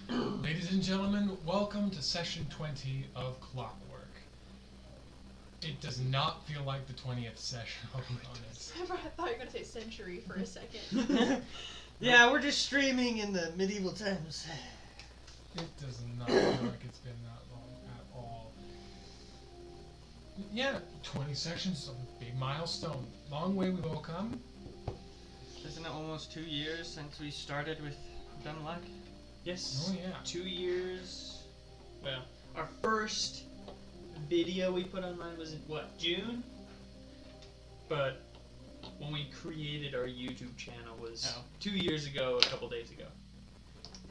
Ladies and gentlemen, welcome to session 20 of ClockWork. It does not feel like the 20th session, I'll be honest. I thought you were going to say century for a second. Yeah, we're just streaming in the medieval times. It does not feel like it's been that long at all. Yeah, 20 sessions, a big milestone. Long way we've all come. Isn't it almost 2 years since we started with Dumb Luck? Yes. Oh yeah. 2 years. Well, our first video we put online was in June? But when we created our YouTube channel was 2 years ago, a couple days ago.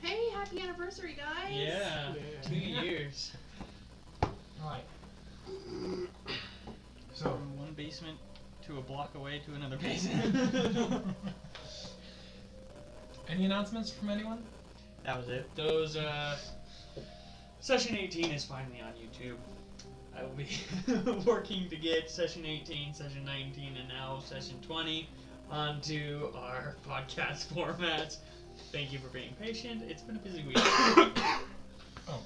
Hey, happy anniversary, guys! Yeah, 2 years. Alright. So, From one basement to a block away to another basement. any announcements from anyone? That was it. Those, Session 18 is finally on YouTube. I will be working to get Session 18, Session 19, and now Session 20 onto our podcast formats. Thank you for being patient. It's been a busy week. Oh,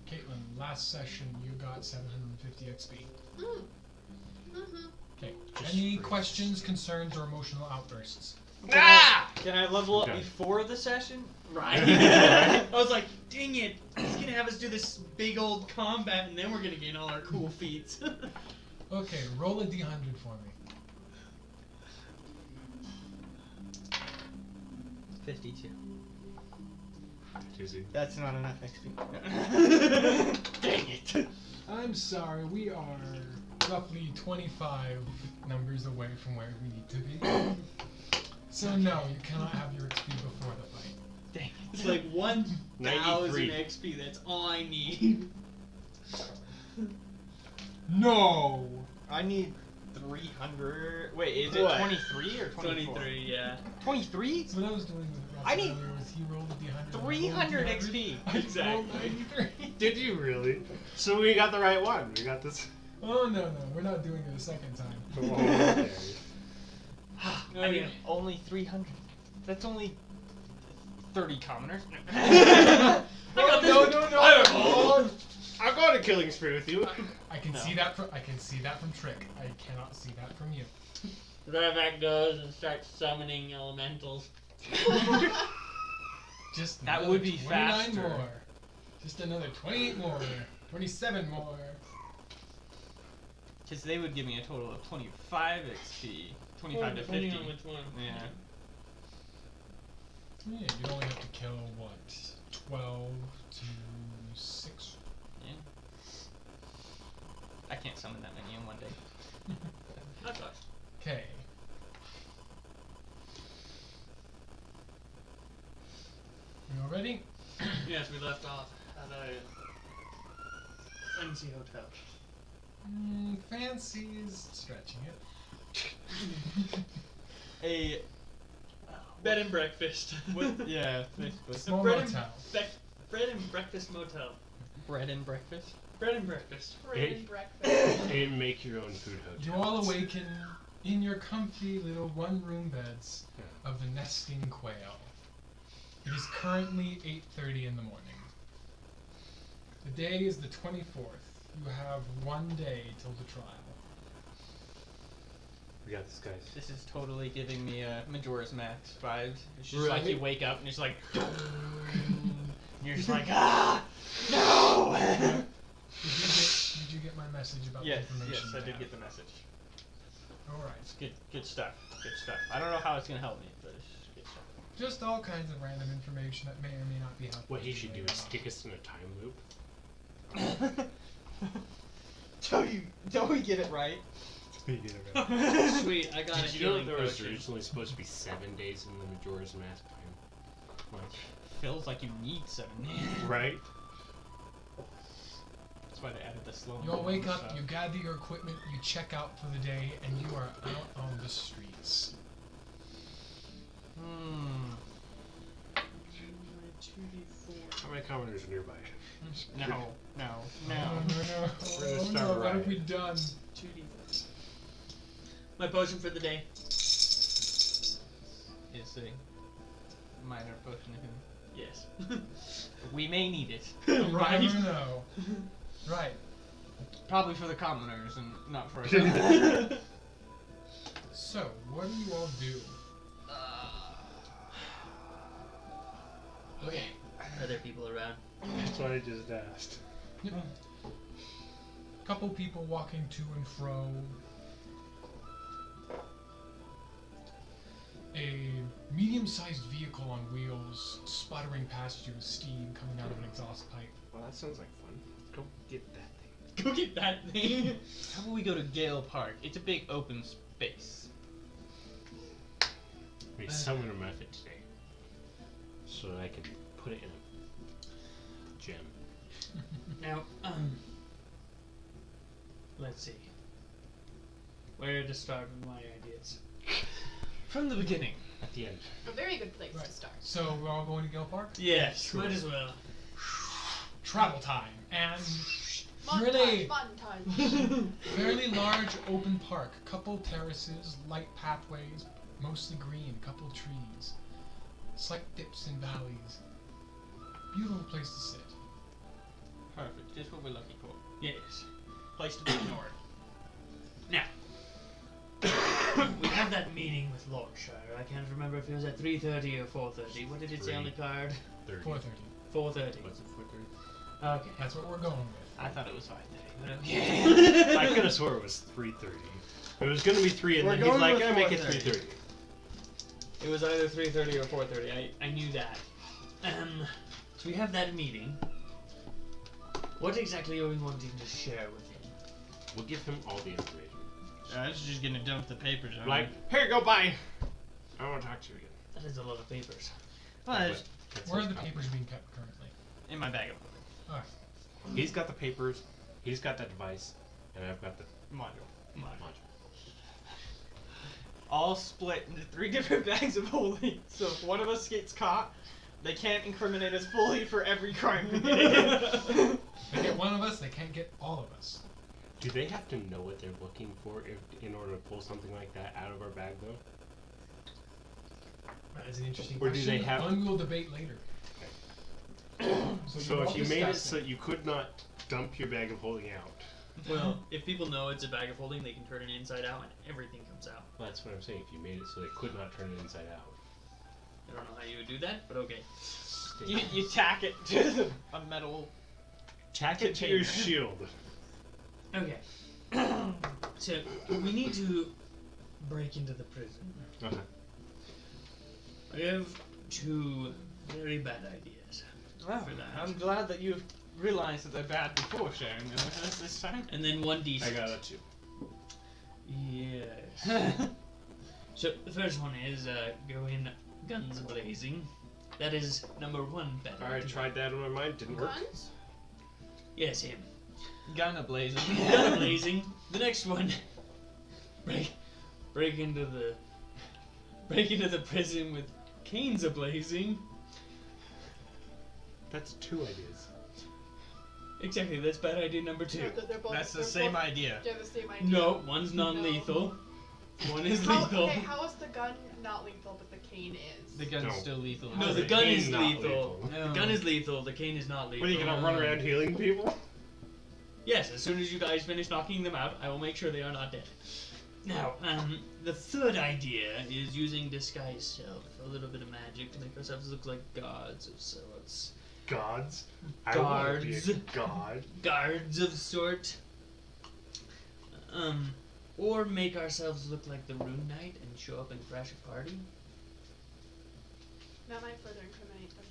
Caitlin, last session you got 750 XP. Okay. Any questions, concerns, or emotional outbursts? Can I level up Okay. before the session? Right. I was like, dang it, he's gonna have us do this big old combat and then we're gonna gain all our cool feats. Okay, roll a D100 for me. 52. Dizzy. That's not enough XP. Dang it. I'm sorry, we are roughly 25 numbers away from where we need to be. So no, you cannot have your XP before the fight. Dang It's like 1,000 93. XP, that's all I need. No! I need 300. Wait, is it What? 23 or 24? 23, yeah. 23? So what I was doing with Russ I need earlier was he rolled a D100. 300 XP. I rolled Exactly. 93. Did you really? So we got the right one. We got this. Oh no, we're not doing it a second time. Oh, okay. I mean, only 300. That's only 30 commoners. I got this. No. I'll go on a killing spree with you. I can No. see that from Trick. I cannot see that from you. Ryback goes and starts summoning elementals. Just That another would be 29 faster. more. Just another 28 more. 27 more. Because they would give me a total of 25 XP. 25 to Depending 50. on which one. Yeah. Yeah, you'd only have to kill, what, 12 to 6? Yeah. I can't summon that many in one day. That's us. Okay. You all ready? Yes, we left off at a fancy hotel. Fancy is stretching it. A Bed and breakfast. yeah, basically. Small bread motel. Bread and breakfast motel. Bread and breakfast. Bread and breakfast. Bread and breakfast. And make your own food You hotel. all awaken in your comfy little one-room beds of the nesting quail. It is currently 8:30 in the morning. The day is the 24th. You have 1 day till the trial. We got this, guys. This is totally giving me Majora's Mask vibes. It's just like you wake up and it's like, and you're just like, no! Did you get my message about the Yes, information? yes, I you did have? get the message. All right. It's good stuff. Good stuff. I don't know how it's gonna help me, but it's good stuff. Just all kinds of random information that may or may not be helpful. What he to should you do later is on. stick us in a time loop. Don't we get it right? Sweet, I got Did a you know healing there was potion. originally supposed to be 7 days in the Majora's Mask time? Well, Feels like you need 7 days. right? That's why they added the slow. You all wake up, stuff. you gather your equipment, you check out for the day, and you are out on the streets. How many commoners are nearby? No. No. We're gonna Oh start no, what have right. we done? 2d4. My potion for the day. Is a minor potion of him. Yes. We may need it. You Right. never know. Right. Probably for the commoners and not for us. So, what do you all do? Okay. Are there people around? That's what I just asked. Couple people walking to and fro. A medium-sized vehicle on wheels sputtering past you, steam coming out of an exhaust pipe. Well, that sounds like fun. Go get that thing. Go get that thing. How about we go to Gale Park? It's a big open space. We summon a method today, so that I can put it in a gem. Now, let's see. Where to start with my ideas? From the beginning. At the end. A very good place Right. to start. So, we're all going to Gale Park? Yes, might as well. Travel time. And Montage, really montage. fairly large open park. Couple terraces, light pathways, mostly green, couple trees. Slight dips and valleys. Beautiful place to sit. Perfect. Just what we're looking for. Yes. Place to be ignored. Now, we had that meeting with Lockshire. I can't remember if it was at 3:30 or 4:30. What did it say on the card? 30. 4:30. 4:30. What's it, 4:30? Okay. That's what we're going with. I thought it was 5:30, but okay. I could have swore it was 3:30. It was gonna be 3, and We're then he's going like, with "I make it 4:30. 3:30." It was either 3:30 or 4:30. I knew that. So we have that meeting. What exactly are we wanting to share with him? We'll give him all the information. I was just gonna dump the papers on Like, him. here, go bye. I don't want to talk to you again. That is a lot of papers. Well, But that's Where are his the problem. papers being kept currently? in my bag of holding. Alright. He's got the papers, he's got that device, and I've got the Module. module. All split into 3 different bags of holding. So if one of us gets caught, they can't incriminate us fully for every crime committed. They get one of us, they can't get all of us. Do they have to know what they're looking for in order to pull something like that out of our bag, though? That is an interesting Or do question. they have- One we'll debate later. So you're if all you made it discussing. so you could not dump your bag of holding out, Well, if people know it's a bag of holding, they can turn it inside out and everything comes out. well, that's what I'm saying. If you made it so they could not turn it inside out, I don't know how you would do that, but okay. you tack it to a metal. tack it to your container. shield. Okay. So, we need to break into the prison. Uh-huh. I have 2 very bad ideas. Well, For that. I'm glad that you've realized that they're bad before sharing them with us this time. And then 1 I decent. got a 2. Yes. So, the first one is go in guns blazing. That is number 1 bad I idea. tried that on my mind, didn't work. Guns? Yes, him. Gun blazing. Gun blazing. The next one, break into the prison with canes ablazing. That's 2 ideas. Exactly, that's bad idea number 2. They're both, That's the they're same both- idea. They're the same idea. No, one's non-lethal. One is How, lethal. okay, how is the gun not lethal, but the cane is? The gun's No. still lethal. No, How's the the gun cane is not lethal. lethal? No. The gun is lethal. The cane is not lethal. What are you gonna run around healing people? Yes, as soon as you guys finish knocking them out, I will make sure they are not dead. Now, the third idea is using disguise self, a little bit of magic to make ourselves look like gods of sorts. Gods. I want to be a Guards. god. Guards of sort. Or make ourselves look like the Rune Knight and show up and crash a party. That might further incriminate them.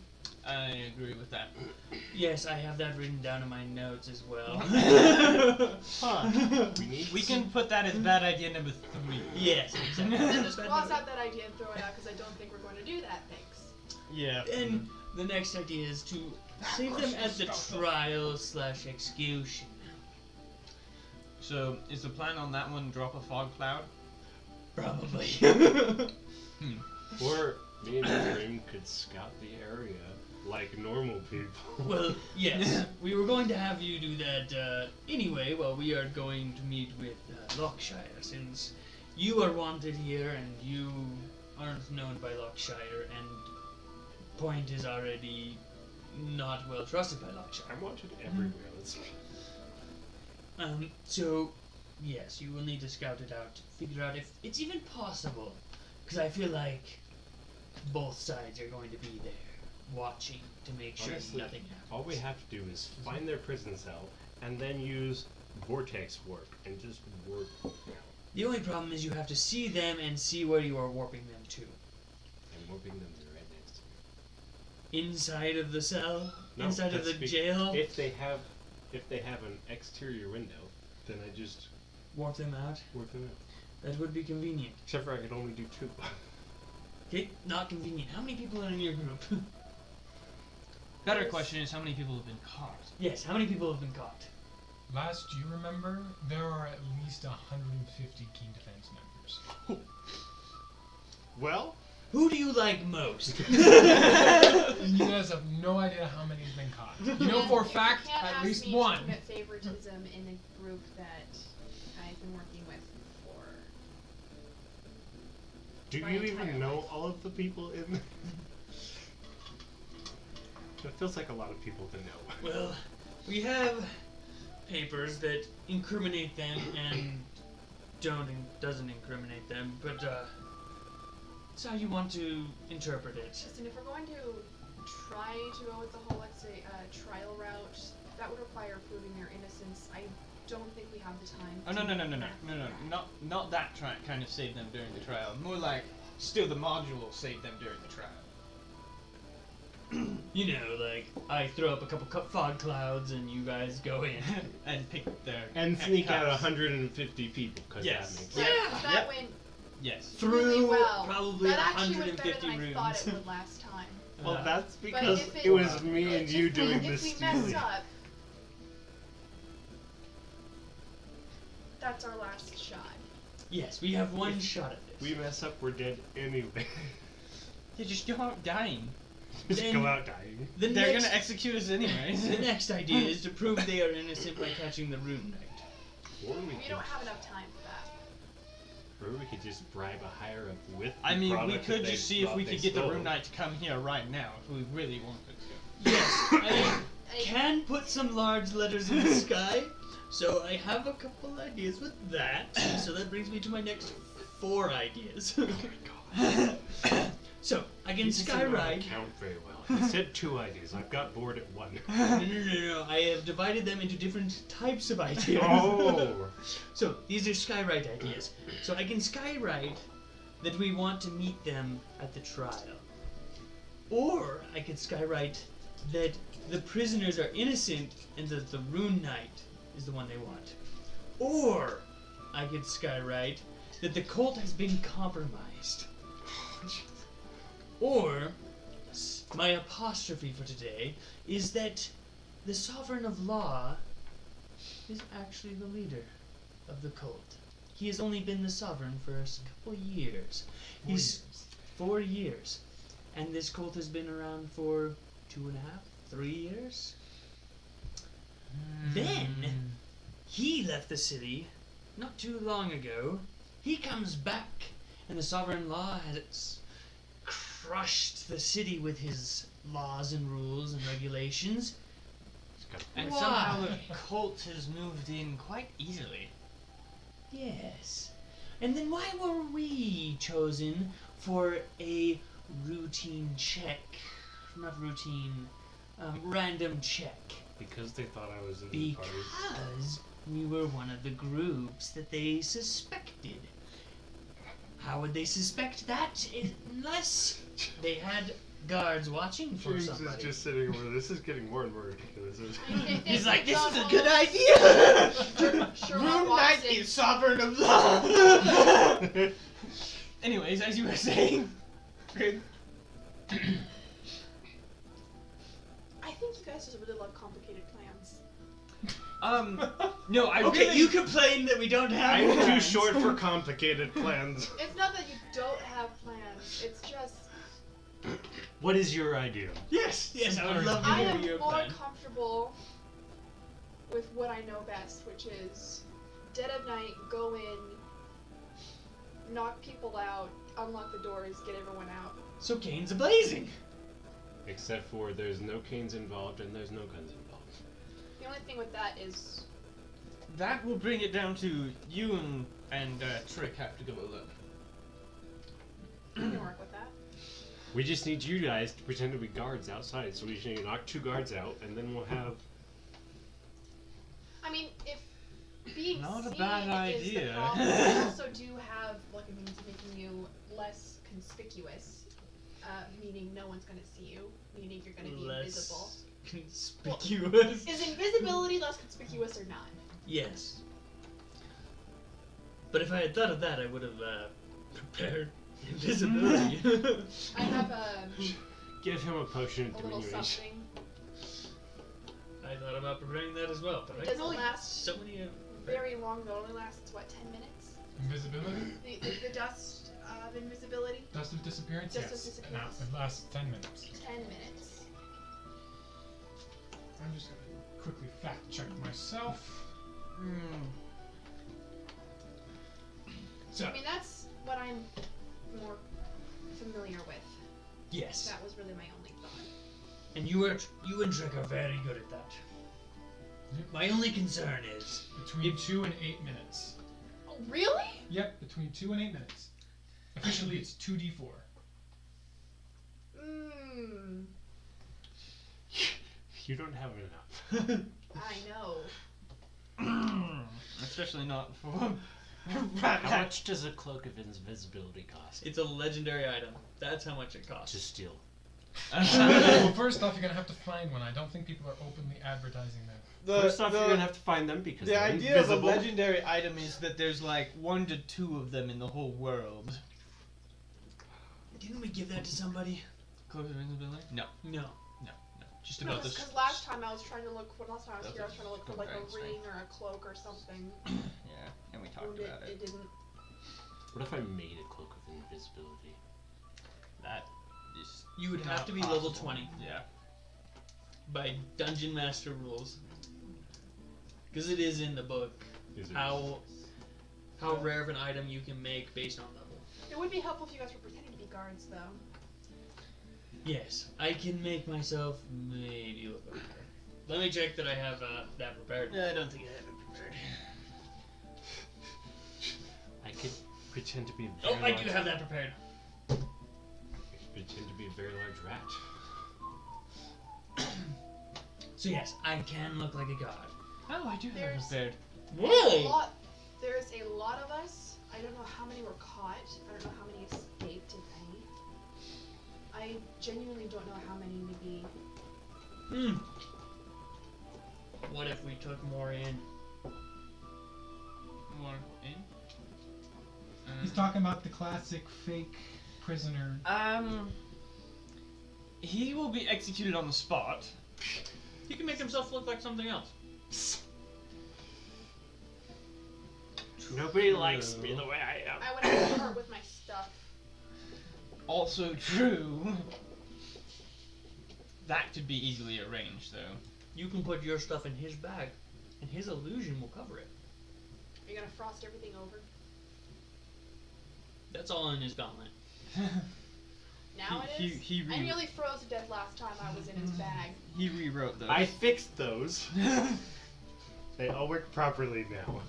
I agree with that. Yes, I have that written down in my notes as well. Huh. We can put that as bad idea number 3. Yes, exactly. Then just cross out that idea and throw it out because I don't think we're going to do that, thanks. Yeah. And the next idea is to save them at the trial/execution. So, is the plan on that one drop a fog cloud? Probably. Or me and Trym could scout the area like normal people. Well, yes, we were going to have you do that anyway while we are going to meet with Lockshire, since you are wanted here and you aren't known by Lockshire and Point is already not well trusted by Lockshire. I want it everywhere. Let's So, yes, you will need to scout it out, figure out if it's even possible. Because I feel like both sides are going to be there, watching to make sure Honestly, nothing happens. all we have to do is find their prison cell and then use vortex warp and just warp. The only problem is you have to see them and see where you are warping them to. I'm warping them to right next to me. Inside of the cell? No, Inside of that's the jail? If they have an exterior window, then I just Warp them out? warp them out. That would be convenient. Except for I could only do 2. Okay, not convenient. How many people are in your group? Better question is how many people have been caught? Yes, how many people have been caught? Last you remember, there are at least 150 Keen Defense members. Well, Who do you like most? You guys have no idea how many's been caught. You know for a fact, You can't at ask least me one. to commit favoritism in a group that I've been working with for. do My you entire even know life. all of the people in there? It feels like a lot of people to know. Well, we have papers that incriminate them and doesn't incriminate them, but it's how you want to interpret it. Listen, if we're going to try to go with the whole, let's say, trial route, that would require proving their innocence. I don't think we have the time. Oh, no. Not that kind of save them during the trial. More like, still the module save them during the trial. You know, like, I throw up a couple fog clouds and you guys go in. And pick their And sneak out house. 150 people, because Yes. that makes Right, sense. that Yep. went Yes. really Through well. probably that actually went better 150 than rooms. I thought it would last time. Well, that's But because if it was me and you if doing we, this If we mess stealing. up, that's our last shot. Yes, we have one shot at this. We mess up, we're dead anyway. They just go out dying. Just Then- go out dying. The They're next, gonna execute us anyways. the next idea is to prove they are innocent by catching the Rune Knight. Or we We could, don't have enough time for that. or we could just bribe a higher up with the I mean, we product could that just see if we they could get the stole. Rune Knight to come here right now if we really wanted to. Yes, I can put some large letters in the sky, so I have a couple ideas with that. So that brings me to my next 4 ideas. Oh my god. So I can He doesn't know how to skyride. count very well. He said 2 ideas. I've got bored at 1. No. I have divided them into different types of ideas. Oh. So these are skywrite ideas. So I can skywrite that we want to meet them at the trial. Or I could skywrite that the prisoners are innocent and that the Rune Knight is the one they want. Or I could skywrite that the cult has been compromised. Or my apostrophe for today is that the Sovereign of Law is actually the leader of the cult. He has only been the sovereign for a couple years. 4 years. And this cult has been around for 2.5, 3 years. Then he left the city not too long ago. He comes back, and the Sovereign Law has crushed the city with his laws and rules and regulations. And Why? somehow the cult has moved in quite easily. Yes. And then why were we chosen for a routine check? Not routine, random check. Because they thought I was in the party. Because we were one of the groups that they suspected. How would they suspect that unless they had guards watching for James somebody? is just sitting over. This is getting more and more ridiculous. He's like, this is a good idea! Sherlock Rune walks Knight in. is sovereign of law! Anyways, as you were saying, Greg, I think you guys just really love complicated plans. no, I Okay, really... you complain that we don't have I'm too plans. short for complicated plans. It's not that you don't have plans. It's just What is your idea? Yes, I would love to I hear am your more plan. comfortable with what I know best, which is dead of night, go in, knock people out, unlock the doors, get everyone out. So Kane's a blazing. Except for there's no canes involved and there's no guns involved. The only thing with that is That will bring it down to you and Trick have to go look. we can work with that. We just need you guys to pretend to be guards outside, so we should knock 2 guards out, and then we'll have... I mean, if being Not a seen bad is idea. the problem, I also do have like a means of making you less conspicuous, meaning no one's gonna see you, meaning you're gonna be invisible. Conspicuous. Is invisibility less conspicuous or not? Yes. But if I had thought of that, I would have prepared invisibility. I have Give him a potion of a little diminution. something. I thought about preparing that as well, but It I doesn't only last so many. very long though. It only lasts what, 10 minutes? Invisibility? The dust of invisibility. Dust of disappearance? Dust of Yes. disappearance. Now, it lasts 10 minutes. 10 minutes. I'm just gonna quickly fact check myself. So, I mean, that's what I'm more familiar with. Yes. That was really my only thought. And you and Trick are very good at that. My only concern is between 2 and 8 minutes. Oh, really? Yep, between 2 and 8 minutes. Officially, it's 2d4. Mmm. You don't have enough. I know. Especially not for. How much does a Cloak of Invisibility cost? it's a legendary item. That's how much it costs. To steal. Well, first off, you're gonna have to find one. I don't think people are openly advertising that. First off, you're gonna have to find them because The they're idea invisible. of a legendary item is that there's like 1 to 2 of them in the whole world. Didn't we give that to somebody? Cloak of Invisibility? No. No. Just No, about this. because last time I was trying to look. Last time I was here, I was trying to look for like a Right, ring or a cloak or something. Yeah, and we talked And about it it. didn't. What if I made a Cloak of Invisibility? That is. You would have not to be level possible. 20 Yeah. by Dungeon Master rules. Because it is in the book Is it? how rare of an item you can make based on level. It would be helpful if you guys were pretending to be guards, though. Yes, I can make myself maybe look like her. Let me check that I have that prepared. I don't think I have it prepared. I could pretend to be a Oh, very I do have that prepared. I could pretend to be a very large rat. So yes, I can look like a god. Oh, I do have it There's- prepared. Really? There's a lot of us. I don't know how many were caught. I don't know how many escaped, if any. I genuinely don't know how many maybe. What if we took more in? More in? He's talking about the classic fake prisoner. He will be executed on the spot. He can make himself look like something else. Nobody likes me the way I am. I would have to part with my stuff. Also true. That could be easily arranged, though. You can put your stuff in his bag, and his illusion will cover it. Are you gonna frost everything over? That's all in his gauntlet. Now it is. I nearly froze to death last time I was in his bag. He rewrote those. I fixed those. They all work properly now.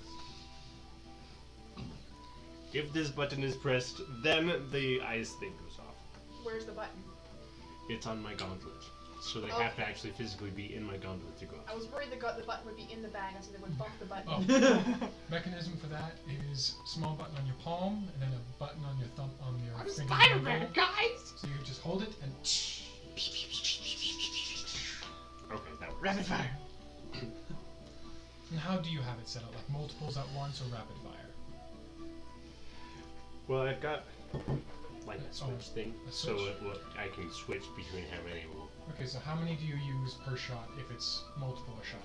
If this button is pressed, then the ice thing goes off. Where's the button? It's on my gauntlet. So they Okay. have to actually physically be in my gauntlet to go I off. was worried the button would be in the bag, and so they would bump the button. Oh, mechanism for that is small button on your palm and then a button on your thumb on your I'm finger. Spider-Man, guys. So you just hold it and Okay, that works. Rapid fire. And how do you have it set up? Like multiples at once or rapid fire? Well, I've got like a switch Oh, thing, a so switch. I can switch between how many will. Okay, so how many do you use per shot if it's multiple a shot?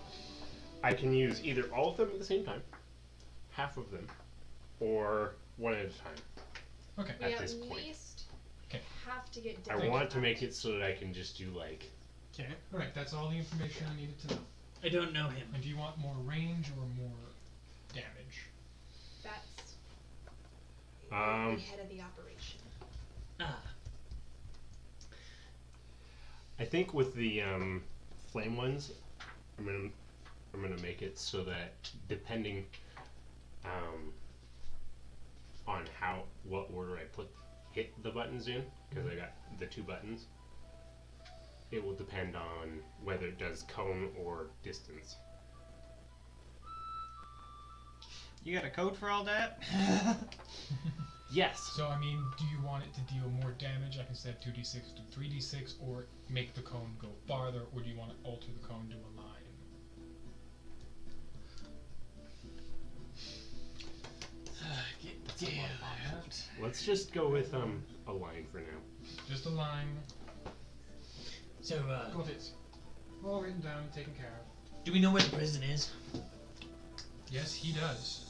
I can use either all of them at the same time, half of them, or one at a time. Okay. We At at this point. least Okay. have to get I down. want to make it so that I can just do like. Okay. Alright, that's all the information I needed to know. I don't know him. And do you want more range or more damage? That's Um, the head of the operation. Ah, I think with the flame ones, I'm gonna make it so that depending on what order I hit the buttons in, because I got the 2 buttons, it will depend on whether it does cone or distance. You got a code for all that? Yes. So, I mean, do you want it to deal more damage, like instead of 2d6 to 3d6, or make the cone go farther, or do you want to alter the cone to a line? Let's just go with a line for now. Just a line. So, Go with it. All written down, taken care of. do we know where the prison is? Yes, he does.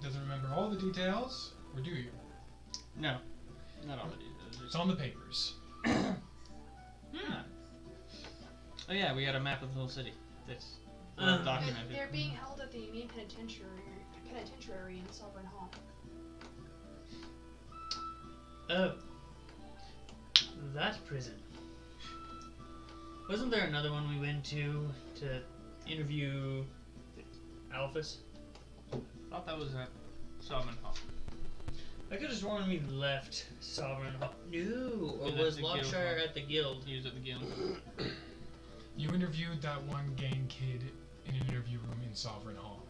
Doesn't remember all the details, or do you? No. Not all the details. It's on the papers. Oh yeah, we got a map of the whole city. That's documented. They're being held at the main penitentiary in Sovereign Hall. Oh. That prison. Wasn't there another one we went to interview Alphys? I thought that was at Sovereign Hall. I could have sworn we left Sovereign Hall. No, or Yeah, was that's the guild Lockshire hall. at the guild? He was at the guild. You interviewed that one gang kid in an interview room in Sovereign Hall.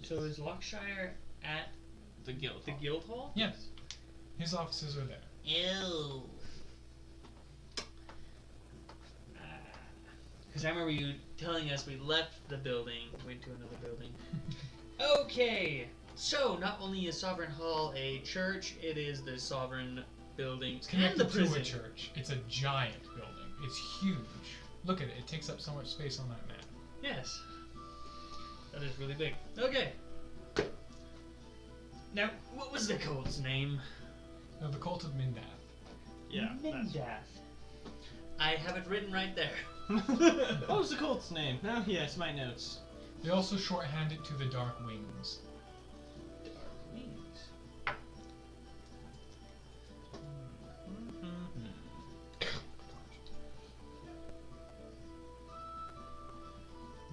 So is Lockshire at The guild. the hall. guild hall? Yes. His offices are there. Ew. Because I remember you telling us we left the building, went to another building. Okay, so not only is Sovereign Hall a church, it is the Sovereign building It's and the connected to prison. a church. It's a giant building. It's huge. Look at it. It takes up so much space on that map. Yes, that is really big. Okay. Now, what was the cult's name? No, the Cult of Mindath. Yeah. that's- Mindath. I have it written right there. What was the cult's name? Oh yes, my notes. They also shorthand it to the Dark Wings. Dark Wings.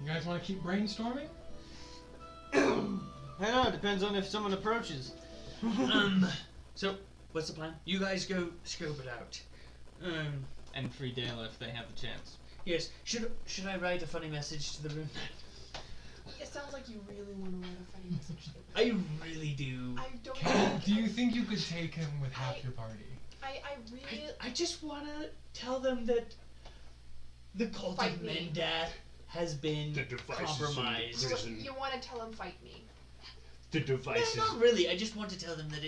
You guys want to keep brainstorming? I don't know, it depends on if someone approaches. So, what's the plan? You guys go scope it out. And free Dale if they have the chance. Yes. Should I write a funny message to the room? It sounds like you really want to write a funny message to them. I really do. I don't Do you think you could take him with half your party? I really... I just want to tell them that the cult Fight of me. Mendath has been The devices in the compromised. prison. You want to tell them fight me. The devices. No, not really. I just want to tell them that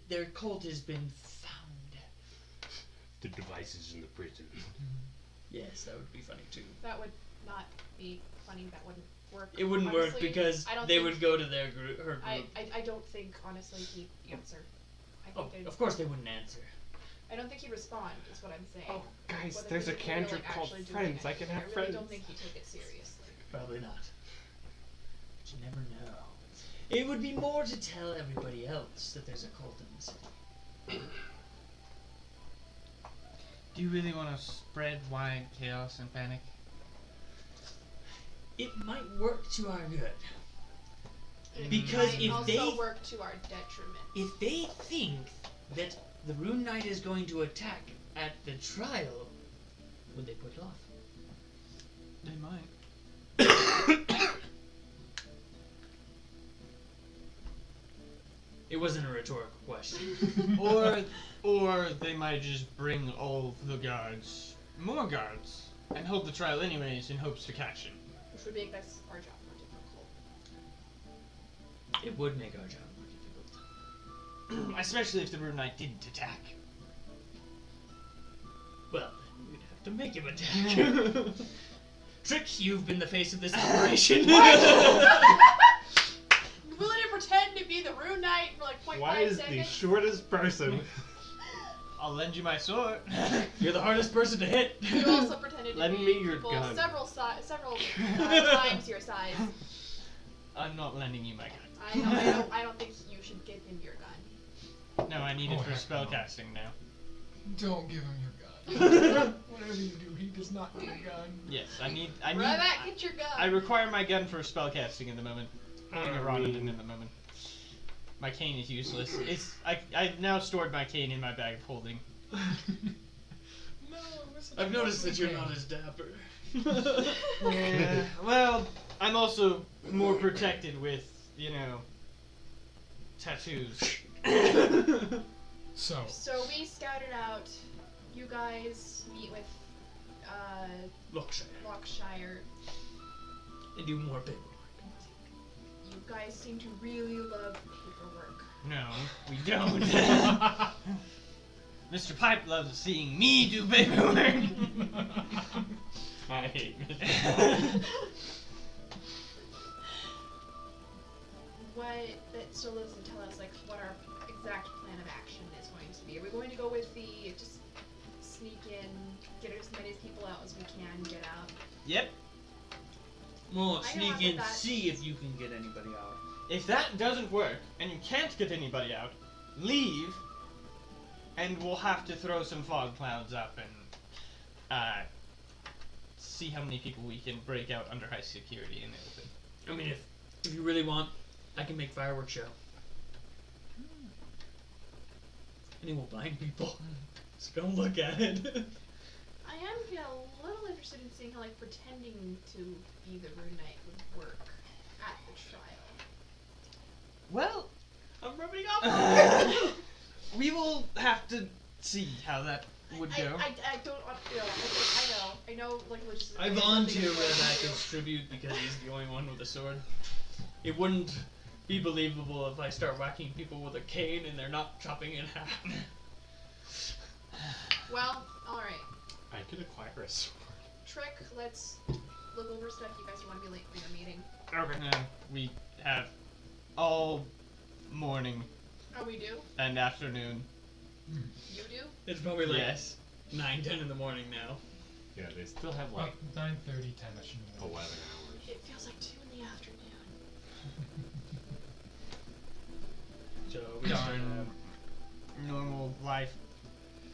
their cult has been found. The devices in the prison. Yes, that would be funny too. That would not be funny. That wouldn't work. It wouldn't work Honestly, because I don't they think- would go to their group. Her group. I don't think, honestly, he'd answer. I Oh, think they'd- of course they wouldn't answer. I don't think he'd respond, is what I'm saying. Oh, guys, Whether there's a he'd really, cantrip called actually do friends. it. I can have I really friends. don't think he'd take it seriously. Probably not. But you never know. It would be more to tell everybody else that there's a cult in the city. Do you really want to spread wide chaos and panic? It might work to our good. It Because might if also they- work to our detriment. If they think that the Rune Knight is going to attack at the trial, would they put it off? They might. It wasn't a rhetorical question. Or they might just bring all the guards, more guards, and hold the trial anyways in hopes to catch him. Which would make this our job more difficult. It would make our job more difficult. Especially if the Rune Knight didn't attack. Well, then we'd have to make him attack. Trick, you've been the face of this operation. Willing to pretend to be the Rune Knight for like 0.5 Why is seconds? the shortest person? I'll lend you my sword. You're the hardest person to hit. You also pretended to Lend be me your people gun. several times your size. I'm not lending you my gun. I don't think you should give him your gun. No, I need it Oh, for heck no. spellcasting now. Don't give him your gun. Whatever you do, he does not get a gun. Yes, Run back, get your gun. I require my gun for spellcasting in the moment. Holding a rod in the moment. My cane is useless. I've now stored my cane in my bag of holding. No, we're such I've a noticed that you're game. not as dapper. Yeah, well, I'm also more protected with, tattoos. So, we scouted out. You guys meet with Lockshire. Lockshire. And do more paperwork. You guys seem to really love paperwork. No, we don't. Mr. Pipe loves seeing me do paperwork. I hate Mr. Pipe. So listen, tell us what our exact plan of action is going to be. Are we going to go with the just sneak in, get as many people out as we can, get out? Yep. Well, I sneak know in, that- see if you can get anybody out. If that doesn't work, and you can't get anybody out, leave, and we'll have to throw some fog clouds up and see how many people we can break out under high security in the open. I mean, if you really want, I can make fireworks show. And it will blind people. So don't look at it. I am a little interested in seeing how pretending to be the Rune Knight would work at the trial. Well, I'm rubbing off. we will have to see how that would go. I don't I know logistics. I volunteer Red Active tribute because he's the only one with a sword. It wouldn't be believable if I start whacking people with a cane and they're not chopping in half. Well, alright. I could acquire a sword. Trick, let's look over stuff. You guys want to be late for your meeting. Okay. We have all morning Oh, we do? and afternoon. You do? It's probably like Yes. 9, 10 in the morning now. Yeah, they still have like like 9:30, 10ish. 11 hours. It feels like 2 in the afternoon. So we still have, Normal life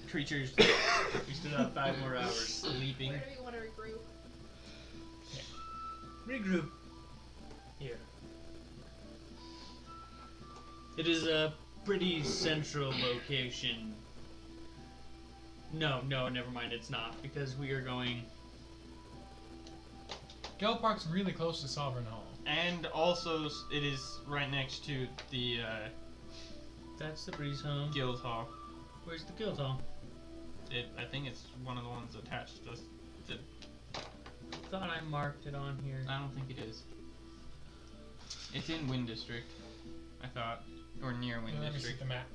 creatures we still have 5 more hours. sleeping. Where do we want to regroup? Regroup. Here. It is a pretty central location. No, never mind, it's not, because we are going... Gale Park's really close to Sovereign Hall. And also, it is right next to the That's the breeze home. guild hall. Where's the guild hall? I think it's one of the ones attached to the. Thought I marked it on here. I don't think it is. It's in Wind District, I thought, or near Wind Let me see District. the map.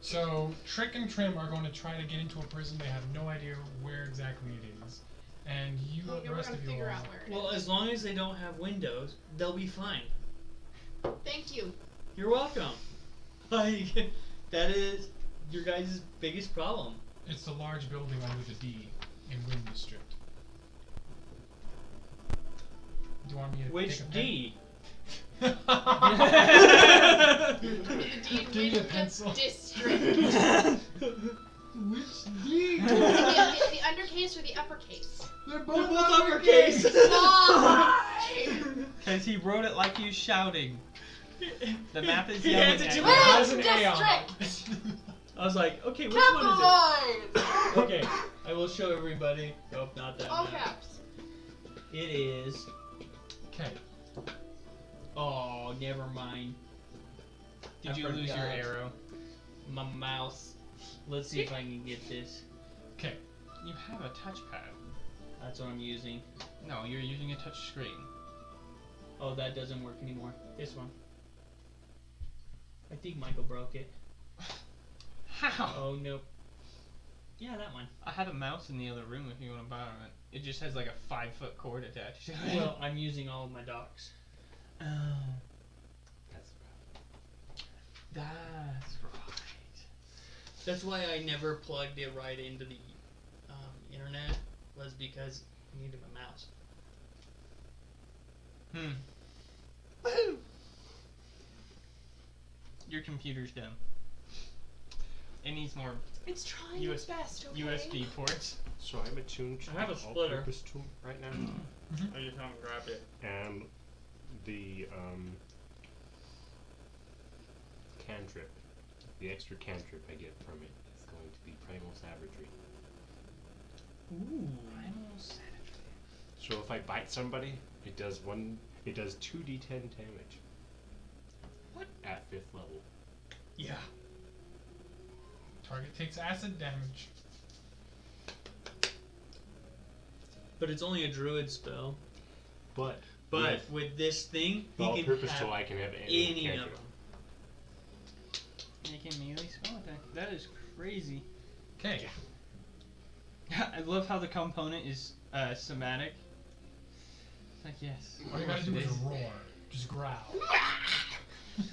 So, Trick and Trym are going to try to get into a prison. They have no idea where exactly it is. And you, Well, the we're rest going of to you figure are... out where it Well, is. as long as they don't have windows, they'll be fine. Thank you. You're welcome. Like, that is your guys' biggest problem. It's the large building under the D in Wind District. Do you want me to Which take a D? pen? The Give me a pencil. District. Which D? the undercase or the uppercase? They're They're both uppercase. Because he wrote it like he was shouting. The map is He yelling hands it at to you. me. It has an A on District. I was like, okay, which one is it? Capitalized. Okay, I will show everybody. Nope, not that. All map. caps. It is. Okay. Oh, never mind. Did you I lose your forgot. arrow? My mouse. Let's see if I can get this. Okay. You have a touchpad. That's what I'm using. No, you're using a touch screen. Oh, that doesn't work anymore. This one. I think Michael broke it. How? Oh, nope. Yeah, that one. I have a mouse in the other room if you want to borrow it. It just has like a 5-foot cord attached to it. Well, I'm using all of my docks. Oh. That's That's right. That's why I never plugged it right into the internet, was because I needed my mouse. your computer's dumb. It needs more It's trying US its best, okay? USB ports. So I'm attuned to I have a the splitter. all-purpose tool right now, I just haven't grabbed it. and the cantrip, the extra cantrip I get from it is going to be Primal Savagery. Ooh. So if I bite somebody, it does 2d10 damage. What? At 5th level. Yeah. Target takes acid damage. But it's only a druid spell. But With this thing, the he can all-purpose have tool, I can have any any of cantrip. them. Make a melee spell attack. That is crazy. Okay. I love how the component is somatic. It's like, yes. All you gotta do is roar. Just growl.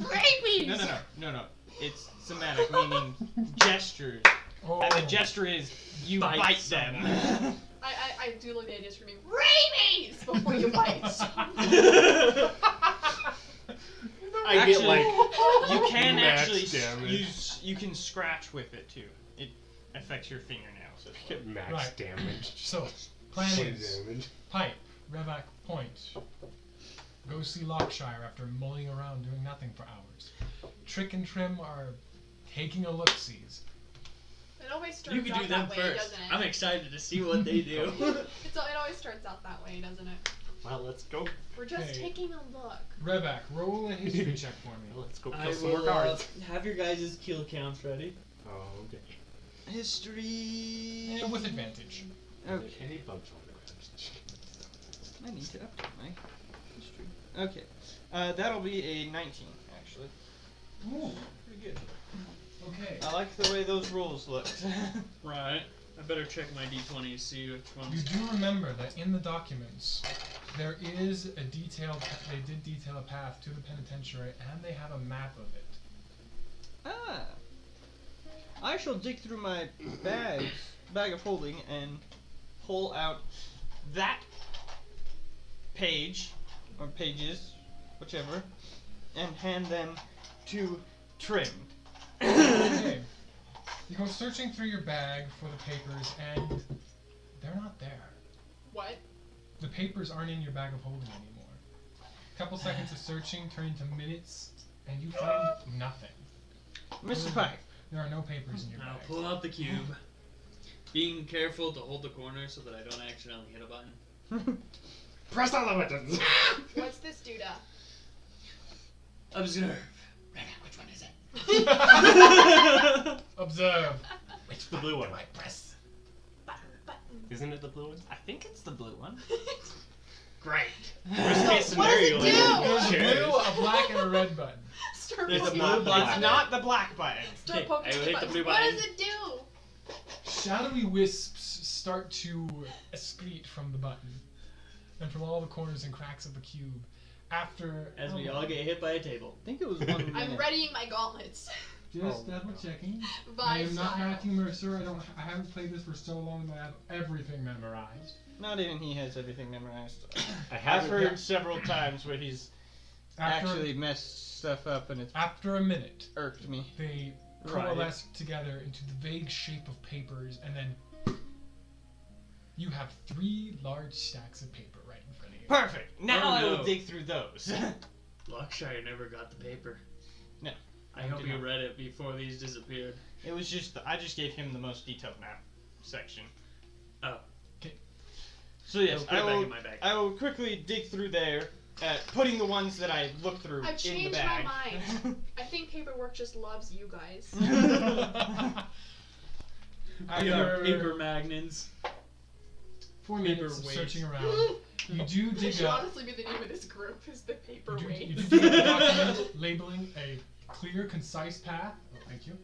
Rabies! No. It's somatic, meaning gestures. Oh. And the gesture is you Bite bite someone. them. I do like the idea of screaming rabies before you bite. I Actually, get like you can max actually damage. you can scratch with it too. It affects your fingernails. I get max Right. damage. So, plan Point is damage. Pipe, Revac, Point. Go see Lockshire after mulling around doing nothing for hours. Trick and Trym are taking a look-sees. It always starts You can out do them that way, first. doesn't it? I'm excited to see what they do. It always starts out that way, doesn't it? Well, let's go. We're just Okay. taking a look. Revac, roll a history check for me. Let's go I kill some more will guards. have your guys' kill counts ready. Oh, okay. History. And with advantage. Okay. Any bugs on the ground? I need to update my history. Okay. That'll be a 19, actually. Ooh, Pretty good. okay. I like the way those rolls looked. Right. I better check my d20 to see which You ones. do remember that in the documents, there is a they did detail a path to the penitentiary, and they have a map of it. Ah. I shall dig through my bag of holding, and pull out that page, or pages, whichever, and hand them to Trym. Okay. You go searching through your bag for the papers, and they're not there. What? The papers aren't in your bag of holding anymore. A couple seconds of searching turn into minutes, and you find nothing. Mr. Pike. There are no papers in your Now bag. pull out the cube. Being careful to hold the corner so that I don't accidentally hit a button. Press all the buttons. What's this doodah? Observe. Which one is it? Observe. It's the blue one. I press. Button. Isn't it the blue one? I think it's the blue one. Great. Worst case What does it scenario. do? There's a Cheers. blue, a black, and a red button. Start There's a poking blue the button. buttons. It's not the black button. Start Okay, poking I will the hit the buttons. blue What button. does it do? Shadowy wisps start to excrete from the button, and from all the corners and cracks of the cube. After As we all get hit by a table. I think it was 1 minute. I'm readying my gauntlets. just double checking. I By am not style. Matthew Mercer. I haven't played this for so long that I have everything memorized. Not even he has everything memorized. I I've haven't heard several times where he's After, actually messed stuff up and it's after a minute, irked me. they Right. coalesce together into the vague shape of papers, and then you have 3 large stacks of paper right in front of you. Perfect. Now Oh, I will no. dig through those. Lockshire never got the paper. No. I hope did you not. read it before these disappeared. It was just I just gave him the most detailed map section. Oh. Okay. So yes, I'll put it I back will. in my bag. I will quickly dig through there, putting the ones that I looked through I've in the changed my bag. mind. I think paperwork just loves you guys. We are After paper magnets. 4 paper minutes of weight. searching around, you do That dig should up. honestly be the name of this group, is the You paperweight. do dig up a document labeling a clear, concise path. Oh, thank you.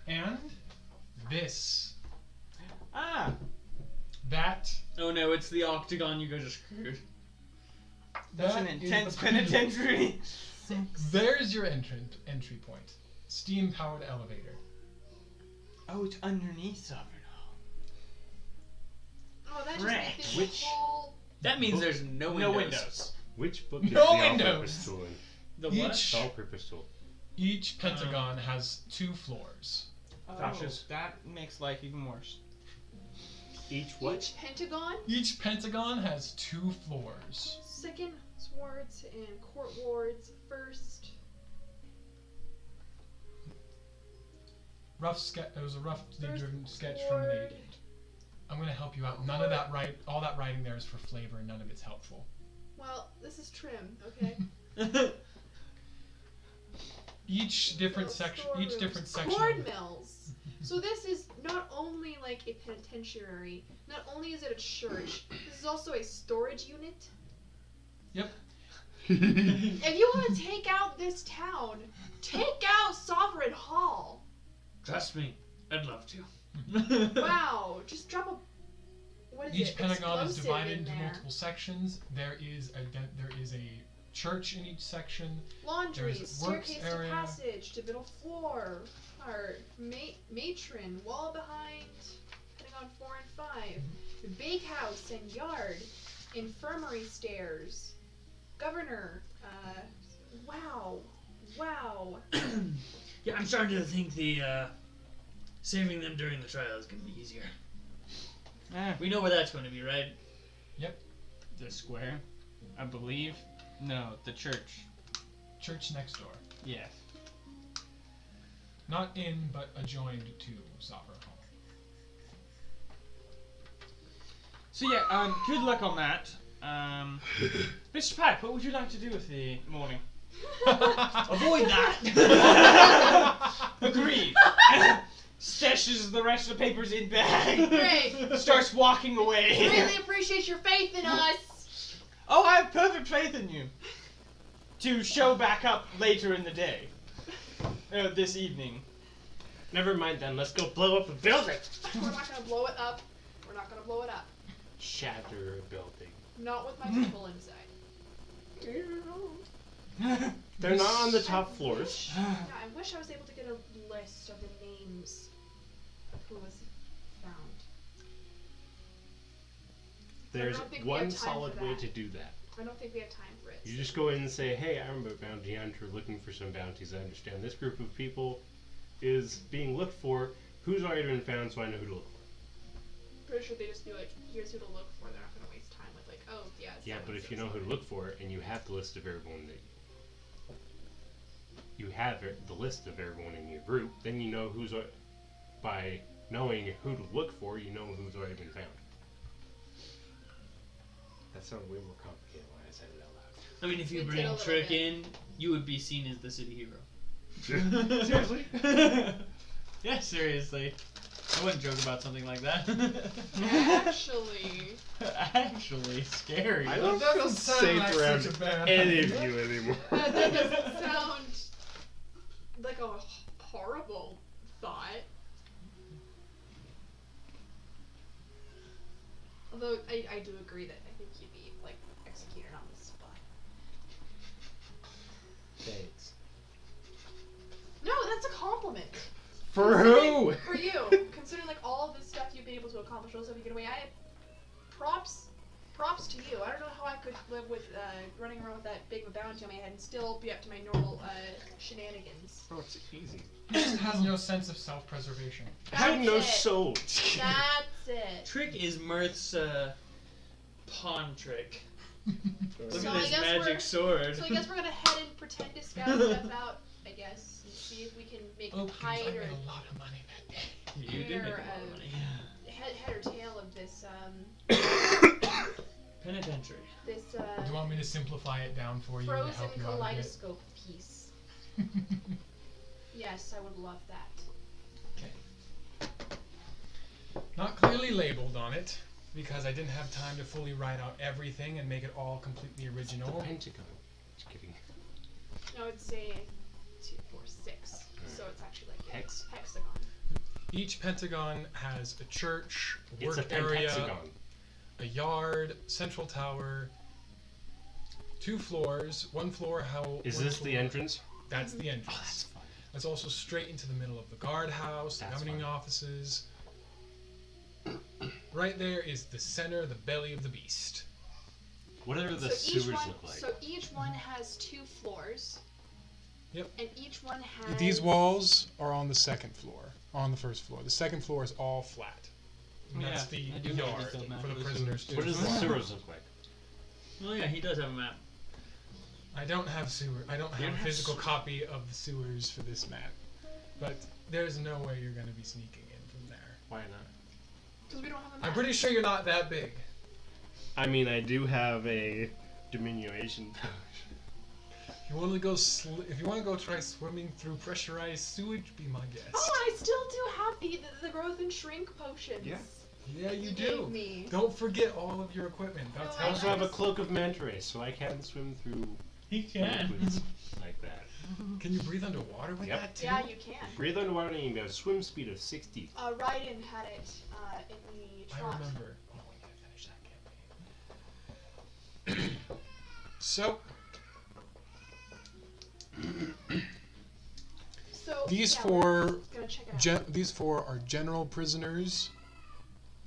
And this. Ah, That. Oh no, it's the octagon you guys are screwed. that's an that is intense the- penitentiary. There's your entry point. Steam-powered elevator. Oh, it's underneath Sovereign Hall. Oh, that just Frick. makes this Which- whole... That means there's no windows. No windows. Which book is No the windows. all-purpose tool in? The Each- what? The all-purpose tool. Each pentagon has 2 floors. Oh, Gotchas. that makes life even worse. Each what? Each pentagon, Each pentagon has 2 floors. second wards and court wards first. It was a roughly First driven sketch from an ward. agent. I'm gonna help you out. None of that all that writing there is for flavor, and none of it's helpful. Well, this is Trym, okay? Each different So section. Each storerooms. different section. Corn mills. So this is not only like a penitentiary, not only is it a church, this is also a storage unit. Yep. If you want to take out this town, take out Sovereign Hall. Trust me, I'd love to. Wow, just drop a. What is Each it? pentagon is Explosive divided in into there. multiple sections. There is a church in each section. Laundry, There's works staircase area. to passage, to middle floor, or matron, wall behind, pentagon 4 and 5, the bakehouse and yard, infirmary stairs, governor. Wow. Yeah, I'm starting to think the saving them during the trial is going to be easier. We know where that's going to be, right? The square, I believe. No, the church. Church next door. Yes. Not in, but adjoined to Sovereign Hall. So yeah, good luck on that. Mr. Pack, what would you like to do with the morning? Avoid that! Agreed. Stashes the rest of the papers in bag. Great. Starts walking away. Really appreciate your faith in us. Oh, I have perfect faith in you. To show back up later in the day. This evening. Never mind then, let's go blow up a building! We're not gonna blow it up. We're not gonna blow it up. Shatter a building. Not with my people inside. They're not on the top floors. Yeah, I wish I was able to get a list of the names of who was found. There's don't think we one have time solid for way that. to do that. I don't think we have time for it. You just go in and say, hey, I'm a bounty hunter looking for some bounties. I understand this group of people is being looked for. Who's already been found so I know who to look for? Pretty sure they just be like, here's who to look for. They're not gonna waste time with like, oh yeah. it's Yeah, that but one, if so you know it's who to that look for and you have the list of everyone that you have the list of everyone in your group, then you know who's by knowing who to look for, you know who's already been found. That sounded way more complicated when I said it out loud. I mean, if you We did bring a little Trick bit. in, you would be seen as the city hero. Seriously? Yeah, seriously. I wouldn't joke about something like that. Actually, Actually, scary. I don't That feel doesn't sound safe like around such a bad any of idea. you anymore. that doesn't sound like a horrible thought. Although I do agree that I think you'd be like executed on the spot. Thanks. No, that's a compliment. For who? For you, considering like all of the stuff you've been able to accomplish, all the stuff you get away, props to you. I don't know how I could live with running around with that big of a bounty on my head and still be up to my normal shenanigans. Oh, it's easy. He just has no sense of self-preservation. Have no it. soul. That's it. Trick is Mirth's pawn trick. Look So at I this guess magic we're- sword. So I guess we're gonna head and pretend to scout stuff out, I guess, and see if we can make Oh, hide I or made a lot of money that day. You did make a Or, lot of money. head or tail of this Penitentiary. this Do you want me to simplify it down for you to frozen help you out a bit? kaleidoscope piece. Yes, I would love that. Not clearly labeled on it, because I didn't have time to fully write out everything and make it all completely original. Pentagon. Just kidding. No, it's a 2, 4, 6. So it's actually like a Hex? hexagon. Each pentagon has a church, a It's a work area, pentahexagon. a yard, central tower, 2 floors. One floor how Is one this the floor- entrance? That's the Oh, entrance. that's fun. That's also straight into the middle of the guardhouse, the That's governing fine. offices. Right there is the center, the belly of the beast. What do the So each sewers one, look like? So each one has 2 floors. Yep. And each one has. These walls are on the second floor. On the first floor. The second floor is all flat. And Yeah, that's I the do have yard a detailed map for the of the prisoners to What does the walk. sewers look like? Oh yeah, he does have a map. I don't have sewer. I don't have a physical copy of the sewers for this map. But there's no way you're going to be sneaking in from there. Why not? Because we don't have a map. I'm pretty sure you're not that big. I mean, I do have a diminution potion. If you want to go, if you want to go try swimming through pressurized sewage, be my guest. Oh, I still do have the growth and shrink potions. Yeah. Yeah, you He do. gave me. Don't forget all of your equipment. That's No, I how. also have a cloak of manta rays, so I can swim through He can. liquids like that. Can you breathe underwater with Yep. that too? Yeah, you can. Breathe underwater and you have a swim speed of 60. Raiden had it in the I trot. remember. Oh, we gotta finish that campaign. So So these yeah, four, we're gonna check it out. these four are general prisoners,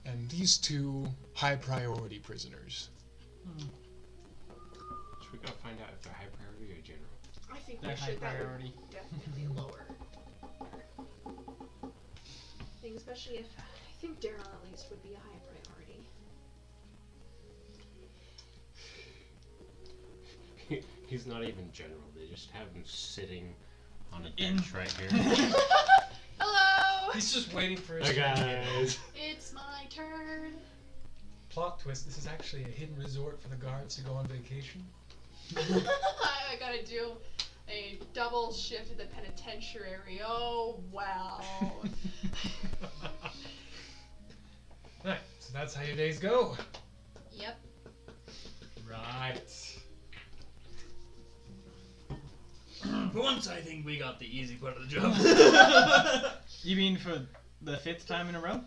and these two high priority prisoners. So we gotta find out if they're high priority or general. I think They're we high should. That would priority. definitely lower. I think especially if I think Daryl at least would be a high priority. He's not even general. They just have him sitting on a In- bench right here. Hello. He's just waiting for his Hi turn to get in. guys. It's my turn. Plot twist: this is actually a hidden resort for the guards to go on vacation. I gotta do a double shift at the penitentiary. Oh wow. Right, so that's how your days go. Yep. Right. For once, I think we got the easy part of the job. You mean for the 5th time in a row?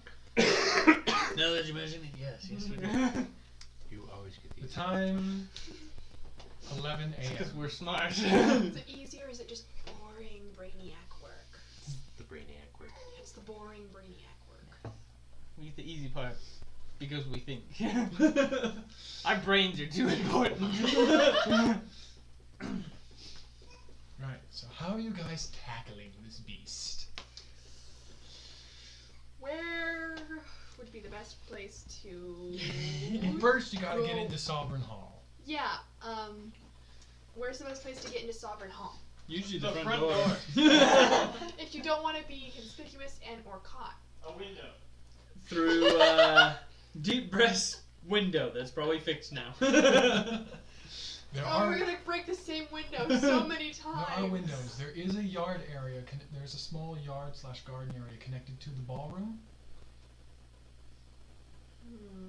Now that you mention it, yes, we do. You always get The these. time 11 Because a.m. we're smart. Is it easy or is it just boring brainiac work? The brainiac work. It's the boring brainiac work. We get the easy part because we think. Our brains are too important. Right, so how are you guys tackling this beast? Where would be the best place to? First, you gotta get Go. into Sovereign Hall. Yeah. Where's the best place to get into Sovereign Hall? Usually The the, front door. door. If you don't want to be conspicuous and or caught. A window. Through deep breast window that's probably fixed now. There Oh, are we're gonna break the same window so many times. there are windows. There is a yard area. There's a small yard / garden area connected to the ballroom. Hmm.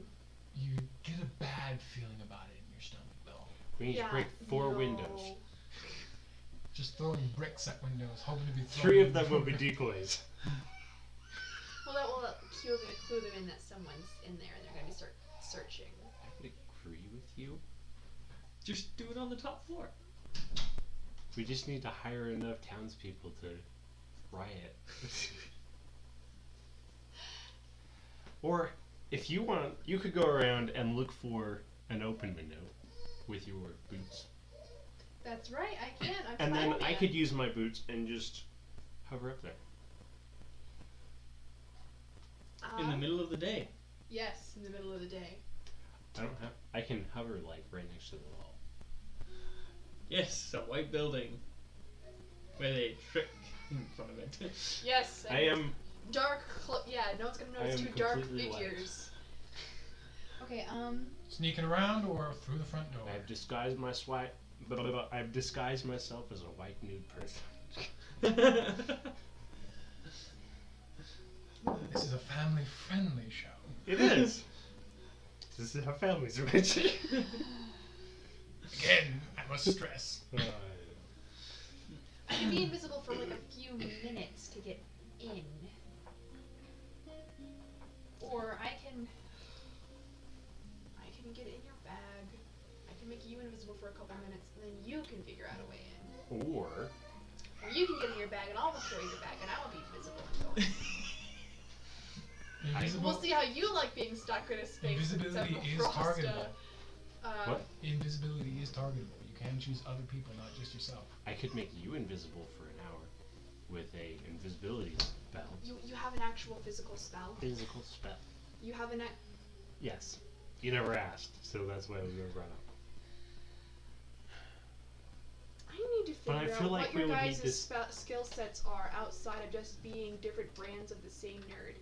You get a bad feeling about it in your stomach, though. We need Yeah, to break 4 no. windows. Just throwing bricks at windows, hoping to be thrown 3 of in them will before- be decoys. Well, that will clue them in that someone's in there, and they're gonna be searching. I would agree with you. Just do it on the top floor. We just need to hire enough townspeople to riot. Or, if you want, you could go around and look for an open window with your boots. That's right, I can. I'm And then I Spider-Man. could use my boots and just hover up there. In the middle of the day. Yes, in the middle of the day. I can hover like right next to the wall. Yes, a white building. With a trick in front of it. Yes. I am Dark. Yeah, no one's gonna notice am 2 dark completely white. figures. Okay. Sneaking around or through the front door. I've disguised my I've disguised myself as a white nude person. This is a family-friendly show. It is. This is how families are rich. Again, I must stress. You can be invisible for like a few minutes to get in. Or I can get in your bag. I can make you invisible for a couple minutes, and then you can figure out a way in. Or Or you can get in your bag, and I'll carry your bag, and I will be invisible and go in. Invisible, We'll see how you like being stuck in a space. Invisibility except is for Frosta. targetable. What? Invisibility is targetable. You can choose other people, not just yourself. I could make you invisible for an hour with a invisibility spell. You have an actual physical spell. Physical spell. You have an. Yes. You never asked, so that's why I was going to brought up. I need to But I figure feel out like what we your would need guys' this- skill sets are outside of just being different brands of the same nerd.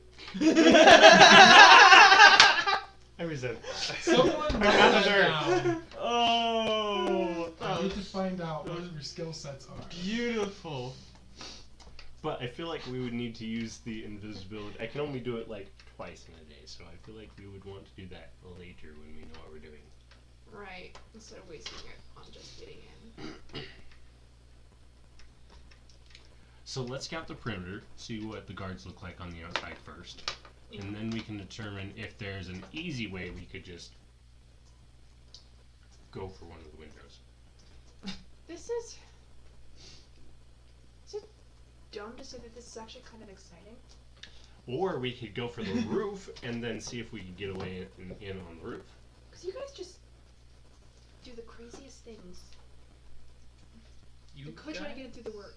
I resent that. Someone I'm write not a that nerd. down. Oh, I need to find out what your skill sets are. beautiful. But I feel like we would need to use the invisibility. I can only do it like twice in a day, so I feel like we would want to do that later when we know what we're doing. Right. Instead of wasting it on just getting in. So let's scout the perimeter, see what the guards look like on the outside first, and then we can determine if there's an easy way we could just go for one of the windows. This is. Is it dumb to say that this is actually kind of exciting? Or we could go for the roof and then see if we can get away in on the roof. Because you guys just do the craziest things. You You could try to get it through the work.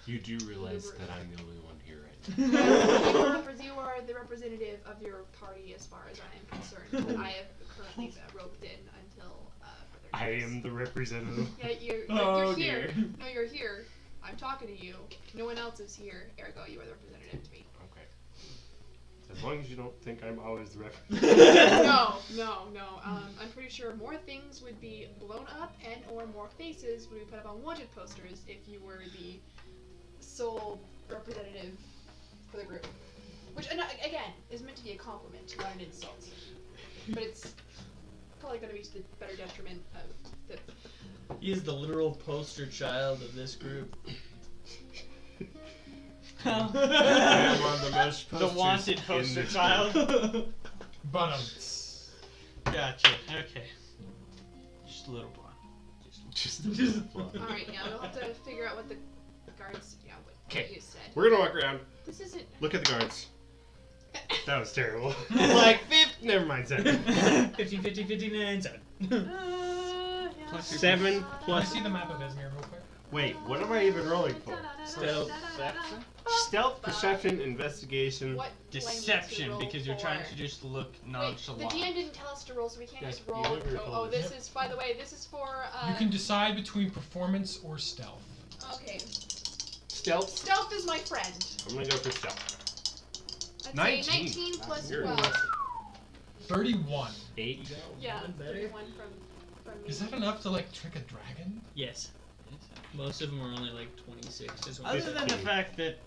You do realize that I'm the only one here right now. Yes, you are the representative of your party as far as I am concerned. But I have currently roped in until further I notice. am the representative. Yeah, you're Oh, here. dear. No, you're here. I'm talking to you. No one else is here. Ergo, you are the representative to me. Okay. As long as you don't think I'm always the representative. No. I'm pretty sure more things would be blown up and or more faces would be put up on wanted posters if you were the sole representative for the group. Which, again, is meant to be a compliment, not an insult. But it's probably going to be to the better detriment of the... He is the literal poster child of this group. I am one of the most The posters wanted in poster this child. Bottoms. Gotcha. Okay. Just a little blonde. group. Just a plot. Alright, yeah, we'll have to figure out what the guards... Yeah, what 'Kay. you said. We're gonna walk around. This isn't... Look at the guards. That was terrible. Like, never mind, 7. 15, 15, 59, 7. yeah. Plus your- 7 Can I plus. see the map of Esmir real quick? Wait, what am I even rolling for? Stealth. Perception? Stealth, perception, investigation. What Deception, because you're trying to to just look Wait, the nonchalant. DM didn't tell us to roll, so we can't Yeah, just you roll. look very Oh, close. this is, by the way, this is for, You can decide between performance or stealth. okay. Stealth. Stealth is my friend. I'm gonna go for stealth. I'd 19. say 19 plus You're 12. 31. 8. Yeah, One better. 31 from me. Is that enough to like trick a dragon? Yes. Most of them are only like 26 as well. Other than the fact that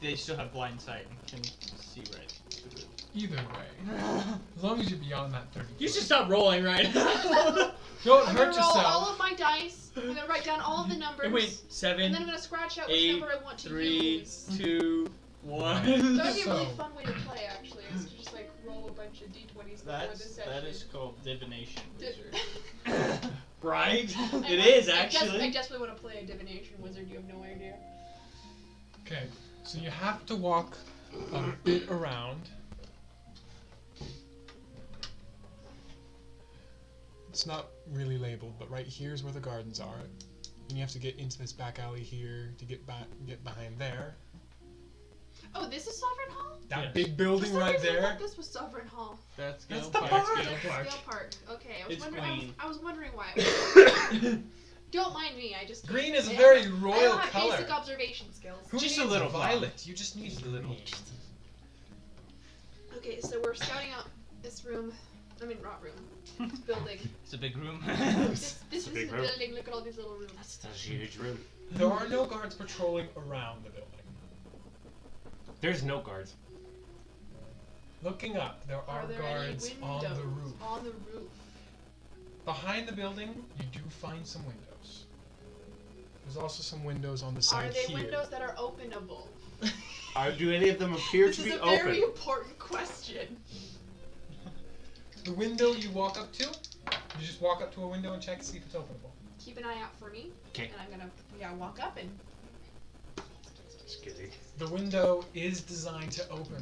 they still have blind sight and can see right through it. Either way. As long as you're beyond that 30. You should stop rolling right now. Don't I'm hurt gonna roll all yourself. of my dice. I'm gonna write down all of the numbers. Wait, And 7, then I'm gonna scratch out which 8, number I want to 3, use. 2, 1. That would be a really So- fun way to play, actually. Is to just like roll a bunch of d20s before the session. That is called divination Di- wizard. Right? I It want- is, I actually. desperately want to play a divination wizard. You have no idea. Okay, so you have to walk a bit around. It's not really labeled, but right here's where the gardens are. And you have to get into this back alley here to get behind there. Oh, this is Sovereign Hall? That Yes. big For building some right reason I there. thought this was Sovereign Hall. That's That's Gale the Park. park. Gale Park. Scale Park. Okay, It's green. I was wondering why. It was Don't mind me. I just Green is a I very have- royal I don't have color. basic observation skills. Who Just a needs little violet. You just need a little. Okay, so we're scouting out this room. I mean, not room. This building. It's a big room. This It's a is big the room. building. Look at all these little rooms. That's a huge room. There are no guards patrolling around the building. There's no guards. Looking up, there are there guards any on windows the roof. on the roof? Behind the building, you do find some windows. There's also some windows on the Are side they here. windows that are openable? Do any of them appear This to is be a open? very important question. The window you walk up to, you just walk up to a window and check to see if it's openable. Keep an eye out for me. 'Kay. And I'm gonna walk up and Just kidding. The window is designed to open.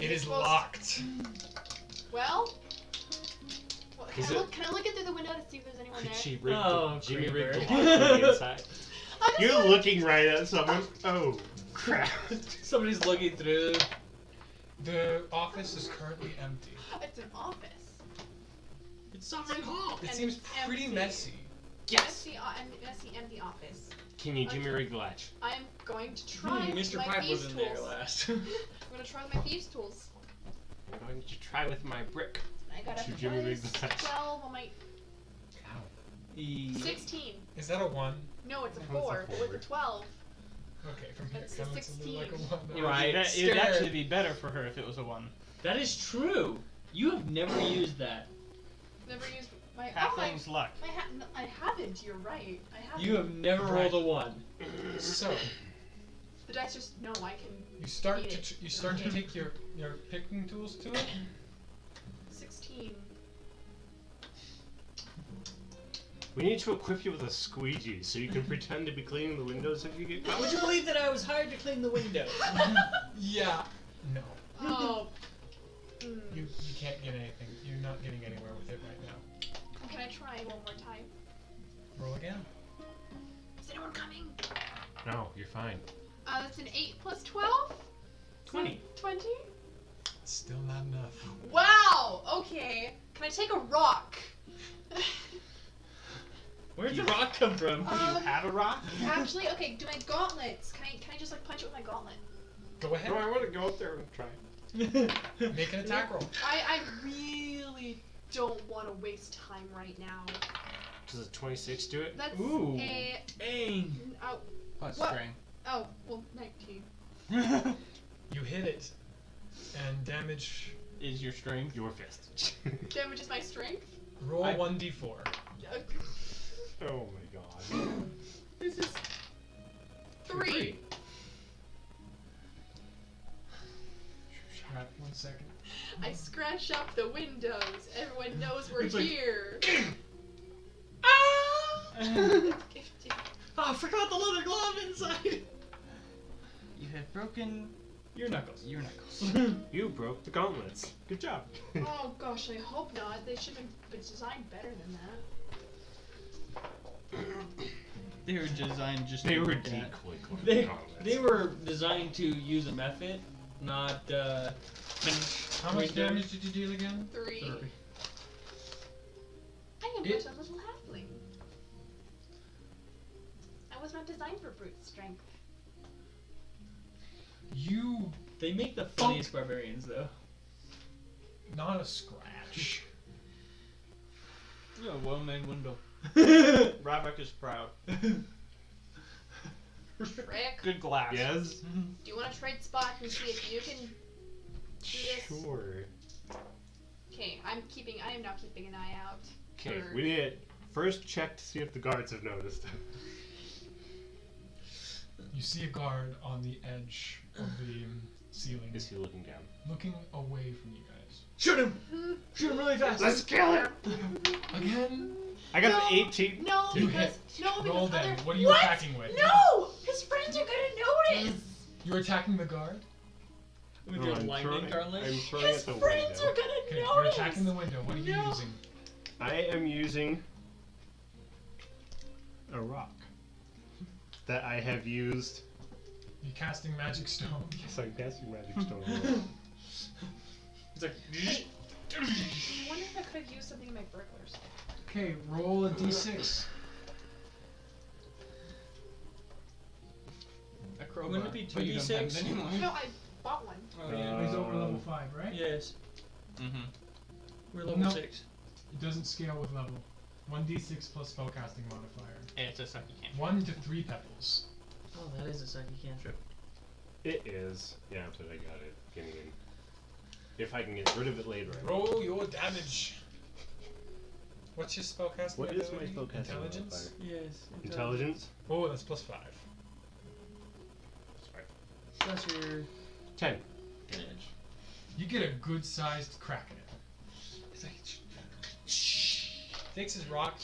It is supposed- locked. Well, Can Is I it- look? Can I look in through the window to see if there's anyone there? She rigged Oh, Jimmy rigged the creeper. lock from the inside. I just You're wanna- looking right at someone. Oh, crap. Somebody's looking through. The office is currently empty. It's an office. It's Sovereign Hall. It And seems pretty empty. messy. Messy, messy, empty office. Can you Jimmy rig the latch? I am going to try with Mr. my Pipe thieves was in tools. there last. I'm gonna try with my thieves tools. I'm going to try with my brick. I got a To Jimmy rig the plus latch. 12 on my E- 16. Is that a 1? No, it's a No, it's a 4. But with a 12. Okay, from here That's it a looks a little like a 16. 1. Right. It would actually be better for her if it was a 1. That is true. You have never used that. Never used my. Halfling's luck. No, I haven't. You're right. I haven't. You have never Right. rolled a 1. So, The dice just know I can. you start Beat to it. you start to take your picking tools to it. 16. We need to equip you with a squeegee so you can pretend to be cleaning the windows if you get How caught. would you believe that I was hired to clean the window? Yeah. No. Oh. You can't get anything. You're not getting anywhere with it right now. Can I try one more time? Roll again. Is anyone coming? No, you're fine. That's an 8 plus 12? 20. 20? It's still not enough. Wow! Okay. Can I take a rock? Where'd the rock come from? Do you have a rock? Actually, okay, do my gauntlets. Can I just like punch it with my gauntlet? Go ahead. No, I want to go up there and try. Make an attack roll. I really don't want to waste time right now. Does a 26 do it? That's Ooh. a Dang. oh Plus What? string. oh well 19. You hit it, and damage. Is your strength? Your fist. Damages my strength. Roll I- 1d4. Oh my god. This is 3. Right, 1 second. I scratch up the windows. Everyone knows we're It's like- here. Oh, I forgot the leather glove inside. You have broken Your knuckles. your knuckles. You broke the gauntlets. Good job. Oh gosh, I hope not. They should have been designed better than that. They were designed just They to were look at. decoy They, gauntlets. they were designed to use a method, not finish. How much windows. damage did you deal again? 3. Three. I am It- but a little halfling. I was not designed for brute strength. You They make the funniest barbarians, though. not a scratch. Yeah, well-made window. Yes. Ryback is proud. Rick, Good glass. Yes? do you want to trade spots and see if you can do this? Sure. Okay, I am now keeping an eye out. Okay, for- we need to first check to see if the guards have noticed. You see a guard on the edge of the ceiling, Is he looking down? looking away from you guys. Shoot him! Shoot him really fast! Let's kill it! Again? I got No. an 18. No, You because hit. no, Roll because then. other. What are you attacking with? No, his friends are gonna notice. You're attacking the guard? With No, your I'm lightning throwing- gauntlet? I'm throwing His at the friends window. are gonna Okay, notice. you're attacking the window. What are you No. using? I am using a rock that I have used. You're casting magic stone. Yes, I'm casting magic stone. on it. It's like. I wonder if I could have used something in my burglars. Okay, roll a d6. A crowbar. Wouldn't it be But you don't have it 2d6? anymore. No, I bought one. Oh, yeah. He's over level 5, right? Yes. Mm-hmm. We're level No. 6. It doesn't scale with level. 1d6 plus spellcasting modifier. It's a sucky can't. 1 to 3 pebbles. Oh, that is a sucky cantrip. It is. Yeah, but I got it getting in. If I can get rid of it later. I will. Roll your damage. What's your spellcasting What is my ability? spellcasting Intelligence? Yes. Intelligence? Oh, that's plus 5. Sorry. Plus your 10. damage. You get a good-sized crack in it. It's like, takes his rock,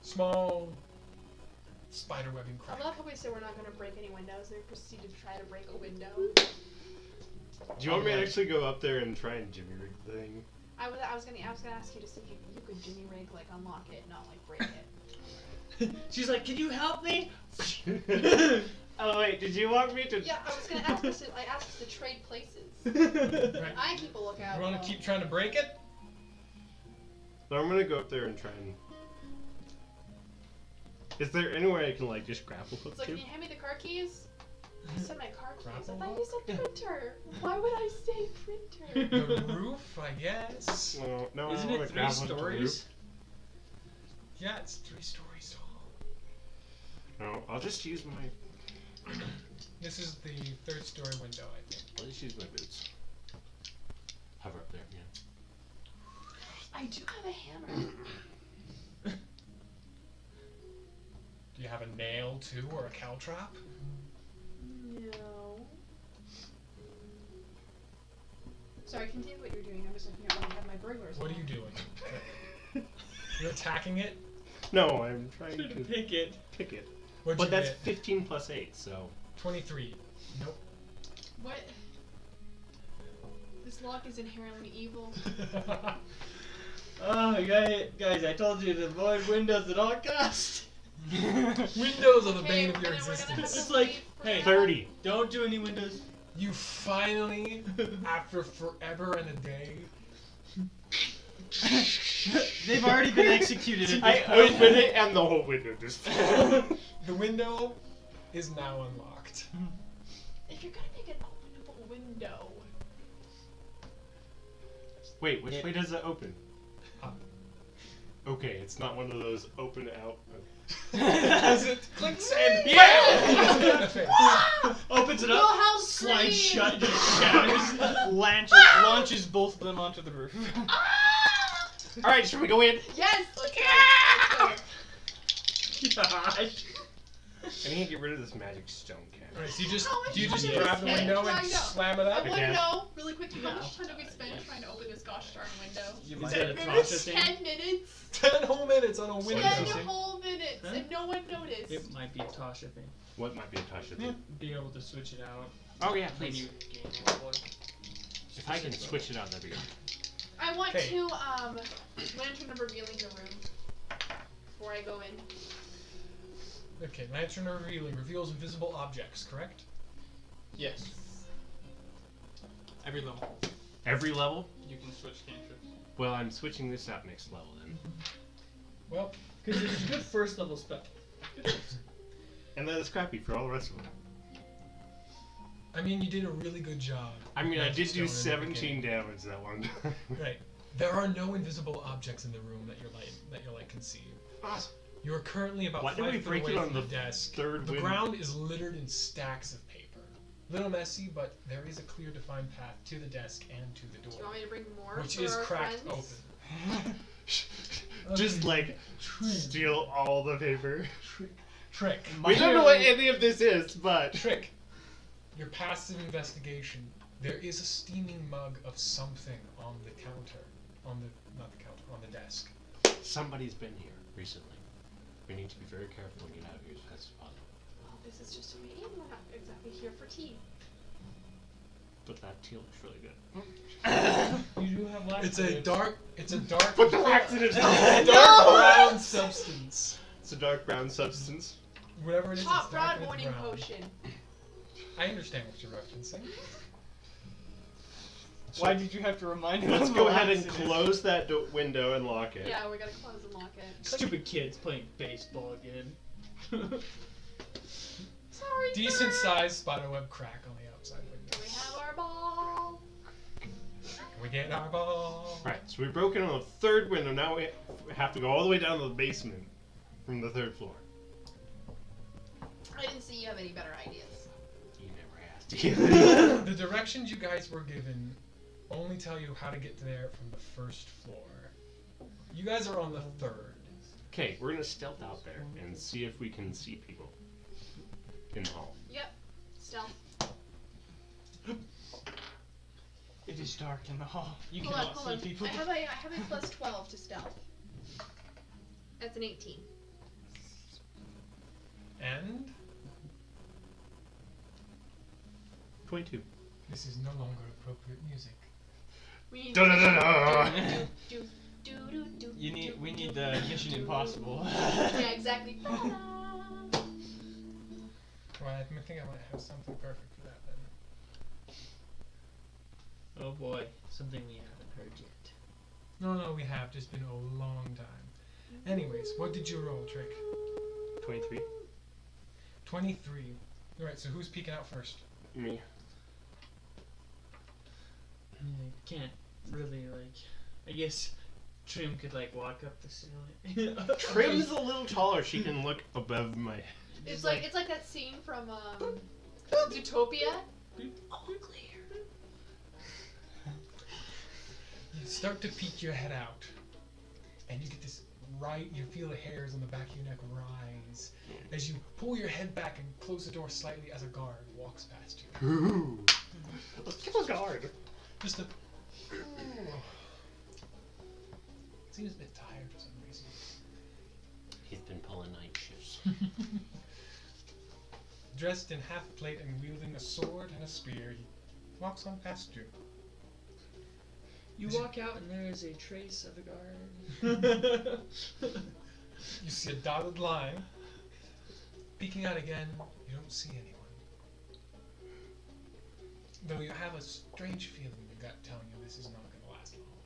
small spider webbing I crack. love how we say we're not gonna break any windows. They proceed to try to break a window. Do you want me to actually go up there and try and jimmy rig the thing? I was gonna ask you to see if you could Jimmy rig, like unlock it, not like break it. She's like, can you help me? Oh wait, did you want me to? Yeah, I was gonna ask us to trade places. Right. I keep a lookout. You want to keep trying to break it? So I'm gonna go up there and try and. Is there any way I can like just grapple hook It's like, you? can you hand me the car keys? I said my car keys. I Grapple thought you said printer. Why would I say printer? The roof, I guess. No, Isn't I it wanna 3 grapple hook the stories? roof. Yeah, it's 3 stories tall. No, I'll just use my. This is the 3rd story window, I think. I'll just use my boots. Hover up there, yeah. I do have a hammer. Do you have a nail too, or a caltrap? No. Sorry, continue what you're doing. I'm just looking at what I have my burglars. What are on. you doing? You're attacking it? No, I'm trying Trying to to pick it. pick it. What'd But you that's get? 15 plus 8, so. 23. Nope. What? This lock is inherently evil. Oh, guys, I told you to avoid windows at all costs. Windows are the Okay, bane of your and then we're gonna have existence. to It's like, leave for hey, now. 30. Don't do any windows. You finally, after forever and a day, They've already been executed at I this point. open it and the whole window just. the window is now unlocked. If you're gonna make an openable window, Wait, which way does it open? Up. Okay, it's not one of those open out. As it clicks and Yeah! in the face. Opens it Full up, house slides scream! shut, just shatters. Launches both of them onto the roof. Alright, should we go in? Yes! Let's go! Gosh. I need to get rid of this magic stone cannon. Alright, so you just How much do you just time grab the is it? window No, I and know. slam it I up? want to Okay. know, really quickly, how No. much time did we spend trying to open this gosh darn window? You Is might that a have- Tasha thing? 10 minutes! 10 whole minutes on a window. 10 Interesting. whole minutes! Huh? And no one noticed. It might be a Tasha thing. What might be a Tasha thing? Be able to switch it out Oh yeah, when please. you gain more. If I can switch it out, that'd be good. I want Okay. to, lantern of revealing the room before I go in. Okay, lantern of revealing reveals invisible objects, correct? Yes. Every level. Every level? You can switch cantrips. Well, I'm switching this out next level then. Well, Because it's a good first level spell. And then it's crappy for all the rest of them. I mean, you did a really good job. I mean, I Magic did do stone in the 17 beginning. damage that one time. Right. There are no invisible objects in the room that your light can see. Awesome. You are currently about Why 5 did we feet break away it on from the the desk. third The win- ground is littered in stacks of paper. Little messy, but there is a clear defined path to the desk and to the Do you door, want me to bring more which for is our cracked friends? open. Just Okay. like steal all the paper. Trick. We don't know what any of this is, but Trick. Your passive investigation. There is a steaming mug of something on the counter. On the desk. somebody's been here recently. We need to be very careful and get out of here as fast as possible. Well, this is just a way in. We're not exactly here for tea. But that tea looks really good. You do have It's a dark. Put the laxatives dark down! brown substance. It's a dark brown substance. Whatever it is, Top it's dark broad and it's morning brown. potion. I understand what you're referencing. Why did you have to remind me? Let's of go the ahead and laxative? close that window and lock it. Yeah, we gotta close and lock it. Stupid kids playing baseball again. Sorry. Decent sir. sized spiderweb crack on the outside window. Can we have our ball? Can we get our ball? Right, so we broke in on the third window. Now we have to go all the way down to the basement from the third floor. I didn't see you have any better ideas. You never asked. The directions you guys were given only tell you how to get there from the first floor. You guys are on the third. Okay, we're gonna stealth out there and see if we can see people in the hall. Yep. Stealth. It is dark in the hall. You Hold cannot on. see people. I have a plus 12 to stealth. That's an 18. And 22. this is no longer appropriate music. We need Da-da-da-da. We need the Mission Impossible. Yeah, exactly. Well, I think I might have something perfect for that then. Oh boy, something we haven't heard yet. No, we have. Just been a long time. Anyways, what did you roll, Trick? 23. 23. Alright, so who's peeking out first? Me. I can't really I guess Trym could walk up the ceiling. Trym's a little taller. She can look above my head. It's like that scene from Zootopia. All clear. You start to peek your head out, and you get this you feel the hairs on the back of your neck rise as you pull your head back and close the door slightly as a guard walks past you. Ooh. Let's give a guard. Just a. Seems a bit tired for some reason. He's been pulling night shifts. Dressed in half plate and wielding a sword and a spear, he walks on past you. You walk out and there is a trace of a guard. You see a dotted line. Peeking out again, you don't see anyone. Though you have a strange feeling in your gut telling you this is not going to last long.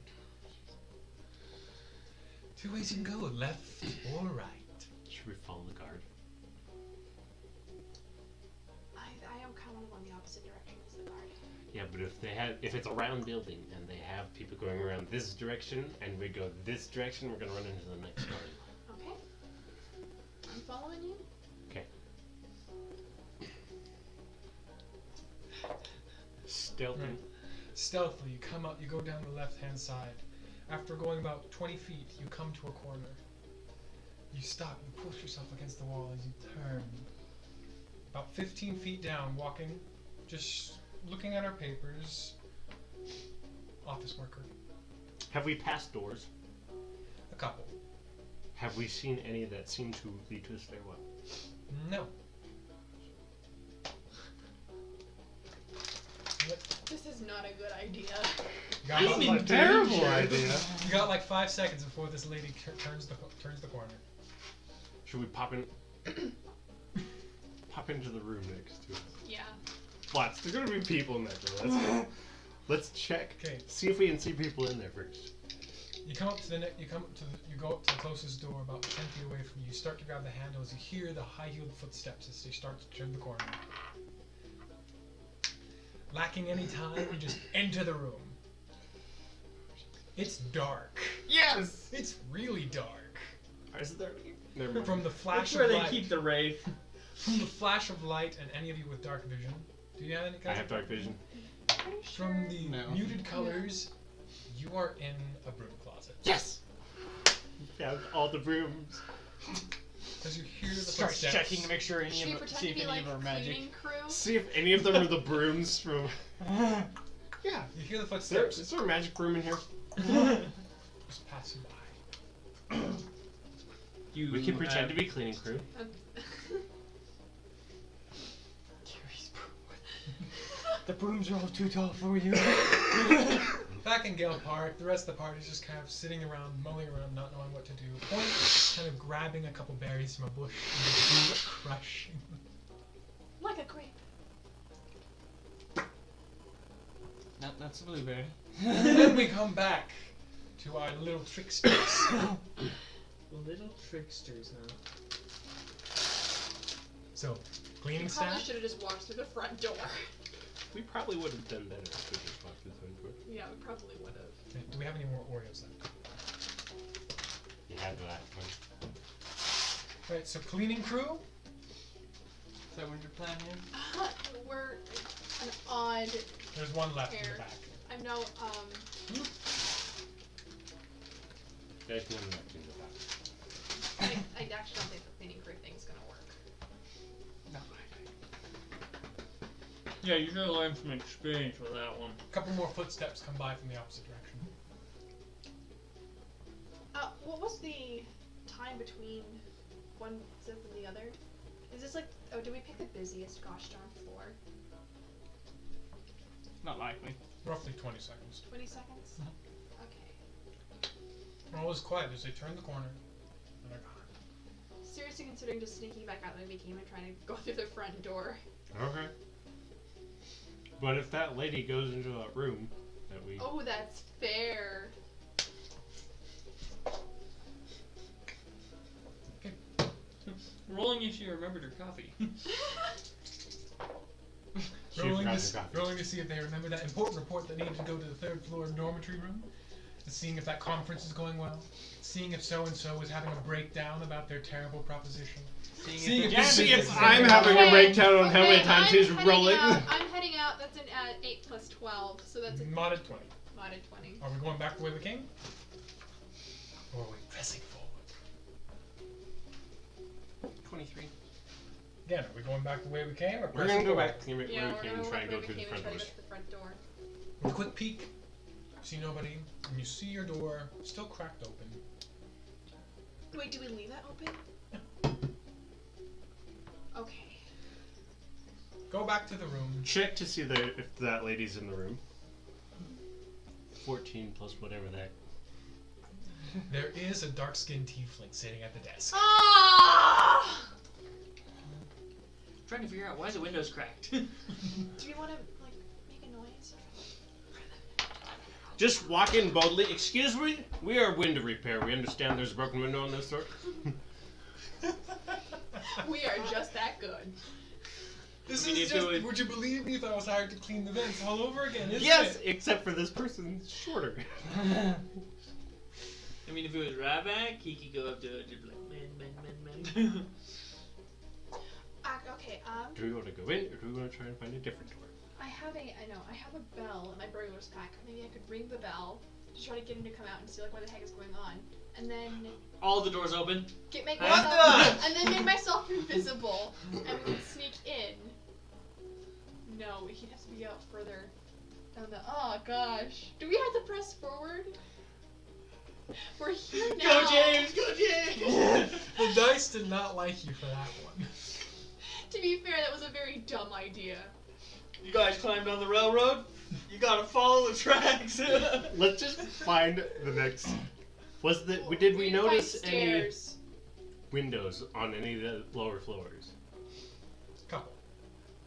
Two ways you can go, left or right. Should we follow the guard? I am kind of on the opposite direction as the guard. Yeah, but if it's a round building and they have people going around this direction and we go this direction, we're gonna run into the next guard. Okay. I'm following you. Okay. Stealthy. Right. Stealthily, you come up, you go down the left-hand side. After going about 20 feet, you come to a corner. You stop, you push yourself against the wall as you turn. About 15 feet down, walking, just looking at our papers. Office worker. Have we passed doors? A couple. Have we seen any that seem to lead to a stairwell? No. This is not a good idea. You got, terrible idea. you got like 5 seconds before this lady turns the corner. Should we pop into the room next to us? Yeah. Watch, there's gonna be people in that room. Let's check. Okay. See if we can see people in there first. You come up to you go up to the closest door about 10 feet away from you. You start to grab the handles. You hear the high-heeled footsteps as they start to turn the corner. Lacking any time, you just enter the room. It's dark. Yes! It's really dark. Is there? Never mind. From the flash That's where of they light, keep the wraith. from the flash of light, and any of you with dark vision. Do you have any? I have dark vision. From the No. muted colors, you are in a broom closet. Yes! Found all the brooms. As you hear the Start footsteps, checking to make sure Should we pretend see to if be any like of them are magic. cleaning crew? See if any of them are the brooms from. Yeah. you hear the Is there footsteps a magic broom in here? just passing by. We can pretend to be cleaning crew. The brooms are all too tall for you. Back in Gale Park, the rest of the party is just kind of sitting around, mulling around, not knowing what to do. Point kind of grabbing a couple berries from a bush and just crushing them. Like a grape. That's a blueberry. And then we come back to our little tricksters. Little tricksters, huh? So, cleaning You probably staff. should have just walked through the front door. We probably would have done better if we just walked through the front door. Yeah, we probably would have. Okay, do we have any more Oreos left? You had that one. Right, so cleaning crew. Is that what your plan is? We're an odd. There's one left in Here. the back. I'm no There's one left in the back. I actually don't think the cleaning crew thing's gonna work. No. Yeah, you should have learned from experience with that one. A couple more footsteps come by from the opposite direction. What was the time between one zip and the other? Is this like? Oh, did we pick the busiest gosh darn floor? Not likely. Roughly 20 seconds. 20 seconds? Mhm. Okay. All was quiet as they turned the corner. And they're gone. Seriously considering just sneaking back out when we came and trying to go through the front door. Okay. But if that lady goes into that room that we... Oh, that's fair. Rolling if you remembered her coffee. She Rolling forgot to, her copy. rolling to see if they remember that important report that needed to go to the 3rd floor dormitory room. Seeing if that conference is going well. Seeing if so-and-so is having a breakdown about their terrible proposition. Seeing if, See if Okay. I'm having a breakdown on how many Okay, times I'm he's heading rolling. Out. I'm heading out. That's an 8 plus 12, so that's a Modded 20. modded 20. Are we going back the way we came? Or are we pressing forward? 23. Again, are we going back the way we came or We're pressing gonna go forward? back to where we Yeah, we're came gonna and go try back and the go way through we the came and front try to doors. get to the front door. With a quick peek, see nobody, and you see your door still cracked open. Wait, do we leave that open? Okay. Go back to the room. Check to see if that lady's in the room. 14 plus whatever that. There is a dark-skinned tiefling sitting at the desk. Ah! Trying to figure out why the window's cracked. Do you want to like make a noise? Just walk in boldly. Excuse me, we are window repair. We understand there's a broken window on this door. We are just that good. This We need is to just, do it. would you believe me if I was hired to clean the vents all over again, isn't Yes, it? except for this person's shorter. I mean, if it was Ryback, he could go up to it and be like, man. Okay, Do we want to go in, or do we want to try and find a different door? I have a bell in my burglar's pack. Maybe I could ring the bell to try to get him to come out and see like what the heck is going on, and then All the doors open. make What myself and then make myself invisible, and we can sneak in. No, he'd have to be out further down the. Oh gosh, do we have to press forward? We're here now. Go James! Go James! The dice did not like you for that one. To be fair, that was a very dumb idea. You guys climbed on the railroad? You gotta follow the tracks. Let's just find the next. Did we We'd notice find any stairs. windows on any of the lower floors? Couple.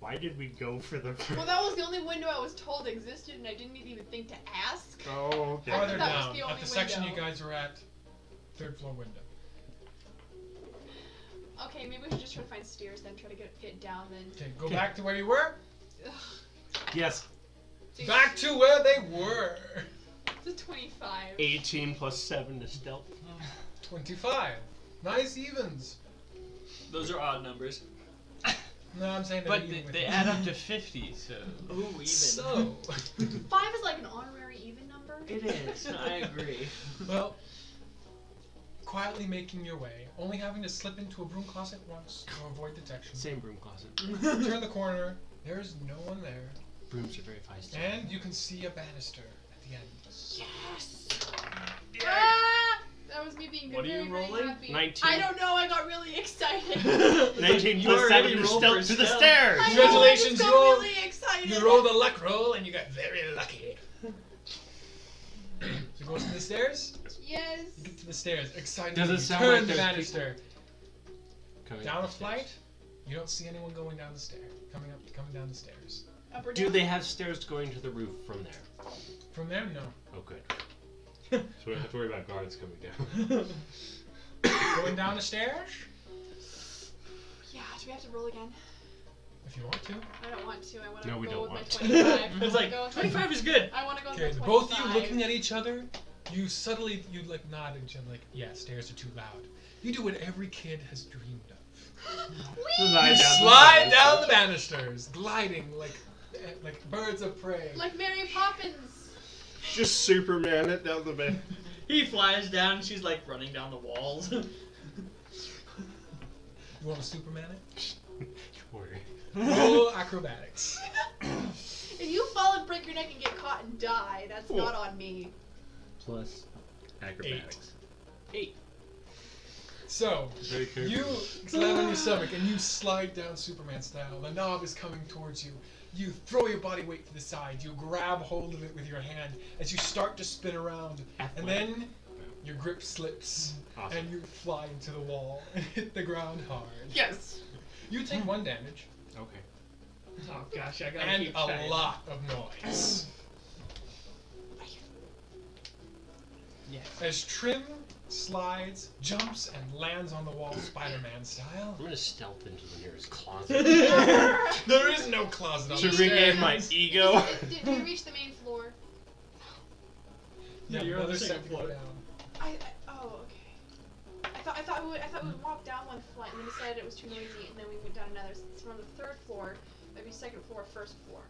Why did we go for the? Well, that was the only window I was told existed, and I didn't even think to ask. Oh, okay. Farther that was down, the at only the section you window. guys were at, 3rd floor window. Okay, maybe we should just try to find stairs then, try to get down then. Okay, go back to where you were. Ugh. Yes. Dude, Back to where they were. it's a 25. 18 plus 7 to stealth. 25. Nice evens. Those are odd numbers. No, I'm saying they're But even with they you. add up to 50, so. Ooh, even. So, 5 is like an honorary even number. It is. I agree. well, quietly making your way, only having to slip into a broom closet once to avoid detection. Same broom closet. Turn the corner, there's no one there, Brooms are very feisty. and you can see a banister at the end. Yes! Ah! That was me being What are very, you very rolling? happy. 19. I don't know, I got really excited. 19 You plus already 7 to rolled stealth for to the stealth. stairs. I Congratulations, know, I just you got all- really excited. You rolled a luck roll, and you got very lucky. So you go to the stairs, Yes. you get to the stairs, excited. Does it you sound turn like the there's banister. Coming Down up a the stairs. flight, you don't see anyone going down the stair. Coming down the stairs. Up or Do down? they have stairs going to the roof from there? From there, no. Oh, good. So we don't have to worry about guards coming down. Going down the stairs? Yeah, do we have to roll again? If you want to. I don't want to. I want to No, we go don't with want my to. 25. I was like, 25 is good. I want to go with Okay, my 25. both of you looking at each other, you subtly, you like nod at each other like, yeah, stairs are too loud. You do what every kid has dreamed of. You slide down the banisters, gliding like birds of prey. Like Mary Poppins. Just Superman it down the bed. He flies down and she's like running down the walls. You want to Superman it? Sure. Roll acrobatics. If you fall and break your neck and get caught and die, that's not on me. Plus acrobatics. 8. So, Very careful. you land on your stomach and you slide down Superman style. The knob is coming towards you. You throw your body weight to the side. You grab hold of it with your hand as you start to spin around, and then your grip slips, Awesome. and you fly into the wall and hit the ground hard. Yes. You take 1 damage Okay. Oh gosh, I gotta and keep a track. lot of noise. Yes. As Trym slides, jumps, and lands on the wall Spider-Man style. I'm gonna stealth into the nearest closet There is no closet on to the regain stairs. my ego. Did we reach the main floor? Yeah, You're on the another second second floor floor. down. Oh, okay. I thought we would walk down one flight and then decided it was too noisy, and then we went down another. So we're on the 3rd floor, maybe 2nd floor, 1st floor.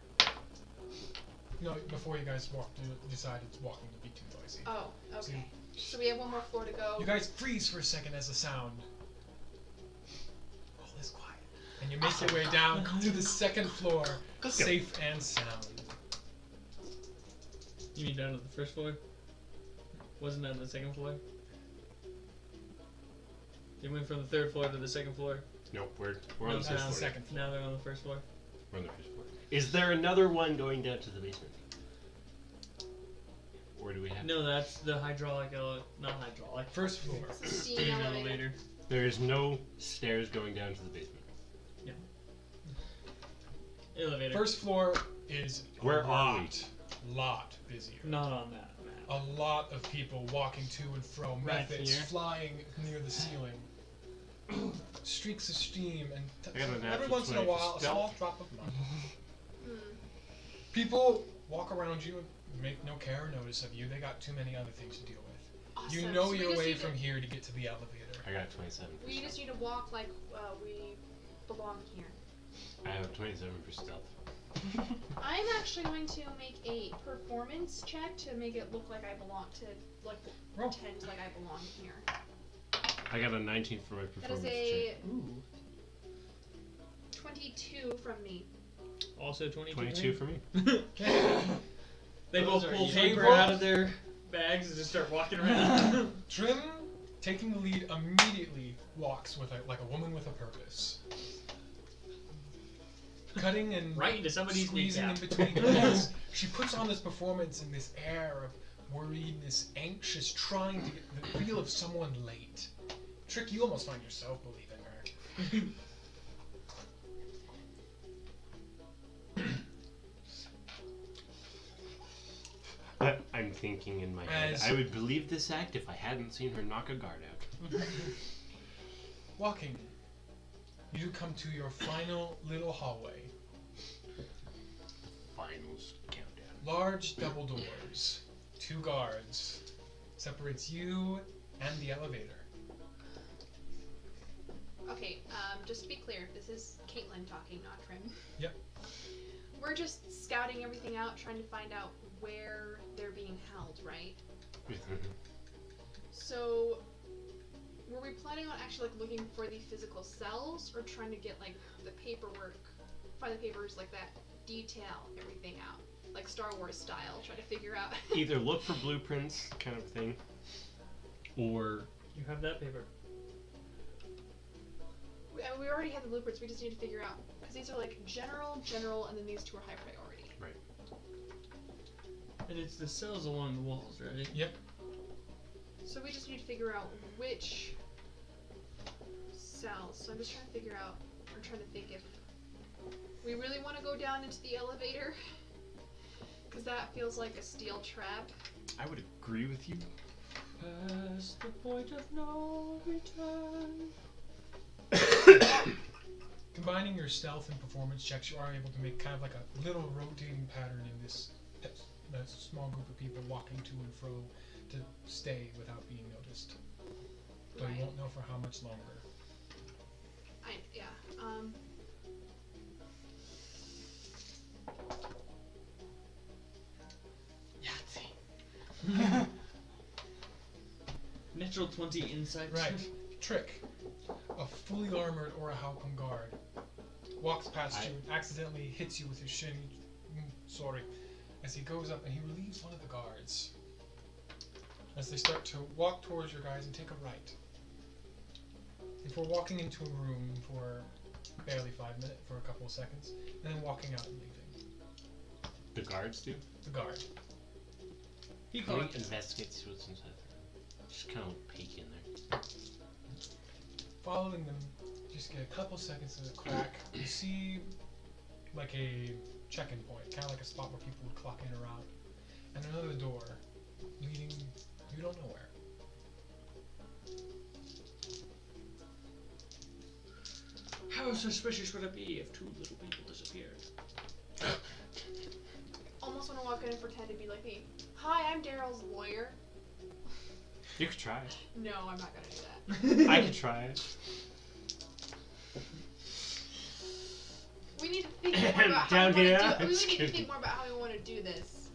No, before you guys walked, you decided walking would be too noisy. Oh, okay. So we have one more floor to go. You guys freeze for a second as a sound. All is quiet. And you make your way down to the 2nd floor, safe and sound. You mean down to the 1st floor? Wasn't that the 2nd floor? They went from the 3rd floor to the 2nd floor. Nope, we're on No, the first down. floor. Second floor. Now they're on the 1st floor. We're on the first floor. Is there another one going down to the basement? Or do we have? No, that's the hydraulic not hydraulic. 1st floor. Steam Steam elevator. elevator. There is no stairs going down to the basement. Elevator. 1st floor is Where a are we? lot busier. Not on that map. A lot of people walking to and fro, Right methods here. flying near the ceiling. Streaks of steam, and I got a natural every once in a 20 for while, a stealth. small drop of mud. Hmm. People walk around you and make no care or notice of you. They got too many other things to deal with. Awesome. You know So we your just way need from to, here to get to the elevator. I got 27 for We stealth. just need to walk like we belong here. I have 27 for stealth. I'm actually going to make a performance check to make it look like I belong to, like, Roll. pretend like I belong here. I got a 19 for my That is performance a check. Ooh. 22 from me. Also 22. 22 for me. They Those both are pull easy. paper Roll. out of their bags and just start walking around. Trym, taking the lead, immediately walks with like a woman with a purpose. Cutting and Right into somebody's squeezing in kneecap. between legs. She puts on this performance and this air of worriedness, anxious, trying to get the feel of someone late. Trick, you almost find yourself believing her. I'm thinking in my head, As- I would believe this act if I hadn't seen her knock a guard out. Walking, you come to your final little hallway. Finals countdown. Large double doors, 2 guards, separates you and the elevator. Okay, just to be clear, this is Caitlin talking, not Trym. Yep. We're just scouting everything out, trying to find out where they're being held, right? So, were we planning on actually like looking for the physical cells, or trying to get like the paperwork, find the papers like that, detail everything out, like Star Wars style, try to figure out. Either look for blueprints, kind of thing, or You have that paper. We already have the blueprints. We just need to figure out because these are like general, and then these 2 are high priority. And it's the cells along the walls, right? Yep. So we just need to figure out which cells. So I'm just trying to figure out. I'm trying to think if we really want to go down into the elevator, because that feels like a steel trap. I would agree with you. Past the point of no return. Combining your stealth and performance checks, you are able to make kind of like a little rotating pattern in this small group of people walking to and fro to stay without being noticed. Though Right. you won't know for how much longer. Yeah. Natural 20 insight. Right. Trick. A fully armored or a Halcon guard walks past you and accidentally hits you with his shin. Sorry. As he goes up and he relieves one of the guards. As they start to walk towards your guys and take a right. Before walking into a room for barely 5 minutes, for a couple of seconds, and then walking out and leaving. The guards do? The guard. He Can we caught. investigate to see what's inside the room? Just kind of peek in there. Following them, just get a couple seconds of the crack. You see, like a check-in point, kind of like a spot where people would clock in or out, and another door leading you don't know where. How suspicious would it be if 2 little people disappeared? Almost want to walk in and pretend to be like me. Hi, I'm Daryl's lawyer. You could try it. No, I'm not gonna do that. I could try it. We need to think more about how Down we here. want to do. We Just need to kidding. think more about how we want to do this.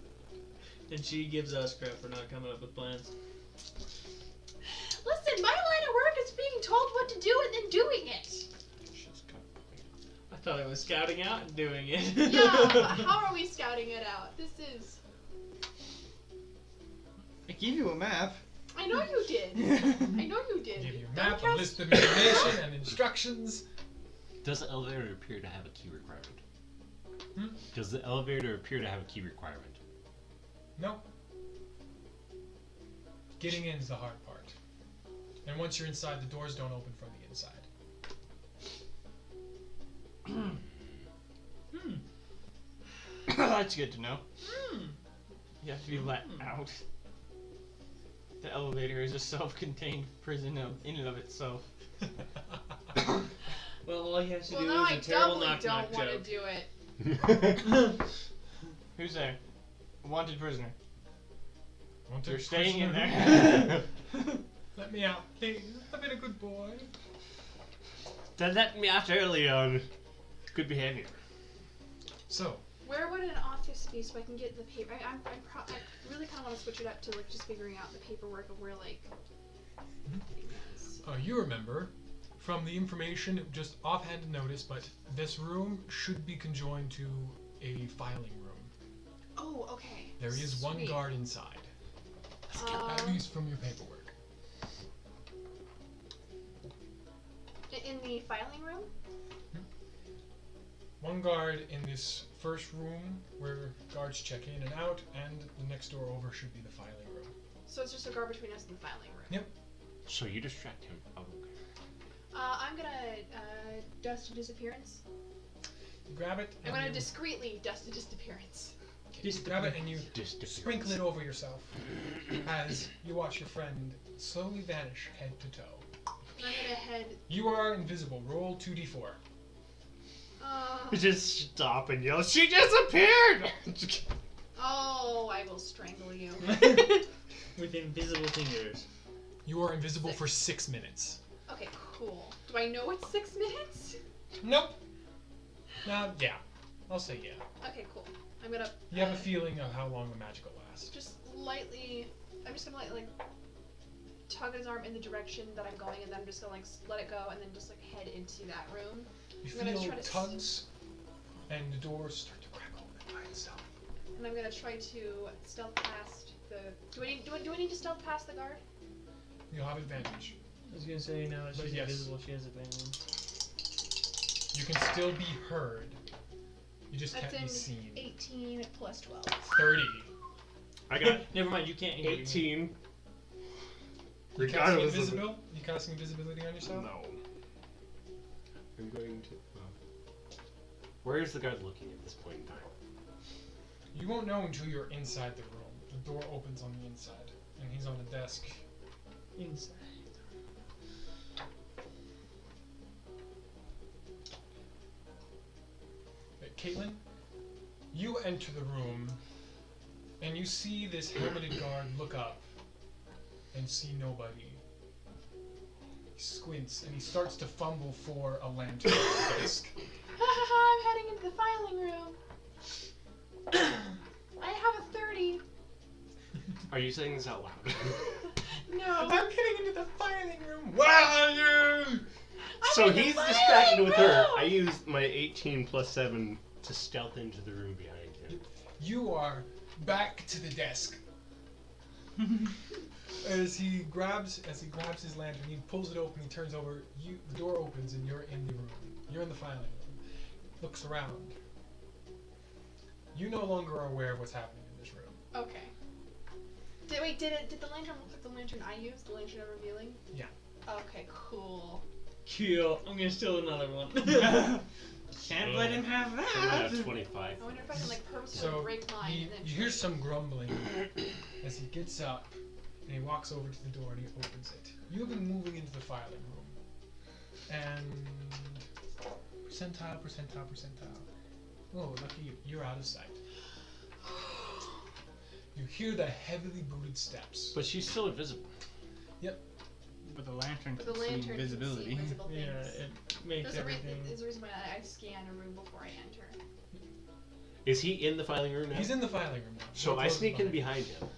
And she gives us crap for not coming up with plans. Listen, my line of work is being told what to do and then doing it. She's got a point. I thought it was scouting out and doing it. Yeah, but how are we scouting it out? This is. I gave you a map. I know you did. I know you did. Give you a Don't map, a cast- list of information, and instructions. Does the elevator appear to have a key requirement? Hmm? Does the elevator appear to have a key requirement? No. Getting in is the hard part. And once you're inside, the doors don't open from the inside. That's good to know. Hmm. You have to be let out. The elevator is a self-contained prison in and of itself. Well, all you have to Well, do now is I a terrible doubly knock knock don't want to joke. do it. Who's there? Wanted prisoner. Wanted You're staying in prisoner. there. Let me out, please. I've been a good boy. That let me out early on. Good behavior. So, Where would an office be so I can get the paper? I really kind of want to switch it up to like just figuring out the paperwork of where like. you remember from the information, just offhand notice, but this room should be conjoined to a filing room. Oh, okay. There is one Sweet. guard inside. At least from your paperwork. In the filing room? One guard in this first room where guards check in and out, and the next door over should be the filing room. So it's just a guard between us and the filing room. Yep. So you distract him. Oh, okay. I'm gonna dust a disappearance. You grab it. I'm and gonna you- discreetly dust a disappearance. you grab it and you Disappearance. sprinkle it over yourself as you watch your friend slowly vanish head to toe. And I'm gonna head. You are invisible. Roll 2d4. Just stop and yell, she disappeared! Oh, I will strangle you. With invisible fingers. You are invisible for 6 minutes. Okay, cool. Do I know it's 6 minutes? Nope. Yeah. I'll say yeah. Okay, cool. I'm gonna. You have a feeling of how long the magic will last. Just lightly. I'm just gonna like tug his arm in the direction that I'm going, and then I'm just gonna like let it go, and then just like head into that room. You I'm gonna feel try to tugs, and the doors start to crack open by itself. And I'm gonna try to stealth past the. Do I need to stealth past the guard? You'll have advantage. I was gonna say, no, But she's yes. invisible, she has advantage. You can still be heard. You just That's can't be in seen. 18 plus 12. 30. I got Never mind, you can't hear me. 18. You casting Regardless of invisible? You casting invisibility on yourself? No. I'm going to. Where is the guard looking at this point in time? You won't know until you're inside the room. The door opens on the inside, and he's on the desk. Inside. Caitlin, you enter the room, and you see this helmeted guard look up and see nobody. He squints, and he starts to fumble for a lantern on the desk. I'm heading into the filing room. I have a 30. Are you saying this out loud? No. I'm getting into the filing room. Wow, you! So in the he's filing distracted with her. room! I used my 18 plus 7 to stealth into the room behind him. You are back to the desk. As he grabs his lantern, he pulls it open, he turns over, the door opens and you're in the room. You're in the filing room. Looks around. You no longer are aware of what's happening in this room. Okay. Did the lantern look like the lantern I used? The lantern of revealing? Yeah. Okay, cool. Cool. I'm gonna steal another one. Can't let him have I'm that. at 25. I wonder if I can like purposely So break mine and then you hear some grumbling as he gets up and he walks over to the door and he opens it. You've been moving into the filing room. And percentile. Oh, lucky you. You're out of sight. You hear the heavily booted steps. But she's still invisible. But the lantern But the can see lantern can see invisibility. invisible Yeah, things. it makes everything. There's a reason why I scan a room before I enter. Is he in the filing room now? He's in the filing room now. So Door I closed sneak in behind him.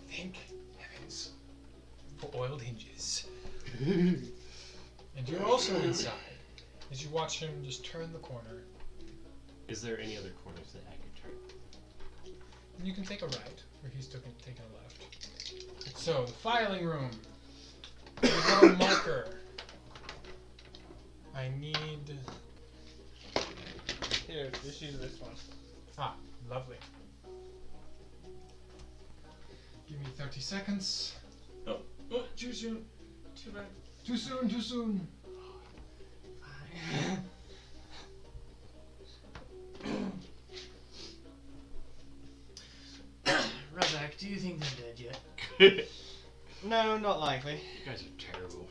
Thank heavens for oiled hinges. And you're also inside as you watch him just turn the corner. Is there any other corners that I could turn? And you can take a right, or he's taking a left. So, the filing room. We have a marker. I need... Here, just use this one. Ah, lovely. Give me 30 seconds. Oh, too soon. Too bad. Too soon. Razak, do you think they're dead yet? You No, not likely. guys are terrible.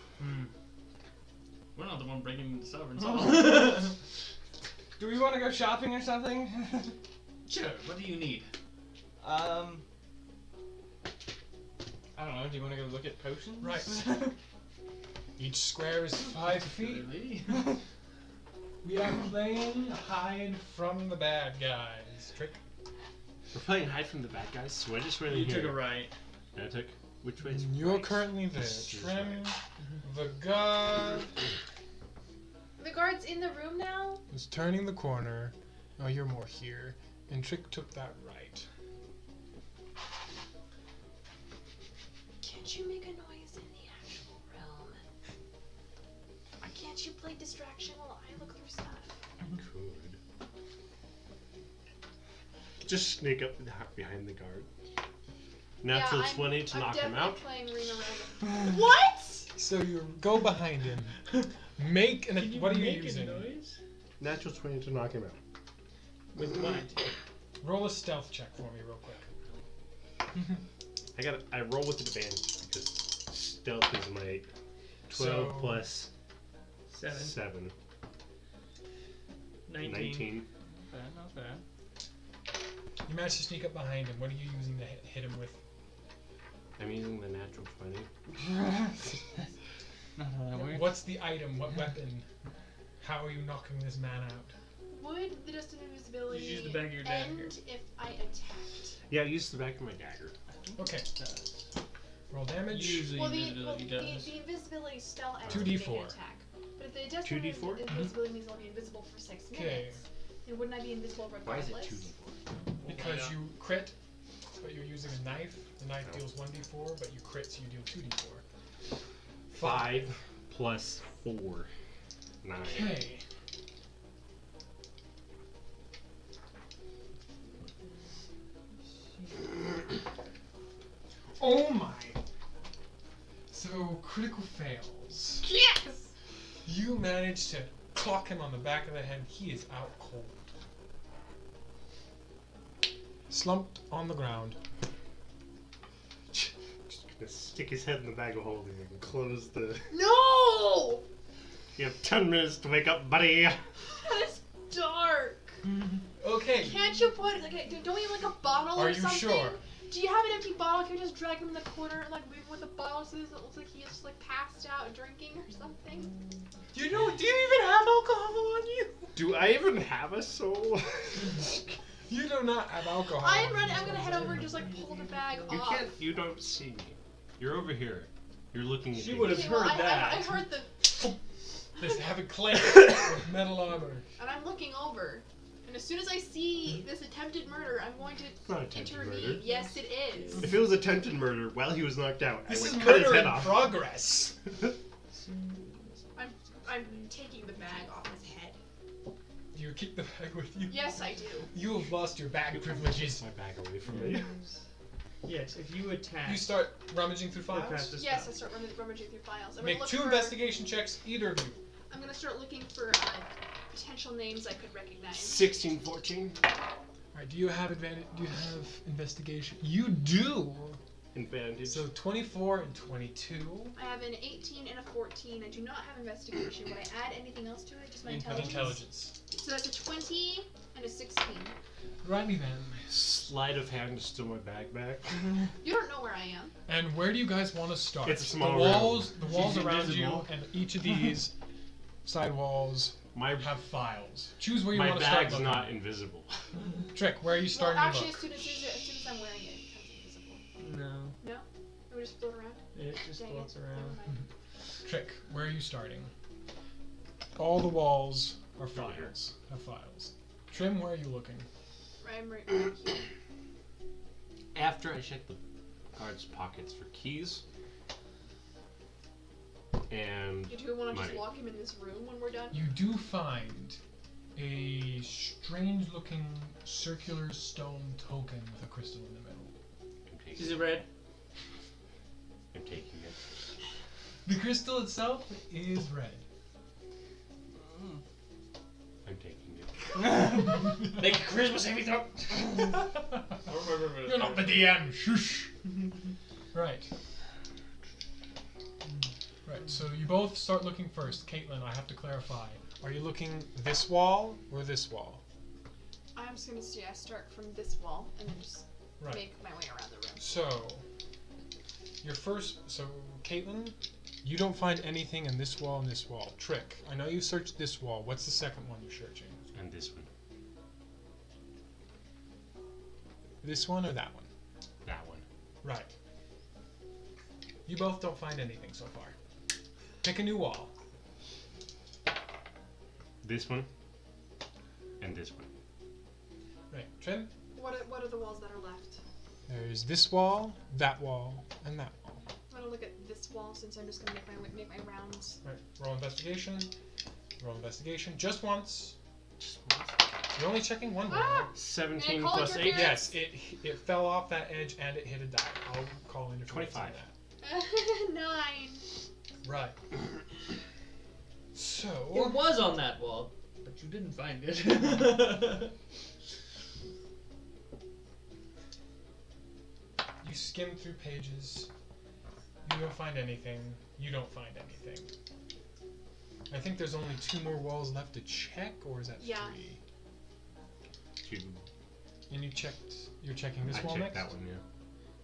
We're not the one breaking into Sovereign's Oh. Hall. Do we want to go shopping or something? Sure, what do you need? I don't know. Do you want to go look at potions? Right. Each square is 5 feet. Really? We are playing hide from the bad guys. Trick. We're playing hide from the bad guys, so I just went in You here. took a right. I took. Which way is You're right? currently there. This is Trym, right. the guard The guard's in the room now? is turning the corner. Oh, you're more here. And Trick took that right. Can't you make a noise in the actual realm? Or can't you play distraction while I look through stuff? Could. Just sneak up behind the guard. Natural 20 to knock him out. I'm definitely playing Ring Around. What? So you go behind him. Make an. Can you What are you make using? a noise? Natural 20 to knock him out. With what? Roll a stealth check for me, real quick. I roll with advantage because stealth is my 12 So- plus 7. 7. 19. Not bad. You managed to sneak up behind him. What are you using to hit him with? I'm using the natural 20. Not how that works. What's the item? What weapon? How are you knocking this man out? Would the dust of invisibility Just use the back of your dagger. end if I attacked? Yeah, I used the back of my dagger. Okay. Roll damage. Usually Well, the invisibility does. invisibility still ends 2d4. if they attack. But if the dust of 2d4? invisibility means I'll be invisible for 6 Okay. minutes, then wouldn't I be invisible Why is regardless? it 2d4? Because you crit, but you're using a knife. The knife deals 1d4, but you crit, so you deal 2d4. 5 plus 4. 9. Okay. Oh my! So, critical fails. Yes! You manage to clock him on the back of the head. He is out cold. Slumped on the ground. Just gonna stick his head in the bag of holding and close the. No! You have 10 minutes to wake up, buddy! It's dark. Okay. Can't you put don't we have like a bottle Are or you something? sure? Do you have an empty bottle? Can we just drag him in the corner and like move him with a bottle so it looks like he's just like passed out drinking or something? Do you even have alcohol on you? Do I even have a soul? You do not have alcohol. I'm gonna head over and just like pull the bag You off. can't. You don't see me. You're over here. You're looking at She me. would've Okay, well, heard I that. heard the This have a clank with metal armor. and I'm looking over. And as soon as I see this attempted murder, I'm going not to attempted intervene. murder. Yes, it is. If it was attempted murder while he was knocked out, This I is would cut his murder head in off. progress. I'm taking the bag off his head. You keep the bag with you. Yes, I do. You have lost your bag privileges. My bag away from me. Yes, if you attack. You start rummaging through Go past files. this Yes, spell. I start rummaging through files. I'm Make gonna look 2 for, investigation checks, either of you. I'm gonna start looking for potential names I could recognize. 16, 14. Alright, do you have advantage? Do you have investigation? You do! Advantage. So 24 and 22. I have an 18 and a 14. I do not have investigation. Would I add anything else to it? Just my intelligence? Intelligence. So that's a 20 and a 16. Righty then. Sleight of hand to steal my bag back. You don't know where I am. And where do you guys want to start? It's a small the walls She's around invisible. you, and each of these side walls My have files. Choose where you my want to start. bag's looking. not invisible. Trick, where are you starting Well, to actually, look? as soon as I'm wearing it, it becomes invisible. No, No? It would just float around? it just Dang floats it. around. Never mind. Trick, where are you starting? All the walls are Right here. files. Have files. Trim, where are you looking? I'm right here. After I check the guards' pockets for keys and You two want to just Money. lock him in this room when we're done? You do find a strange-looking circular stone token with a crystal in the middle. I'm Is taking it red? I'm taking it. The crystal itself is red. I'm taking it. Make a charisma saving throw. You're not the DM. Shush. Right. Right. So you both start looking first. Caitlin, I have to clarify. Are you looking this wall or this wall? I'm just going to start from this wall and then just Right. make my way around the room. So, Caitlin, you don't find anything in this wall and this wall. Trick, I know you searched this wall. What's the second one you're searching? And this one. This one or that one? That one. Right. You both don't find anything so far. Pick a new wall. This one. And this one. Right. Trim? What are the walls that are left? There's this wall, and that wall. I'm going to look at this wall since I'm just going to make my rounds. Right. Roll investigation. Roll investigation. Just once. Just once. You're only checking one wall. Ah! 17 call plus your 8. parents? Yes, it fell off that edge and it hit a die. I'll call in your 25. 9. Right. So It was on that wall, but you didn't find it. you skim through pages. You don't find anything. You don't find anything. I think there's only 2 more walls left to check, or is that Yeah. 3? 2. And you're checking this I wall checked next? that one, yeah.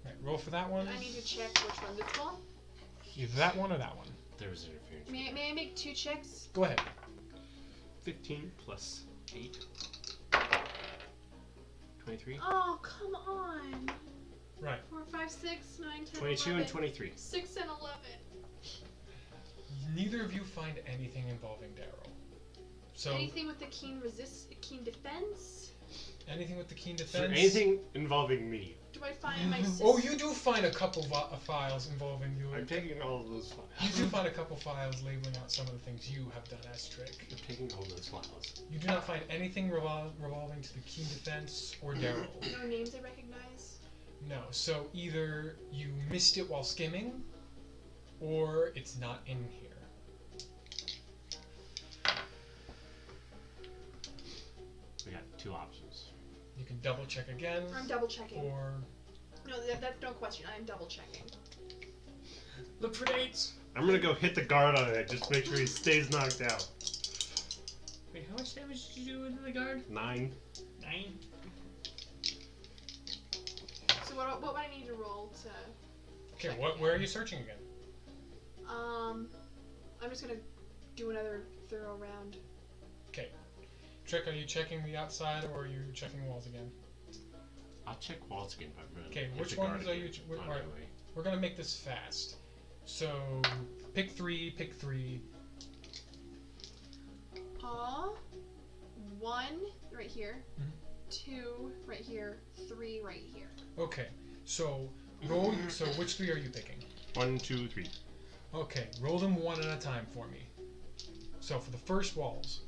Right, roll for that one. I need to check which one. This wall? Either that one or that one. There was interference. May I make 2 checks? Go ahead. 15 plus 8. 23. Oh, come on. Right. 4, 5, 6, 9, 10, 22 11. and 23. 6 and 11. Neither of you find anything involving Daryl. So Anything with the keen defense? anything with the keen Is there defense. anything involving me? Do I find my sister? Oh, you do find a couple of files involving you. I'm taking all of those You files. do find a couple files labeling out some of the things you have done as Trick. I'm taking all those files. You do not find anything revolving to the keen defense or Daryl. No names I recognize? No. So either you missed it while skimming, or it's not in here. We got 2 options. You can double check again, I'm double checking. or No, that's no question. I'm double checking. Look for dates. I'm gonna go hit the guard on it, just make sure he stays knocked out. Wait, how much damage did you do into the guard? 9. 9. So what would I need to roll to? okay. Where are you searching again? I'm just gonna do another thorough round. Okay. Trick, are you checking the outside or are you checking walls again? I'll check walls again, but I'm gonna Okay, hit which the guard ones are again you on alright. my way. We're gonna make this fast. So pick 3. 1 right here, Mhm. 2 right here, 3 right here. Okay. So roll. So which 3 are you picking? 1, 2, 3. Okay. Roll them one at a time for me. So for the first walls.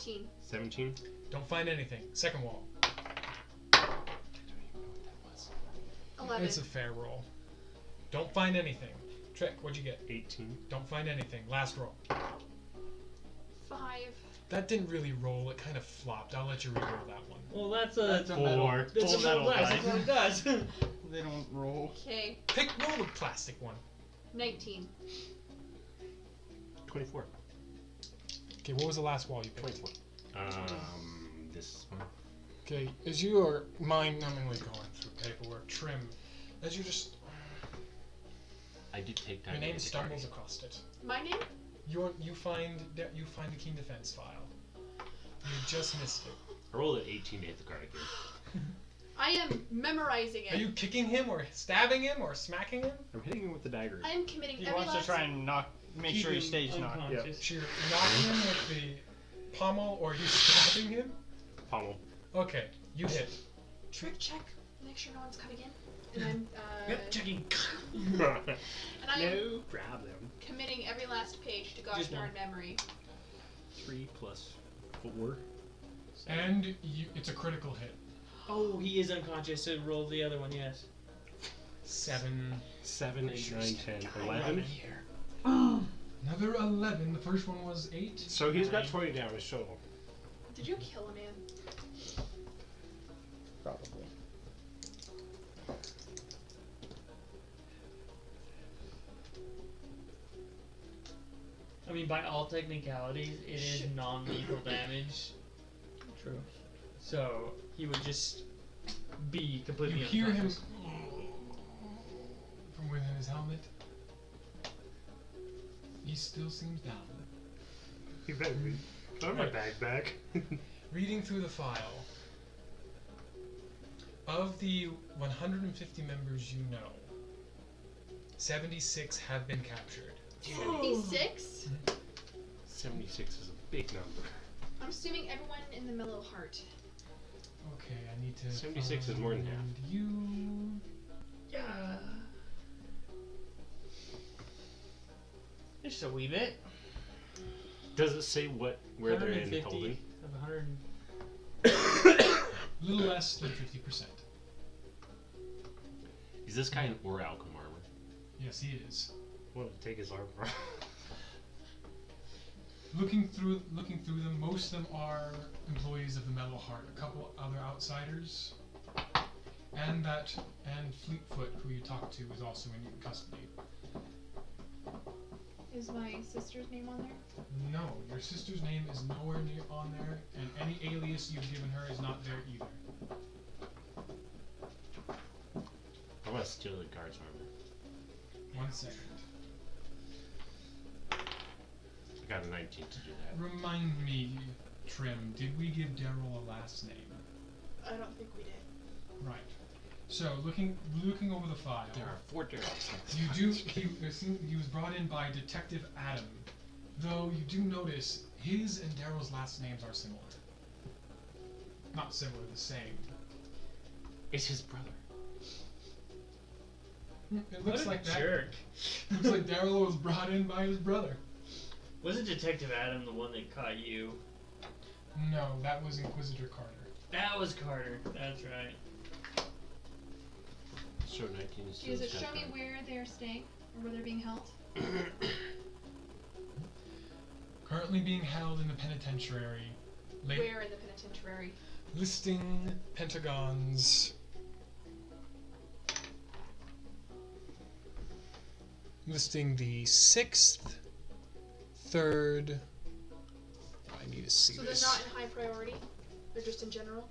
14. 17. Don't find anything. Second wall. I don't even know what that was. 11. It's a fair roll. Don't find anything. Trick, what'd you get? 18. Don't find anything. Last roll. 5. That didn't really roll. It kind of flopped. I'll let you re-roll that one. Well, that's That's a a metal. Four. that's a full metal dice. That's die. what it does. They don't roll. Okay. Roll the plastic one. 19. 24. Okay, what was the last wall you picked? 24. This one. Okay, as you are mind-numbingly going through paperwork, Trym, as you just... I did take time. Your to name get the stumbles card. across it. My name? You find the Keen Defense file. You just missed it. I rolled an 18 to hit the card again. I am memorizing Are it. you kicking him or stabbing him or smacking him? I'm hitting him with the dagger. I am committing He every wants to last... try and make sure he Keep him stays knocked. unconscious. So you're knocking him with the pommel or are you stabbing him? Pommel. Okay, you hit. Trick check. Make sure no one's cutting in. And I'm, Yep, checking. and I am Grab them. committing every last page to gosh Just darn one. memory. 3 plus 4. And it's a critical hit. Oh, he is unconscious. So roll the other one. Yes. 7. 7, 8, 9, 10, 11. Another 11. The first one was 8. So he's got 20 damage total. Did you kill a man? Probably. I mean, by all technicalities, it is non-lethal damage. True. So he would just be completely You hear him unconscious. from within his helmet. He still seems down. He better be. Put my bag back. Reading through the file. Of the 150 members you know, 76 have been captured. 76? 76 is a big number. I'm assuming everyone in the Mellow Heart. Okay, I need to 76 is more than half. find you. Yeah. Just a wee bit. Does it say where they're in 150 holding? of 100. A little less than 50%. Is this guy in Oralcom armor? Yes, he is. I want to take his armor off. Looking through them, most of them are employees of the Mellow Heart. A couple other outsiders, and Fleetfoot, who you talked to, is also in custody. Is my sister's name on there? No, your sister's name is nowhere near on there, and any alias you've given her is not there either. I want to steal the guard's armor. 1 second. I got a 19 to do that. Remind me, Trym, did we give Daryl a last name? I don't think we did. Right. So, looking over the file, There are 4 Daryls. he was brought in by Detective Adam, though you do notice his and Daryl's last names are similar. Not similar, the same. It's his brother. It looks like that. Jerk. Looks like Daryl was brought in by his brother. Wasn't Detective Adam the one that caught you? No, that was Inquisitor Carter. That was Carter. That's right. So 19 is Does it show me where they're staying? Or where they're being held? Currently being held in the penitentiary. Where in the penitentiary? Listing pentagons. Listing the 6th, 3rd. I need to see So this. they're not in high priority? They're just in general?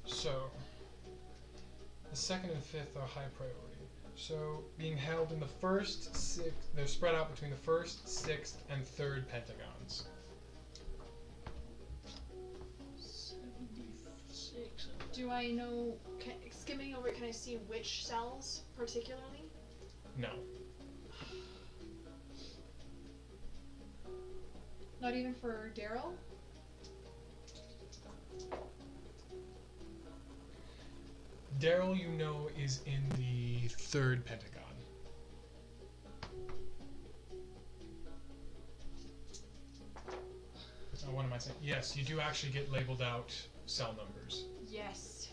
So, the 2nd and 5th are high priority. So, being held in the 1st, 6th, they're spread out between the 1st, 6th, and 3rd pentagons. 76. Do I know, skimming over it, can I see which cells particularly? No. Not even for Daryl? Daryl, you know, is in the 3rd pentagon. I saying? Yes, you do actually get labeled out cell numbers. Yes.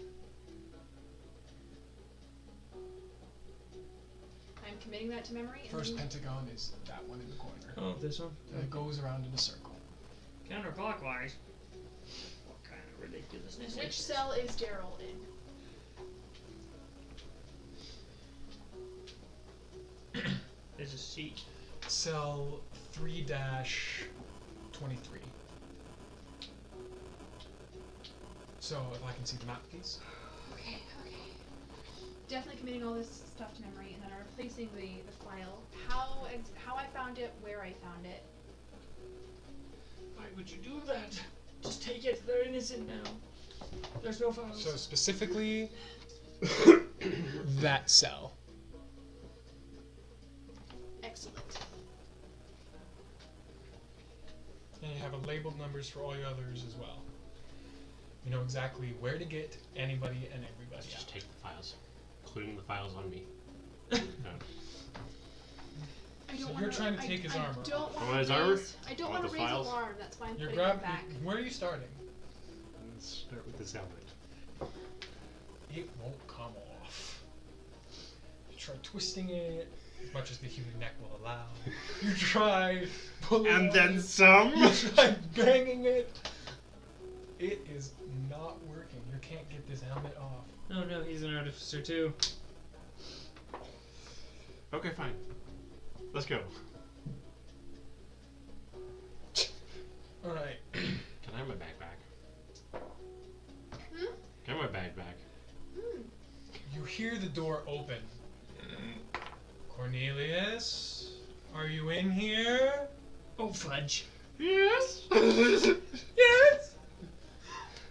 I'm committing that to memory. And First then pentagon is that one in the corner. Oh, this one? And it goes around in a circle. Counterclockwise. What kind of ridiculousness which is this? cell is Daryl in? There's a seat. Cell 3-23. So, if I can see the map, please. Okay. Definitely committing all this stuff to memory, and then I'm replacing the file. How I found it, where I found it. Why would you do that? Just take it. They're innocent now. There's no files. So, specifically, that cell. Excellent. And you have labeled numbers for all your others as well. You know exactly where to get anybody and everybody Just out. take the files, including the files on me. I So don't you're wanna, trying to take his armor I don't off. want Want his to armor? raise, I don't Want want to the raise files? alarm. That's why I'm You're putting it back. Where are you starting? Let's start with this helmet. It won't come off. You try twisting it as much as the human neck will allow. You try pulling And on then it. some. You try banging it. It is not working. You can't get this helmet off. Oh no, he's an artificer too. Okay, fine. Let's go. Alright. Can I have my bag back? Hmm? Can I have my bag back? You hear the door open. Cornelius? Are you in here? Oh fudge. Yes. Yes!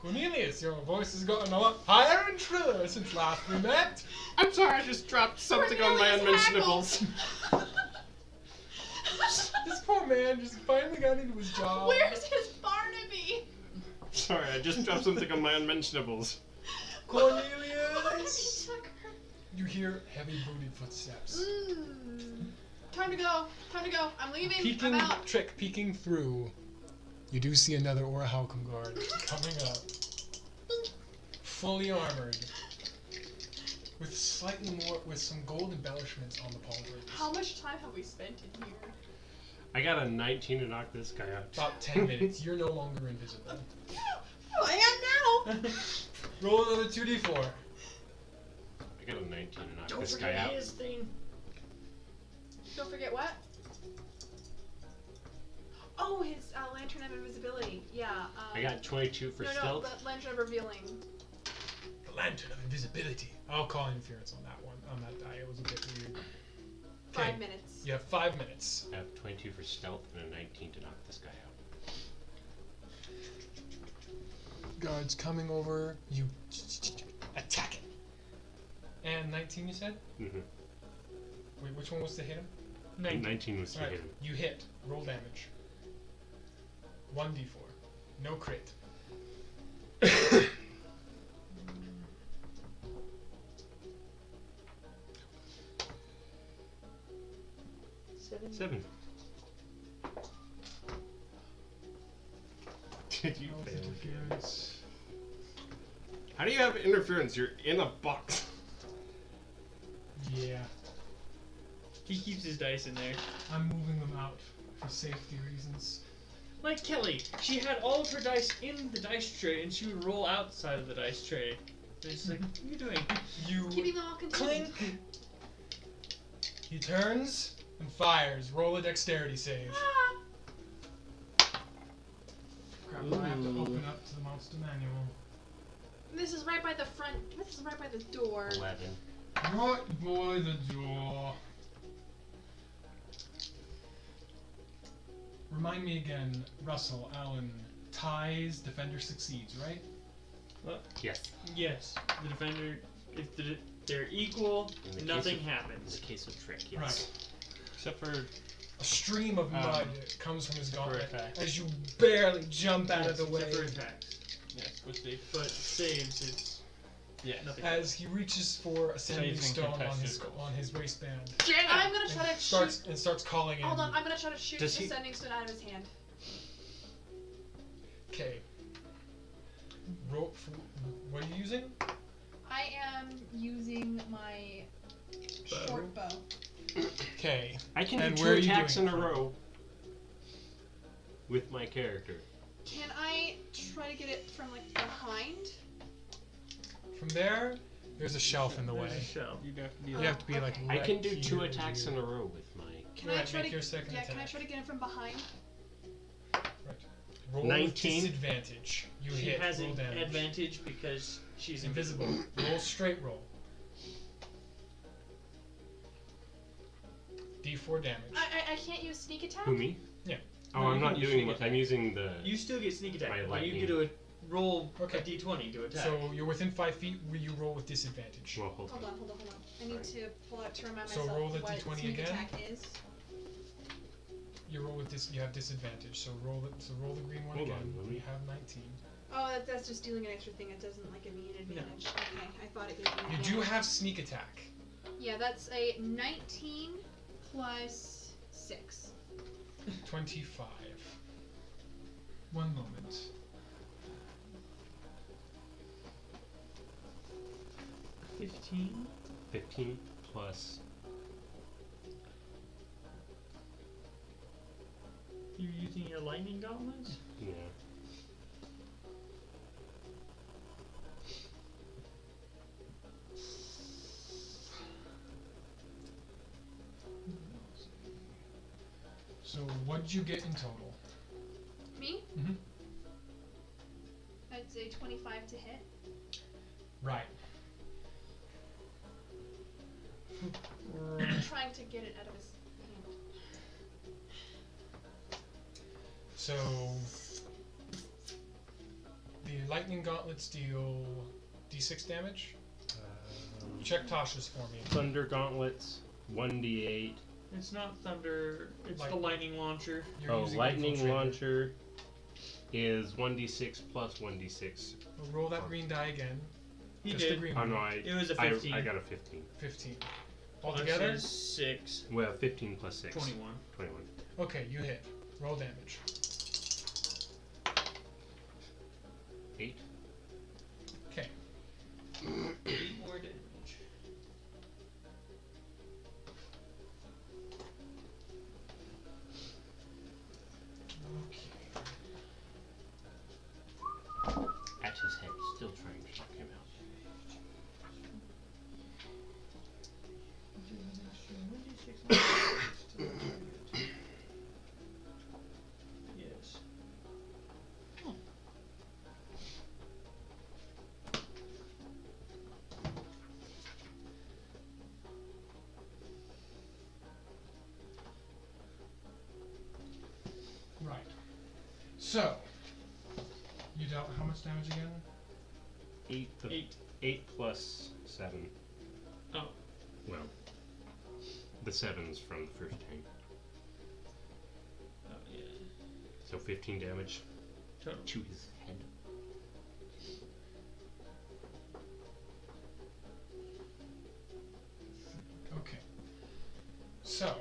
Cornelius, your voice has gotten a lot higher and shriller since last we met. I'm sorry, I just dropped something on my Cornelius unmentionables. This poor man just finally got into his job. Where's his Barnaby? Sorry, I just dropped something on my unmentionables. Cornelius! You hear heavy booted footsteps. Time to go. I'm leaving. Peeking, I'm out. Trick, peeking through, you do see another Aura Halcom guard coming up. Fully armored. With some gold embellishments on the pauldrons. How much time have we spent in here? I got a 19 to knock this guy out. About 10 minutes. You're no longer invisible. I am now. Roll another 2d4. I got a 19 to knock Don't this guy forget out. his thing. Don't forget what? Oh, his lantern of invisibility. Yeah. I got 22 for no, stealth. the lantern of revealing. The Lantern of Invisibility. I'll call interference on that one. On that die. It was a bit weird. 5 minutes. You have 5 minutes. I have 22 for stealth and a 19 to knock this guy out. Guards coming over. You attack it. And 19, you said? Mm-hmm. Wait, which one was to hit him? 19 was to Alright, hit him. you hit. Roll damage. 1d4. No crit. Seven. Did you Health fail again? interference. How do you have interference? You're in a box. Yeah. He keeps his dice in there. I'm moving them out for safety reasons. Like Kelly, she had all of her dice in the dice tray and she would roll outside of the dice tray. And it's like, what are you doing? You Keeping them all contained. clink. He turns and fires. Roll a dexterity save. Crap, I have to open up to the monster manual. This is right by the front. This is right by the door. 11. Right by the door. Remind me again, Russell, Alan, ties, defender succeeds, right? Yes. Yes, the defender, if they're equal, In the nothing case of- happens. In the case of Trick, yes. Right. Except for A stream of mud comes from his gauntlet attack. as you barely jump out of the way. Except for attacks. yes, which they But saves, it's nothing. As he reaches for a sending Saves and stone contested. on his waistband. I'm gonna try to shoot. Starts calling in. Hold on, I'm gonna try to shoot the Does he- sending stone out of his hand. Okay. Roll. What are you using? I am using my short bow. Okay. I can And do where 2 are you attacks doing in a it from? row with my character. Can I try to get it from like behind? From there, there's a shelf in the There's way. a shelf. You'd have to be You have to be like. Okay. I right can do 2 here, attacks here. in a row with my. Can Right, I try make to your second Can I attack. try to get it from behind? Roll 19. with disadvantage. You She hit. has Roll an damage. advantage because she's invisible. Invisible. Roll straight roll. D4 damage. I can't use sneak attack. Who, me? Yeah. Oh, No, I'm you not can use doing sneak much. attack. I'm using the. You still get sneak attack, My but you lightning. get to roll Okay. a d20 to attack. So you're within 5 feet. Will you roll with disadvantage? Well, hold Hold on. on. I need to pull out to remind So myself roll the what D20 sneak again. attack is. You roll with you have disadvantage. So roll it. So roll the green one Hold on, again. let me- You have 19. Oh, that's just dealing an extra thing. It doesn't like give me an advantage. Okay, I thought it gave me an You advantage. do have sneak attack. Yeah, that's a 19 plus 6. 25. One moment. a 15. 15 plus. You're using your lightning gauntlets? Yeah. So what did you get in total? Me? Mhm. I'd say 25 to hit. Right. I'm trying to get it out of his hand. So the lightning gauntlets deal D6 damage. Check Tasha's for me. Thunder gauntlets, 1d8. It's not thunder, it's the Lightning. lightning launcher. You're Oh, using lightning Infiltrator. launcher is 1d6 plus 1d6. Well, roll that green die again. He Just did. the green Oh one. no, It was a I 15. got a 15. 15. Plus Altogether? is 6. Well, 15 plus 6. 21. 21. Okay, you hit. Roll damage. 8. Okay. 8 more damage. At his head, still trying to knock him out. Yes. Right. So you dealt how much damage again? 8. 8. 8 plus 7. Oh. Well, the 7's from the first tank. Oh, yeah. So 15 damage Total. to his head. Okay. So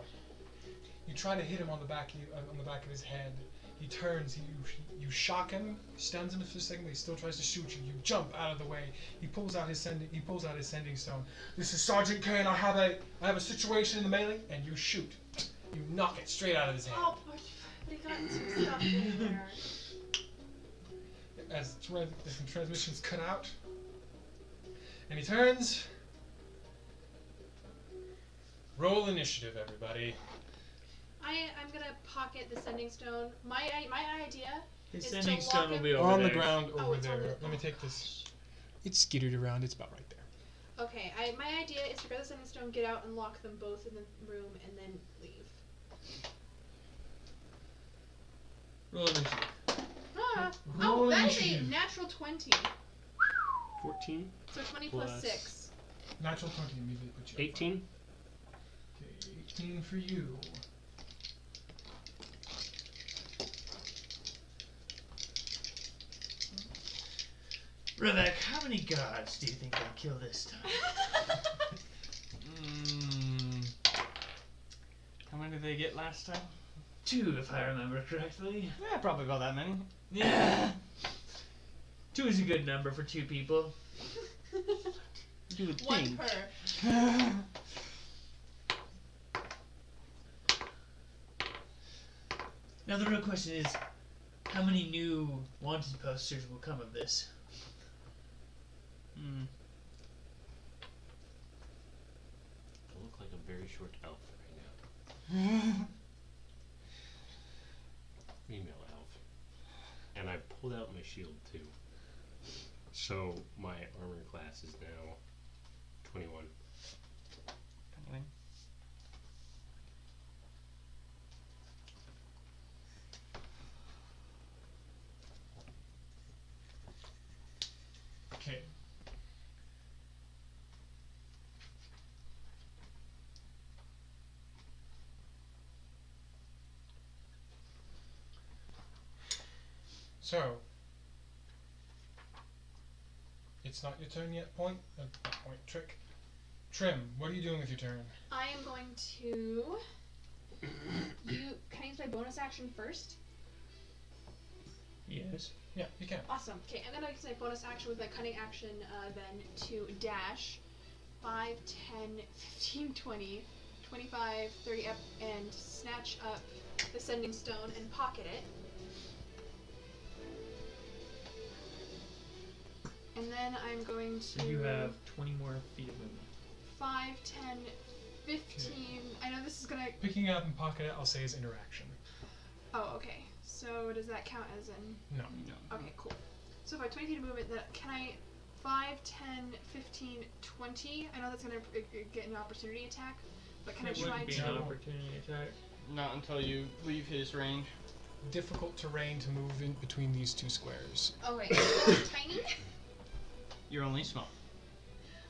you try to hit him on the back of his head. He turns. You shock him, stuns him for a second. But he still tries to shoot you. You jump out of the way. He pulls out his sending stone. This is Sergeant Kane. I have a situation in the melee, and you shoot. You knock it straight out of his hand. Oh, but he got some stuff in there. As the transmission's cut out, and he turns. Roll initiative, everybody. I'm gonna pocket the sending stone. My idea His is sending to stone lock will him be over On there. the ground Oh, over it's on there. the- Let me take this. It's skittered around. It's about right there. Okay, my idea is to grab the sending stone, get out, and lock them both in the room, and then leave. Roll initiative. Ah! Roll Oh, that is a initiative. natural 20. 14. So 20 plus Plus 6. Natural 20 immediately put you up. 18. Okay, 18 for you. Rebecca, how many guards do you think I'll kill this time? How many did they get last time? 2, if I remember correctly. Yeah, probably about that many. Yeah. 2 is a good number for 2 people. You would One think. per. Now the real question is, how many new wanted posters will come of this? Hmm. I look like a very short elf right now. Female elf. And I pulled out my shield too. So my armor class is now 21. Anyway. Okay. So, it's not your turn yet, Point. Point, Trick. Trym, what are you doing with your turn? I am going to. Can I use my bonus action first? Yes. Yeah, you can. Awesome. Okay, I'm gonna use my bonus action with my cunning action then to dash 5, 10, 15, 20, 25, 30 up and snatch up the sending stone and pocket it. And then I'm going to. So you have 20 more feet of movement. 5, 10, 15. I know this is gonna. Picking it up and pocket it, I'll say is interaction. Oh, okay. So does that count as in? No. No. Okay, cool. So if I have 20 feet of movement, that can I 5, 10, 15, 20? I know that's gonna get an opportunity attack, but can I It try wouldn't be to? an opportunity attack. Not until you leave his range. Difficult terrain to move in between these two squares. Oh wait, so tiny. You're only small.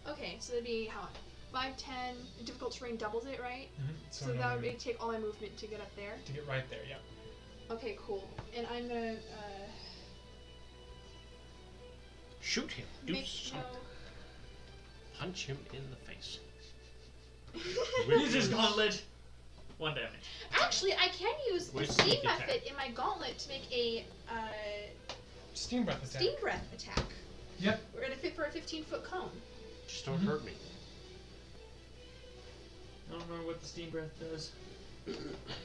Okay, so it'd be how? 5, 10. Difficult terrain doubles it, right? Mm-hmm. So that would take all my movement to get up there. To get right there, yeah. Okay, cool. And I'm gonna Shoot him. Do make something. Punch him in the face. Use his gauntlet. 1 damage. Actually, I can use the With steam sneak attack. method in my gauntlet to make a Steam breath attack. steam breath attack. Yep. We're gonna fit for a 15-foot cone. Just don't Mhm. hurt me. I don't remember what the steam breath does.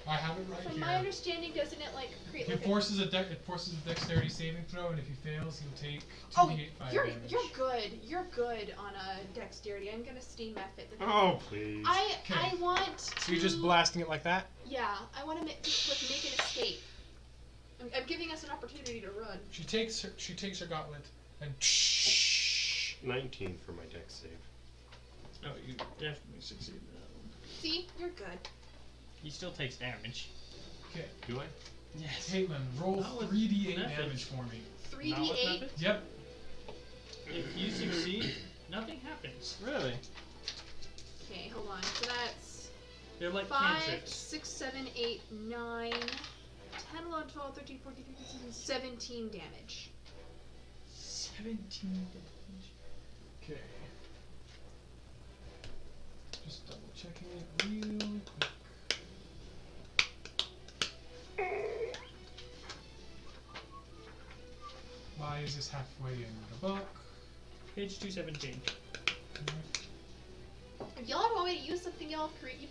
I have it right From here. my understanding, doesn't it like create It like forces a dexterity saving throw, and if he fails, he'll take 2d8 Oh, fire you're damage. good. You're good on a dexterity. I'm gonna steam method. Oh, please. I Okay. want to. So you're just blasting it like that? Yeah, I want to make an escape. I'm giving us an opportunity to run. She takes her gauntlet and 19 for my dex save. Oh, you definitely succeeded that one. See, you're good. He still takes damage. okay. Do I? Yes. Caitlin, roll Not with 3d8 method. damage for me. Not with 3d8. method? Yep. If you succeed, nothing happens. Really? Okay, hold on. So that's They're like 5, cantrips. 6, 7, 8, 9, 10, 11, 12, 13, 14, 15, 16, 17 damage. 17 damage. Okay. Just double checking it real quick. Why is this halfway in the book? Page 217. If y'all want me to use something you've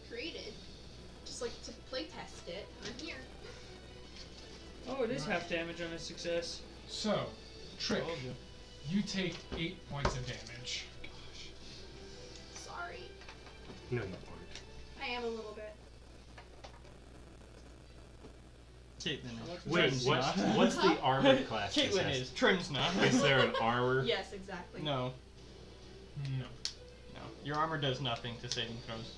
created, just like to playtest it, I'm here. Oh, it is half damage on a success. So, Trick, Told you. you take 8 points of damage. Sorry. No, you aren't. I am a little bit. Caitlin. Wait, Trym's what's, not. what's the armor class? this Caitlin has? is. Trym's not. Is there an armor? Yes, exactly. No. No. No. Your armor does nothing to saving throws.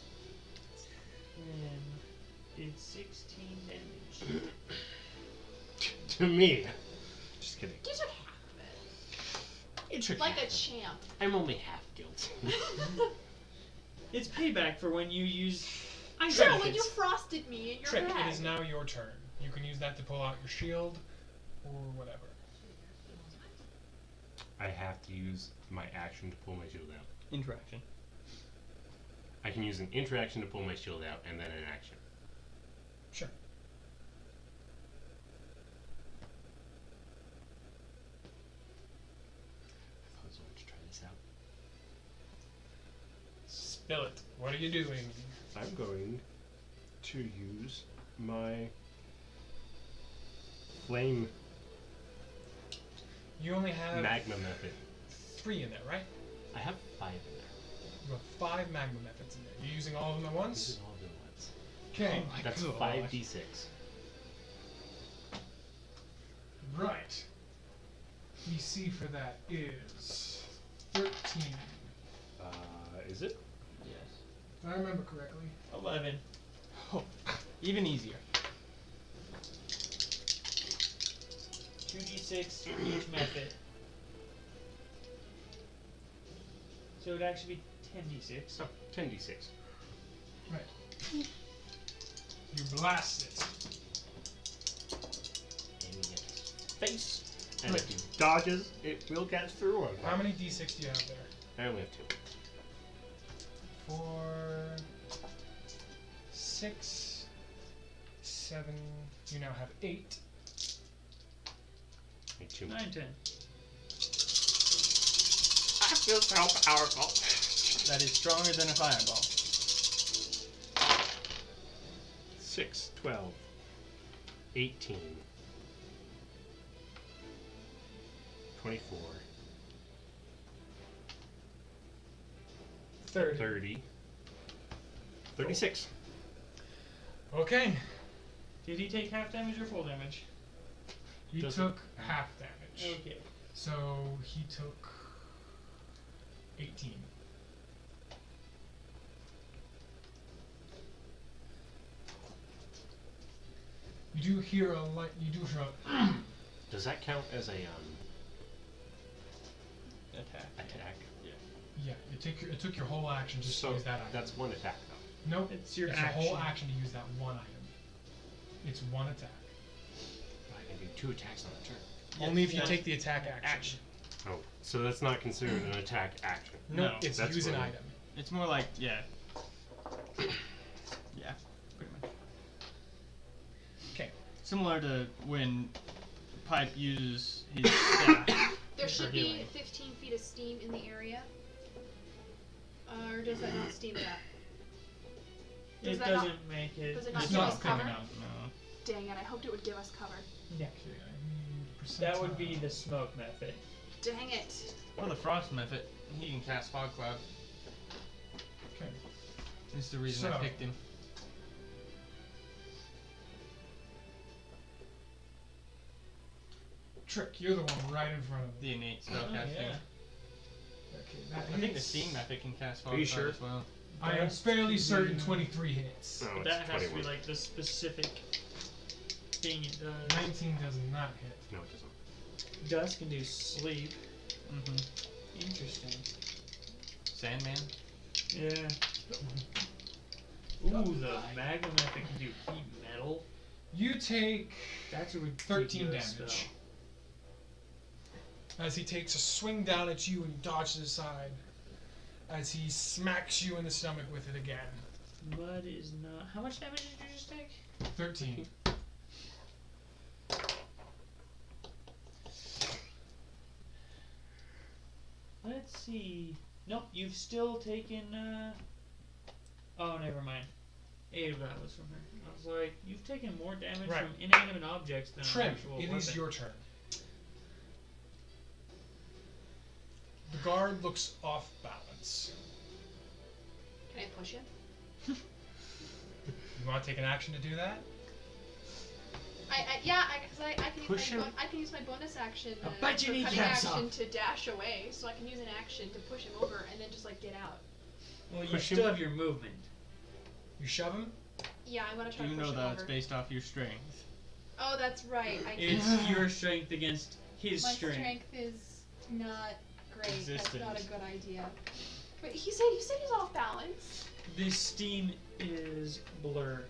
It's 16 damage. To me. Just kidding. You took half of It's it. Like a champ. I'm only half guilty. It's payback for when you use ice Sure, benefits. when you frosted me in your Trick, bag. it is now your turn. You can use that to pull out your shield or whatever. I have to use my action to pull my shield out. Interaction. I can use an interaction to pull my shield out and then an action. Sure. Spill it. What are you doing? I'm going to use my flame You only have magma method. 3 in there, right? I have 5 in there. You have 5 magma methods in there. You're using all of them at This once? is all of them once. Okay. Oh my That's gosh. 5d6. Right. EC for that is 13. Is it? Yes. If I remember correctly. 11. Oh, even easier. 2d6 for each method. So it'd actually be 10d6. Oh, 10d6. Right. You blast it. Aiming at his face. And Right. if he dodges, it will catch through on How many d6 do you have there? I only have 2. 4, 6, 7. You now have 8. Need 2. 9, 10. I feel so powerful. That is stronger than a fireball. 6, 12, 18, 24, 30. 30, 36. Okay. Did he take half damage or full damage? He Doesn't- took half damage. Okay. So he took 18. You do hear a light. You do hear a Does that count as a Attack. attack? yeah. It took your whole action just to So use that item. that's one attack though. Nope. It's your a whole action. action to use that one item. It's one attack. I can do 2 attacks on a turn. Only if you that's take the attack action. Oh, so that's not considered an attack action. Nope. No, It's that's use an fine. item. It's more like, yeah. Yeah, pretty much. Okay. Similar to when Pipe uses his staff. There for should be healing. 15 feet of steam in the area. Or does that not steam it up? Does It that not- doesn't make it. does it not It's give not us cover? thinking out. No. Dang it, I hoped it would give us cover. Actually, I need That would be percentile. the smoke method. Dang it. Well, the frost method, he can cast fog cloud. Okay. That's the reason I So- picked him. Trick, you're the one right in front of me. The innate Oh, spellcasting. yeah. Okay, that I think the hits. steam method can cast fog Are you cloud sure? as well. I am That's fairly certain the- 23 hits. No, That it's has to 21. be like the specific thing it does. 19 does not hit. No, it doesn't. Dust can do sleep. Mm-hmm. Interesting. Sandman. Yeah. Ooh, the magma method can do heat metal. You take That's a 13 ridiculous damage. spell. As he takes a swing down at you and you dodge to the side. As he smacks you in the stomach with it again. Mud is not. How much damage did you just take? 13. Let's see. Nope, you've still taken. Oh, never mind. 8 of that was from her. I was like, you've taken more damage Right. from inanimate objects than an Trim, actual it weapon. is your turn. The guard looks off balance. Can I push him? You want to take an action to do that? I can use Push my him. I can use my bonus action. I bet you for need cutting caps action off. to dash away, so I can use an action to push him over and then just like get out. Well, you Push still him. have your movement. You shove him? Yeah, I'm gonna try You to push know him that it's over. based off your strength. Oh, that's right. I It's can't. your strength against his My strength. strength is not great. Existent. That's not a good idea. Wait, you said he's off balance. This steam is blurred.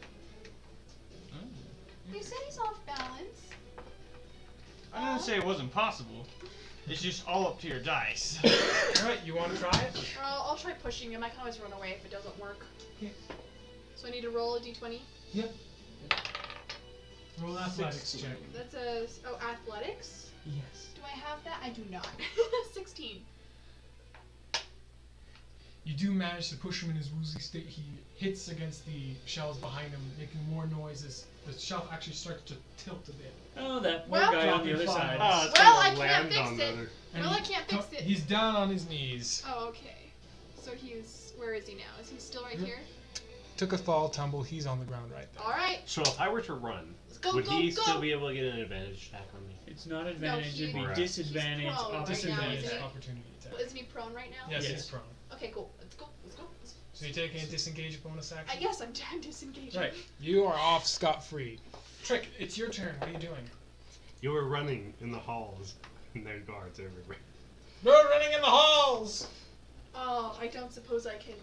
You said he's off balance. I didn't say it wasn't possible. It's just all up to your dice. Alright, you want to try it? Well, I'll try pushing him. I can always run away if it doesn't work. Yeah. So I need to roll a d20. Yep. Roll athletics 16. check. That's athletics. Yes. Do I have that? I do not. 16. You do manage to push him in his woozy state. He hits against the shelves behind him, making more noise as the shelf actually starts to tilt a bit. Oh, that poor Well, guy on the other dropping side. files. Oh, it's Well, gonna I can't land fix on the it. other. And Well, I he can't fix it. He's down on his knees. Oh, okay. So he's. Where is he now? Is he still right Mhm. here? Took a fall, tumble. He's on the ground right there. Alright. So if I were to run, Let's go, would go, he go. still be able to get an advantage attack on me? It's not advantage, he- it'd be Right. disadvantage, He's prone right now, opportunity isn't attack. he? Opportunity attack. Well, isn't he prone right now? Yes, Yes. he's prone. Okay, cool. Let's go. Let's go. So you're taking a disengage bonus action? I guess I'm disengaging. Right. You are off scot-free. Trick, it's your turn. What are you doing? You were running in the halls, and there are guards everywhere. We're running in the halls! Oh, I don't suppose I can.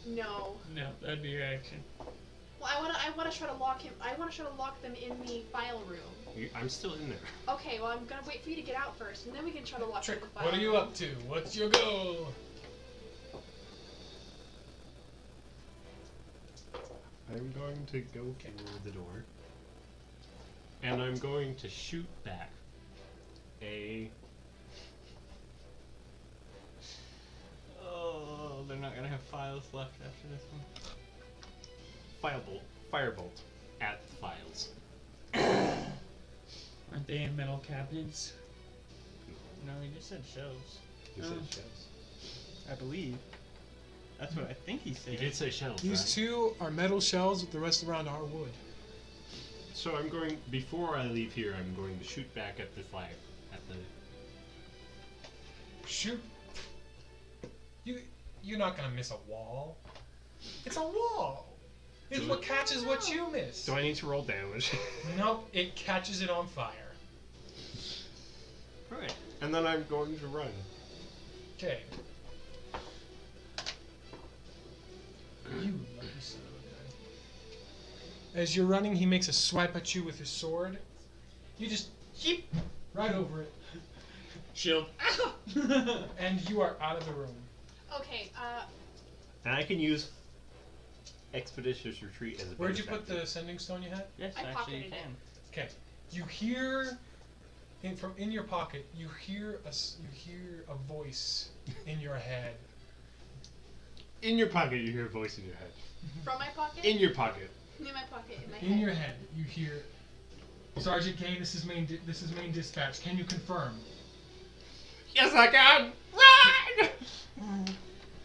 No. No, that'd be your action. Well, I wanna try to lock him. I wanna try to lock them in the file room. I'm still in there. Okay, well I'm gonna wait for you to get out first, and then we can try to lock Trick, them in the file. what are you up to? What's your goal? I'm going to go through the door, and I'm going to shoot back a. Oh, they're not gonna have files left after this one. Firebolt at the files. Aren't they in metal cabinets? No, he just said shelves. You said Oh. shells. I believe. That's what I think he said. You did say shells, These right? two are metal shells, the rest around are wood. So I'm going, before I leave here, I'm going to shoot back at the fire. At the. Shoot. You're not gonna miss a wall. It's a wall. It's what catches what you miss. Do I need to roll damage? Nope, it catches it on fire. Right. And then I'm going to run. Okay. You lucky son of a gun. As you're running, he makes a swipe at you with his sword. You just yeep right over it, Shield. and you are out of the room. Okay, And I can use Expeditious Retreat as a Where'd you bonus put the action. sending stone you had? Yes, I actually you pocketed it. can. Okay. You hear from in your pocket. You hear a voice in your head. In your pocket, you hear a voice in your head. from my pocket? In your pocket. In my pocket, in my In head. your head, you hear, Sergeant Kane. This is main dispatch. Can you confirm? Yes, I can. Run!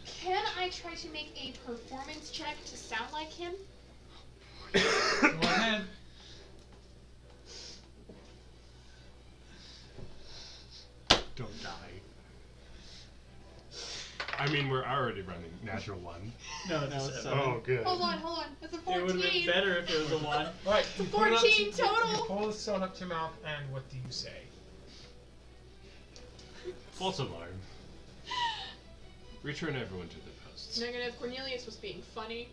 Can I try to make a performance check to sound like him? Go ahead. Don't die. I mean, we're already running. Natural one. No, it's No, a it's 7. Oh, good. Hold on. It's a 14. It would have been better if it was a 1. All right. You put it up 14 to- total. You pull the stone up to your mouth, and what do you say? False alarm. Return everyone to their posts. Negative. Cornelius was being funny.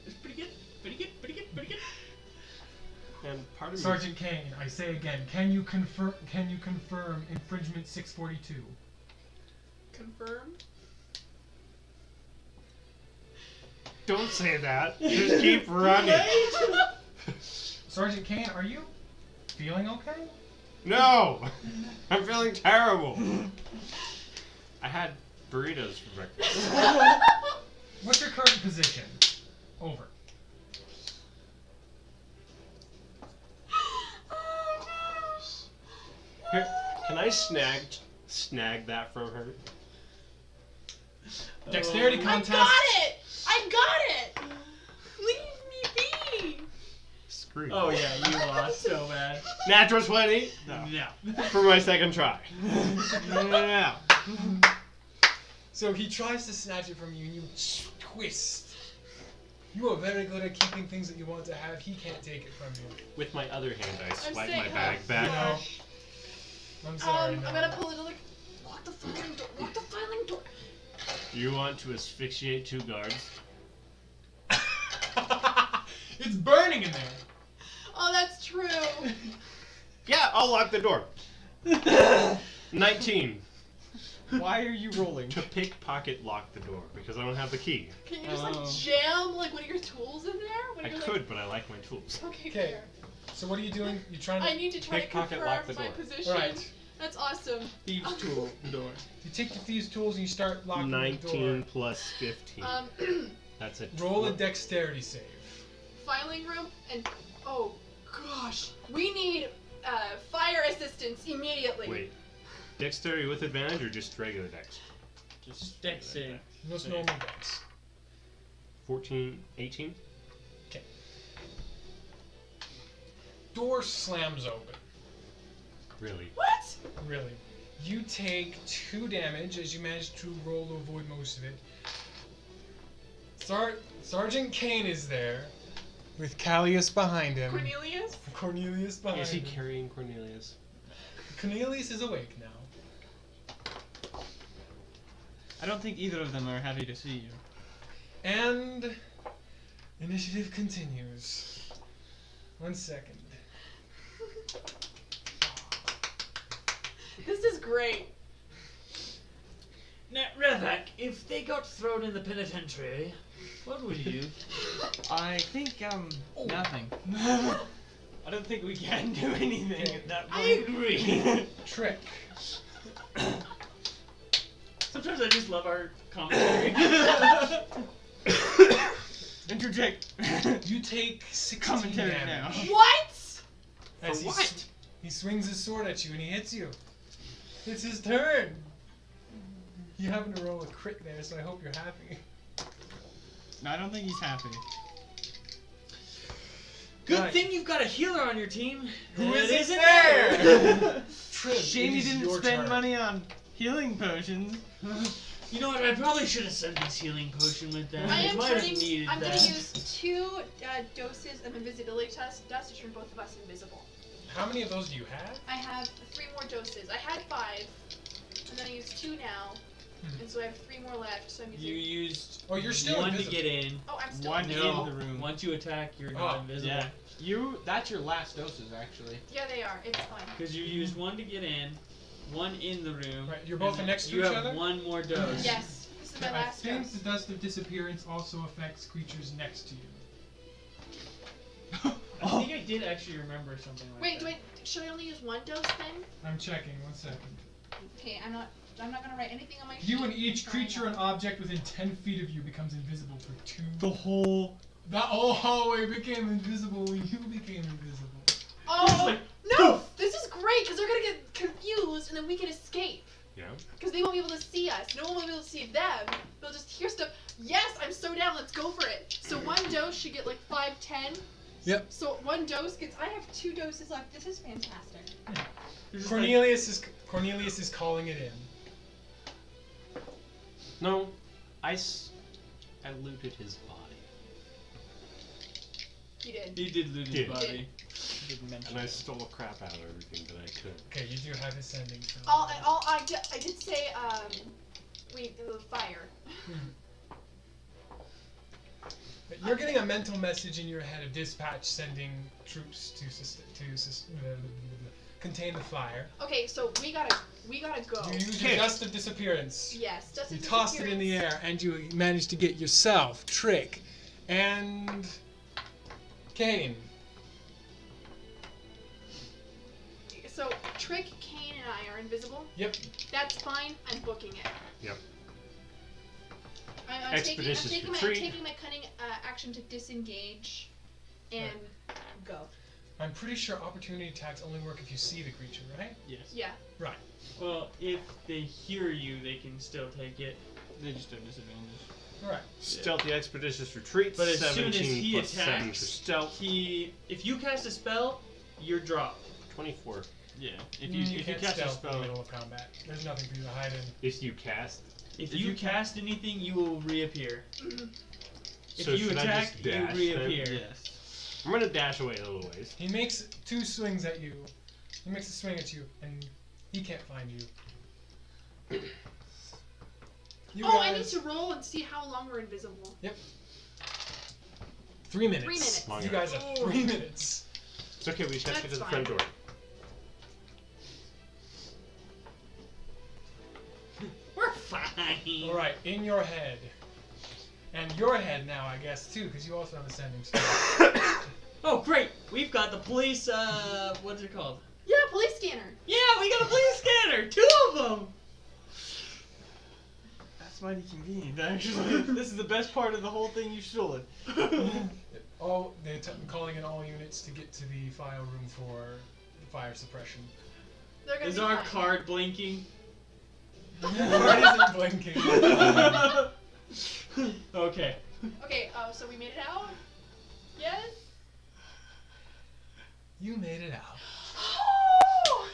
It's pretty good. Pretty good. Pretty good. Pretty good. And part of me. Sergeant Kane, I say again, can you confirm infringement 642? Confirm. Don't say that. Just keep running. Sergeant Kane, are you feeling okay? No! I'm feeling terrible. I had burritos for breakfast. What's your current position? Over. Here, can I snag that from her? Dexterity I contest. got it! I got it! Leave me be! Screw you. Oh yeah, you lost so bad. Natural 20 No. for my second try. No. So he tries to snatch it from you, and you twist. You are very good at keeping things that you want to have. He can't take it from you. With my other hand, I swipe saying, my bag back. No. I'm sorry. I'm no. gonna pull it like, lock the filing door, lock the filing door. You want to asphyxiate 2 guards? It's burning in there. Oh, that's true. Yeah, I'll lock the door. 19. Why are you rolling? To pickpocket lock the door because I don't have the key. Can you just Oh. like jam like one of your tools in there? When I you're, could, but I like my tools. Like, okay, Okay. fair. So what are you doing? You're trying to. I need to try to Pickpocket confirm lock the my door. position. Right. That's awesome. Thieves' tool door. You take the thieves' tools and you start locking the 19 door. plus 15. That's a Roll a dexterity save. Filing room and oh gosh, we need fire assistance immediately. Wait. Dexterity with advantage or just regular dex? Just Dex save. Most normal dex. 14, 18? Door slams open. Really? What? Really. You take 2 damage as you manage to roll to avoid most of it. Sergeant Kane is there with Callius behind him. Cornelius? Cornelius behind Is he him. carrying Cornelius? Cornelius is awake now. I don't think either of them are happy to see you. And initiative continues. 1 second. This is great. Now, Revak, if they got thrown in the penitentiary, what would you? I think, nothing. I don't think we can do anything at that point. I agree. Trick. Sometimes I just love our commentary. Interject. You take 16 Commentary damage. now. What? As For what? He swings his sword at you and he hits you. It's his turn. You happen to roll a crit there, so I hope you're happy. No, I don't think he's happy. Good Right. thing you've got a healer on your team. Who It isn't isn't there? Trick, Shame it he is didn't your spend turn. money on healing potions. You know what? I probably should have sent this healing potion with them. I It am might have turning. needed I'm that. gonna use 2 doses of invisibility dust to turn both of us invisible. How many of those do you have? I have 3 more doses. I had 5, and then I used 2 now, and so I have 3 more left. So I'm using. You used Oh, you're still one invisible. to get in. Oh, I'm still. One invisible. in the room. Once you attack, you're not Oh, invisible. Yeah. That's your last doses, actually. Yeah, they are. It's fine. Because you used one to get in, one in the room. Right, you're both and next to you each have other? one more dose. Yes, this is my I last think dose. the dust of disappearance also affects creatures next to you. I think I did actually remember something like Wait, that. should I only use 1 dose then? I'm checking, 1 second. Okay, I'm not gonna write anything on my sheet. You and each Try creature not. and object within 10 feet of you becomes invisible for 2. The whole. That whole hallway became invisible when you became invisible. Oh no! This is great because they're gonna get confused and then we can escape. Yeah. Because they won't be able to see us. No one will be able to see them. They'll just hear stuff. Yes, I'm so down. Let's go for it. So 1 dose should get like 5, 10. Yep. So 1 dose gets. I have 2 doses left. This is fantastic. You're just Cornelius is calling it in. No, I looted his body. He did. He did loot his Did. body. Didn't mention And I it. stole crap out of everything that I could. Okay, you do have his sending. So. I did say the fire. But you're getting a mental message in your head of dispatch sending troops to contain the fire. Okay, so we gotta go. You use your dust of disappearance. Yes, just You toss it in the air, and you manage to get yourself, Trick, and Kane. So Trick, Kane, and I are invisible. Yep. That's fine. I'm booking it. Yep. I'm Expeditious taking retreat. my cunning action to disengage, and go. I'm pretty sure opportunity attacks only work if you see the creature, right? Yes. Yeah. Right. Well, if they hear you, they can still take it. They just have disadvantage. Alright. Stealthy expeditious retreat. But as soon 17 as he plus 7 for attacks, stealth. if you cast a spell, you're dropped. 24. Yeah. If you can't cast a stealth in spell. the middle of combat. There's nothing for you to hide in. If you cast. If If you you cast anything, you will reappear. If So you should I attack, just you dash then? reappear. Yes. I'm gonna dash away a little ways. He makes 2 swings at you. He makes a swing at you, and he can't find you. You I need guys- to roll and see how long we're invisible. 3 minutes. 3 minutes. Long You enough. guys have 3 minutes. It's okay, we just have to get to That's the front fine. door. We're fine. Alright, in your head. And your head now, I guess, too, because you also have ascending spell. Oh, great! We've got the police. What's it called? Yeah, police scanner. Yeah, we got a police scanner. 2 of them. That's mighty convenient, actually. This is the best part of the whole thing you stolen. They're calling in all units to get to the file room for fire suppression. They're gonna Is be our fine. card blinking? Why isn't blinking? Okay. Okay, so we made it out? Yes? You made it out. Oh!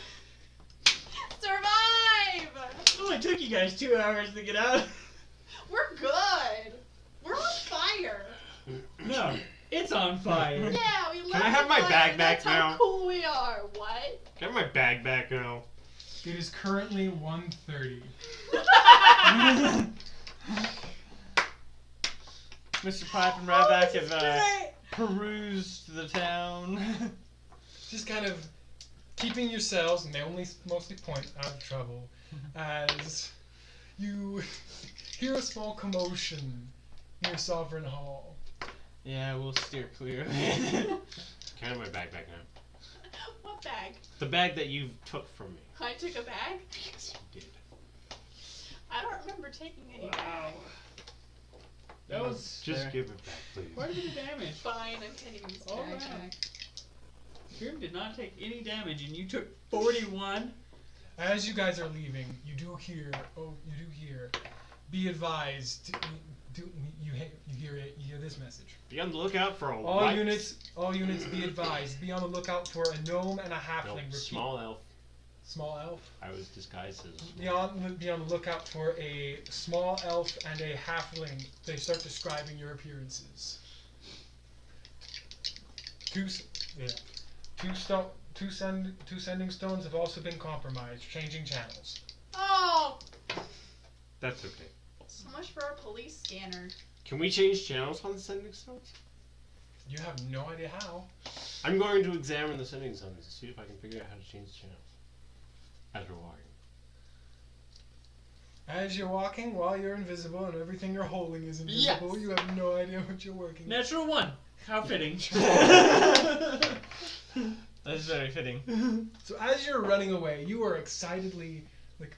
Survive! It only took you guys 2 hours to get out. We're good. We're on fire. No, it's on fire. Yeah, we love Can I have the my fire. bag That's back how now? cool we are. What? Can I have my bag back now? It is currently 1:30. Mr. Pipe and Ryback have perused the town. Just kind of keeping yourselves, and they only mostly point, out of trouble, as you hear a small commotion near Sovereign Hall. Yeah, we'll steer clear. Can I have my bag back now? What bag? The bag that you took from me. I took a bag? Yes, you did. I don't remember taking any bag. That was Just give it back, please. quite a bit of damage. Fine, I'm taking this All bag right. back. Grim did not take any damage, and you took 41. As you guys are leaving, you do hear, be advised, you hear this message. Be on the lookout for a All white- units be advised, be on the lookout for a gnome and a halfling. No, Repeat. small elf. Small elf? I was disguised as. Be on the lookout for a small elf and a halfling. They start describing your appearances. Two sending stones have also been compromised, changing channels. Oh! That's okay. So much for our police scanner. Can we change channels on the sending stones? You have no idea how. I'm going to examine the sending stones to see if I can figure out how to change the channels. As we're walking. As you're walking, while you're invisible and everything you're holding is invisible, Yes. you have no idea what you're working with. Natural 1. How fitting. That's very fitting. So as you're running away, you are excitedly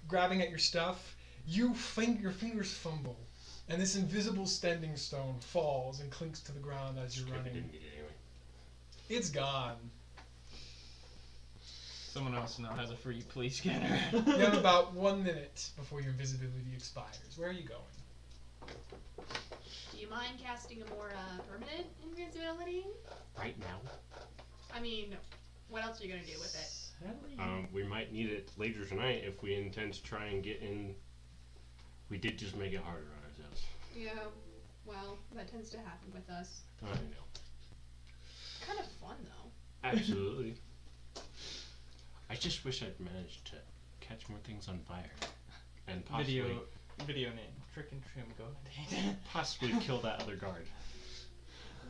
grabbing at your stuff. Your fingers fumble, and this invisible standing stone falls and clinks to the ground as you're Maybe running. didn't get it anyway. It's gone. Someone else now has a free police scanner. You have about 1 minute before your invisibility expires. Where are you going? Do you mind casting a more permanent invisibility? Right now? I mean, what else are you gonna do with it? We might need it later tonight if we intend to try and get in. We did just make it harder on ourselves. Yeah, well, that tends to happen with us. I know. Kind of fun though. Absolutely. I just wish I'd managed to catch more things on fire. And possibly Video name. Trick and Trym, go ahead. possibly kill that other guard.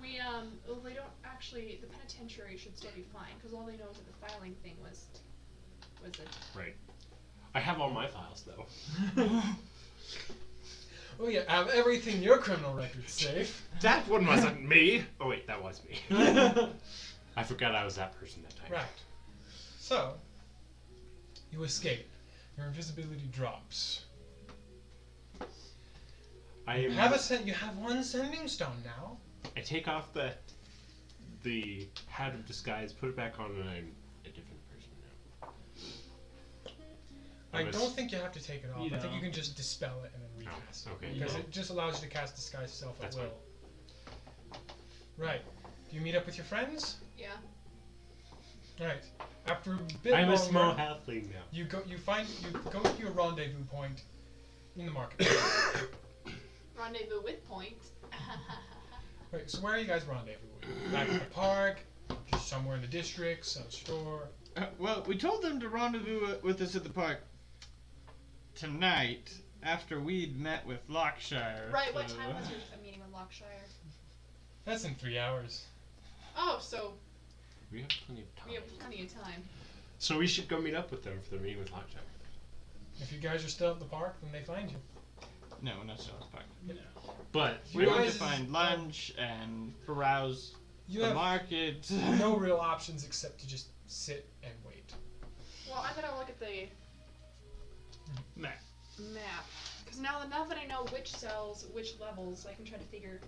We, well, they don't actually, the penitentiary should still be fine, because all they know is that the filing thing was a... Right. I have all my files though. Oh yeah, I have everything in your criminal record's safe. That one wasn't me. Oh wait, that was me. I forgot I was that person that time. Right. So, you escape. Your invisibility drops. You have one sending stone now. I take off the hat of disguise, put it back on, and I'm a different person now. I don't think you have to take it off. You I think you don't. can just dispel it and then recast okay. it. Because You it just allows you to cast disguise self at That's will. Right. Do you meet up with your friends? Yeah. Right. After a bit I'm longer, a small halfling now. you go to your rendezvous point in the market. Rendezvous with point. Right, so where are you guys rendezvousing? Back at the park? Just somewhere in the district? Some store? Well, we told them to rendezvous with us at the park tonight after we'd met with Lockshire. Right, what so- time was your meeting with Lockshire? That's in 3 hours. Oh, so We have plenty of time. we have plenty of time. So we should go meet up with them for the meeting with Lockshire. If you guys are still at the park, then they find you. No, we're not still at the park. But We You want to guys- find lunch and browse You the have market. no real options except to just sit and wait. Well, I gotta look at the Map. map. Because now that I know which cells, which levels, I can try to figure...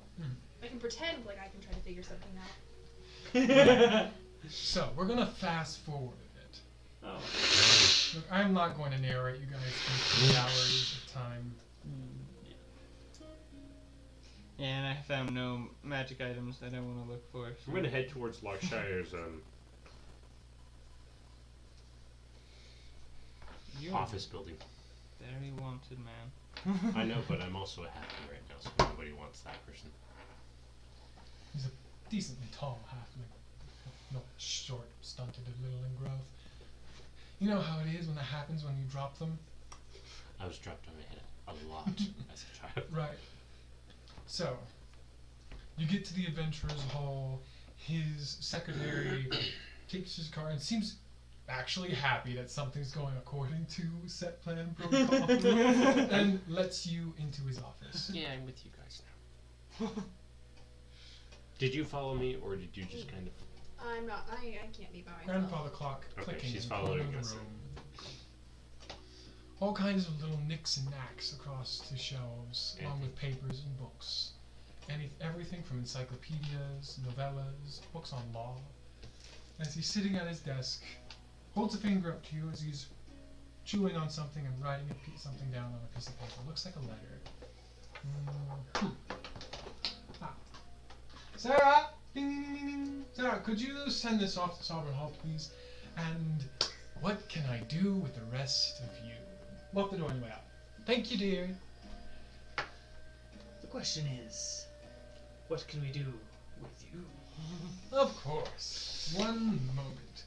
I can pretend like I can try to figure something out. So, we're gonna fast forward a bit. Oh. Look, I'm not going to narrate you guys for 3 hours of time. Yeah, and I found no magic items that I want to look for. I'm gonna head towards Lockshire's You're office building. very wanted, man. I know, but I'm also a halfling right now, so nobody wants that person. He's a decently tall halfling. Not short, stunted, and little in growth. You know how it is when that happens when you drop them? I was dropped on my head a lot as a child. Right. So, you get to the Adventurer's Hall. His secretary takes his car and seems actually happy that something's going according to set plan protocol and lets you into his office. Yeah, I'm with you guys now. Did you follow me, or did you just kind of... I'm not. I can't be by myself. Grandfather clock Okay, clicking she's in the corner following of us. the room. All kinds of little nicks and knacks across the shelves, along with papers and books. Everything from encyclopedias, novellas, books on law. As he's sitting at his desk, holds a finger up to you as he's chewing on something and writing something down on a piece of paper. Looks like a letter. Ah. Sarah! Ding, ding, ding, ding. Sarah, could you send this off to Sovereign Hall, please? And what can I do with the rest of you? Lock the door on your way out. Thank you, dear. The question is, what can we do with you? Of course. One moment.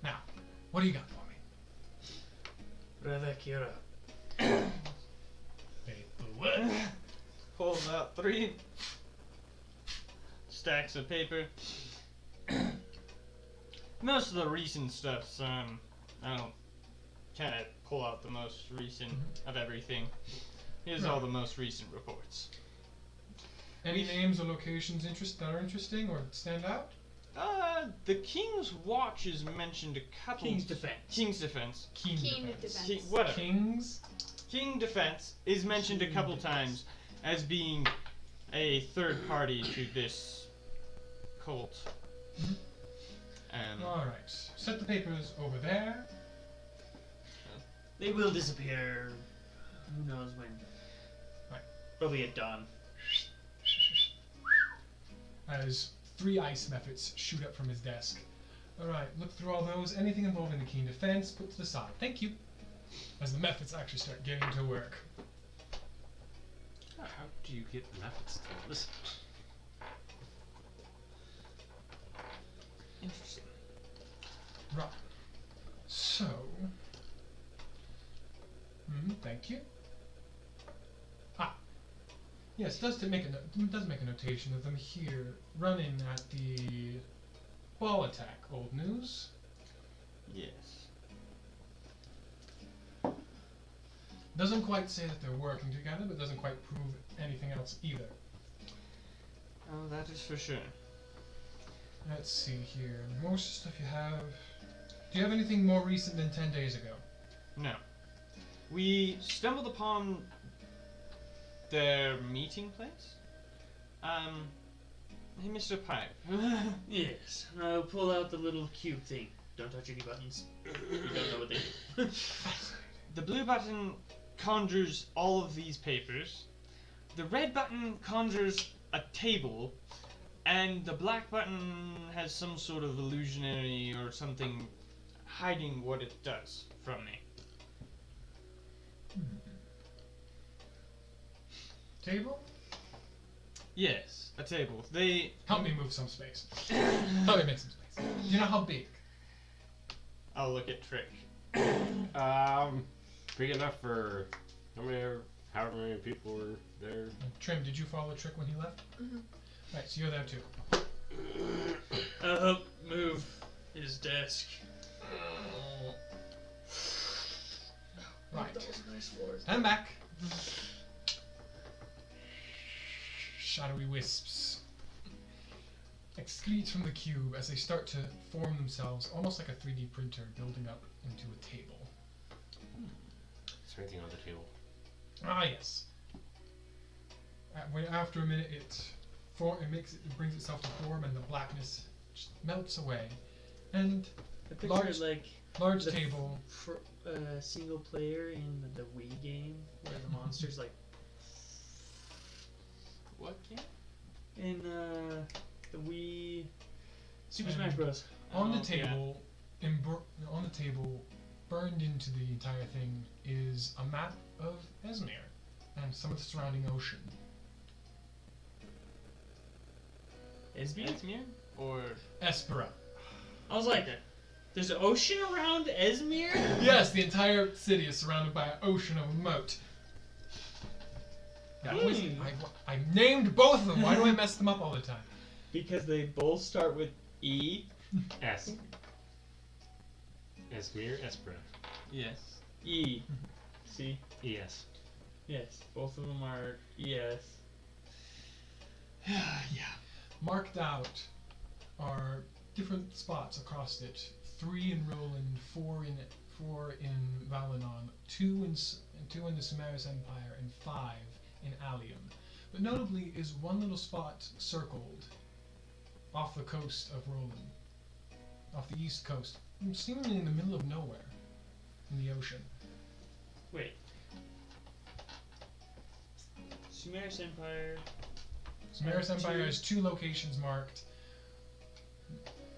Now, what do you got for me? Brother Kira. Faithful what? Pulls out 3 stacks of paper. Most of the recent stuff's I'll kind of pull out the most recent of everything. Here's all the most recent reports. Any names or locations that are interesting or stand out? The King's Watch is mentioned a couple. King's Defense. King's Defense. Keen Keen defense. defense. Whatever. Kings? King Defense is mentioned a couple times as being a third party to this cult. Alright. Set the papers over there. They will disappear. Who knows when? Right. Probably at dawn. As 3 ice methods shoot up from his desk. Alright, look through all those. Anything involving the keen defense, put to the side. Thank you. As the methods actually start getting to work. How do you get methods to listen? Interesting. Right. So. Thank you. Ah. Yes, it does make a notation of them here, running at the ball attack. Old news. Yes. Doesn't quite say that they're working together, but doesn't quite prove anything else either. Oh, that is for sure. Let's see here. Most stuff you have. Do you have anything more recent than 10 days ago? No. We stumbled upon their meeting place. Hey, Mr. Pipe. Yes. I'll pull out the little cube thing. Don't touch any buttons. You don't know what they do. The blue button conjures all of these papers. The red button conjures a table. And the black button has some sort of illusionary or something hiding what it does from me. Table? Yes, a table. They... Help me move some space. Help me make some space. Do you know how big? I'll look at Trick. Big enough for however many people were there. Trym, did you follow Trick when he left? Right, so you're there too. I'll help move his desk. Right. That was a nice floor. Stand back. Shadowy wisps. excrete from the cube as they start to form themselves, almost like a 3D printer, building up into a table. Is there anything on the table? Ah, yes. After a minute, it brings itself to form, and the blackness just melts away. And I picture large, it like large the table. for single player in the Wii game where the monsters like What game? in the Wii Super And Smash Bros. On the Oh, table, on the table, burned into the entire thing, is a map of Esmir and some of the surrounding ocean. Esmir? Esmir? Or Espera. I was like, there's an ocean around Esmir? Yes, the entire city is surrounded by an ocean of a moat. I named both of them. Why do I mess them up all the time? Because they both start with E. S. Esmir, Espera. yes. E. See? ES. Yes, both of them are ES. Yeah. Marked out are different spots across it. 3 in Roland, 4 in Valenon, 2 in the Sumerus Empire, and 5 in Allium. But notably is one little spot circled off the coast of Roland, off the east coast, seemingly in the middle of nowhere, in the ocean. Wait. Sumerus Empire. Sumerus Empire Two. has 2 locations marked.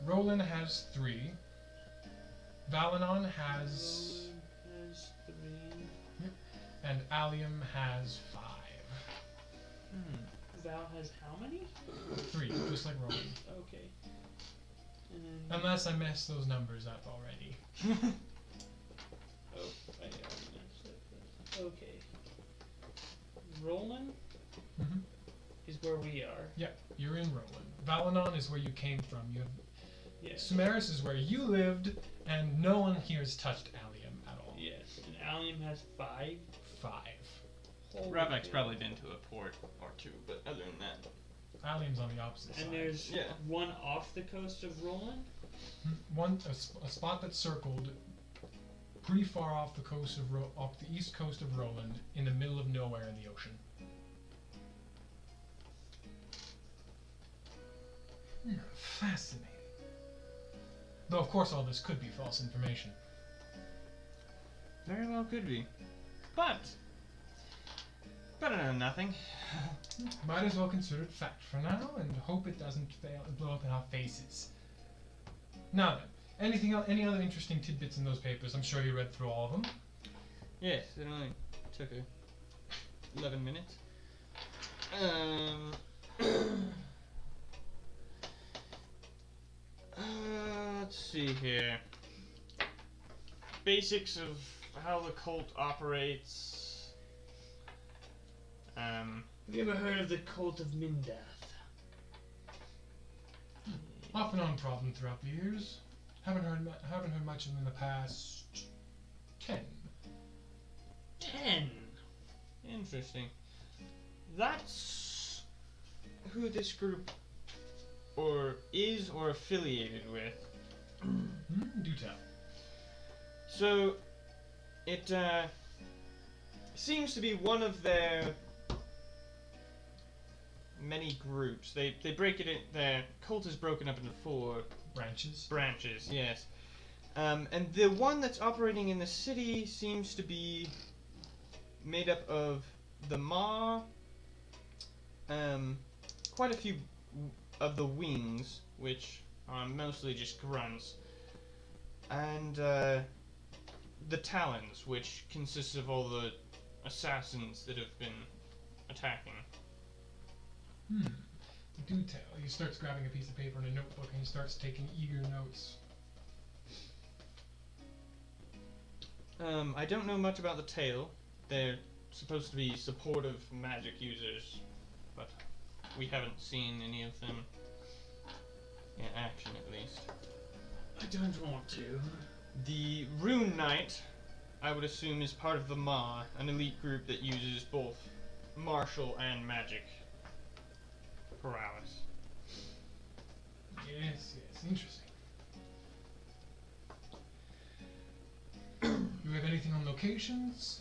Roland has 3. Valenon has, Roland has 3. and Allium has 5. Val has how many? 3, just like Roland. Okay. And then. Unless I messed those numbers up already. Oh, I already messed up. Okay. Roland Mm-hmm. is where we are. Yeah, you're in Roland. Valenon is where you came from. You have Yes. Sumerus is where you lived, and no one here has touched Allium at all. Yes. And Allium has 5. 5. Holy Ravek's cow. probably been to a port or 2, but other than that. Allium's on the opposite side. And there's Yeah. one off the coast of Roland. A spot that's circled pretty far off the coast of off the east coast of Roland, in the middle of nowhere in the ocean. Fascinating. Though of course all this could be false information. Very well could be. But better than nothing. Might as well consider it fact for now, and hope it doesn't fail and blow up in our faces. Now then, any other interesting tidbits in those papers? I'm sure you read through all of them. Yes, it only took 11 minutes. Let's see here. Basics of how the cult operates. Have you ever heard of the Cult of Mindath? Off and on problem throughout the years. Haven't heard much of them in the past 10. 10. Interesting. That's who this group is affiliated with. Do tell. So, it seems to be one of their many groups. They break it in. Their cult is broken up into 4 Branches. branches. Yes, and the one that's operating in the city seems to be made up of the Ma. Quite a few of the wings, which are mostly just grunts, and the Talons, which consists of all the assassins that have been attacking. Do tell. He starts grabbing a piece of paper and a notebook, and he starts taking eager notes. I don't know much about the tale. They're supposed to be supportive magic users, but we haven't seen any of them in action, at least. I don't want to. The Rune Knight, I would assume, is part of the Ma, an elite group that uses both martial and magic prowess. Yes, interesting. Do you have anything on locations?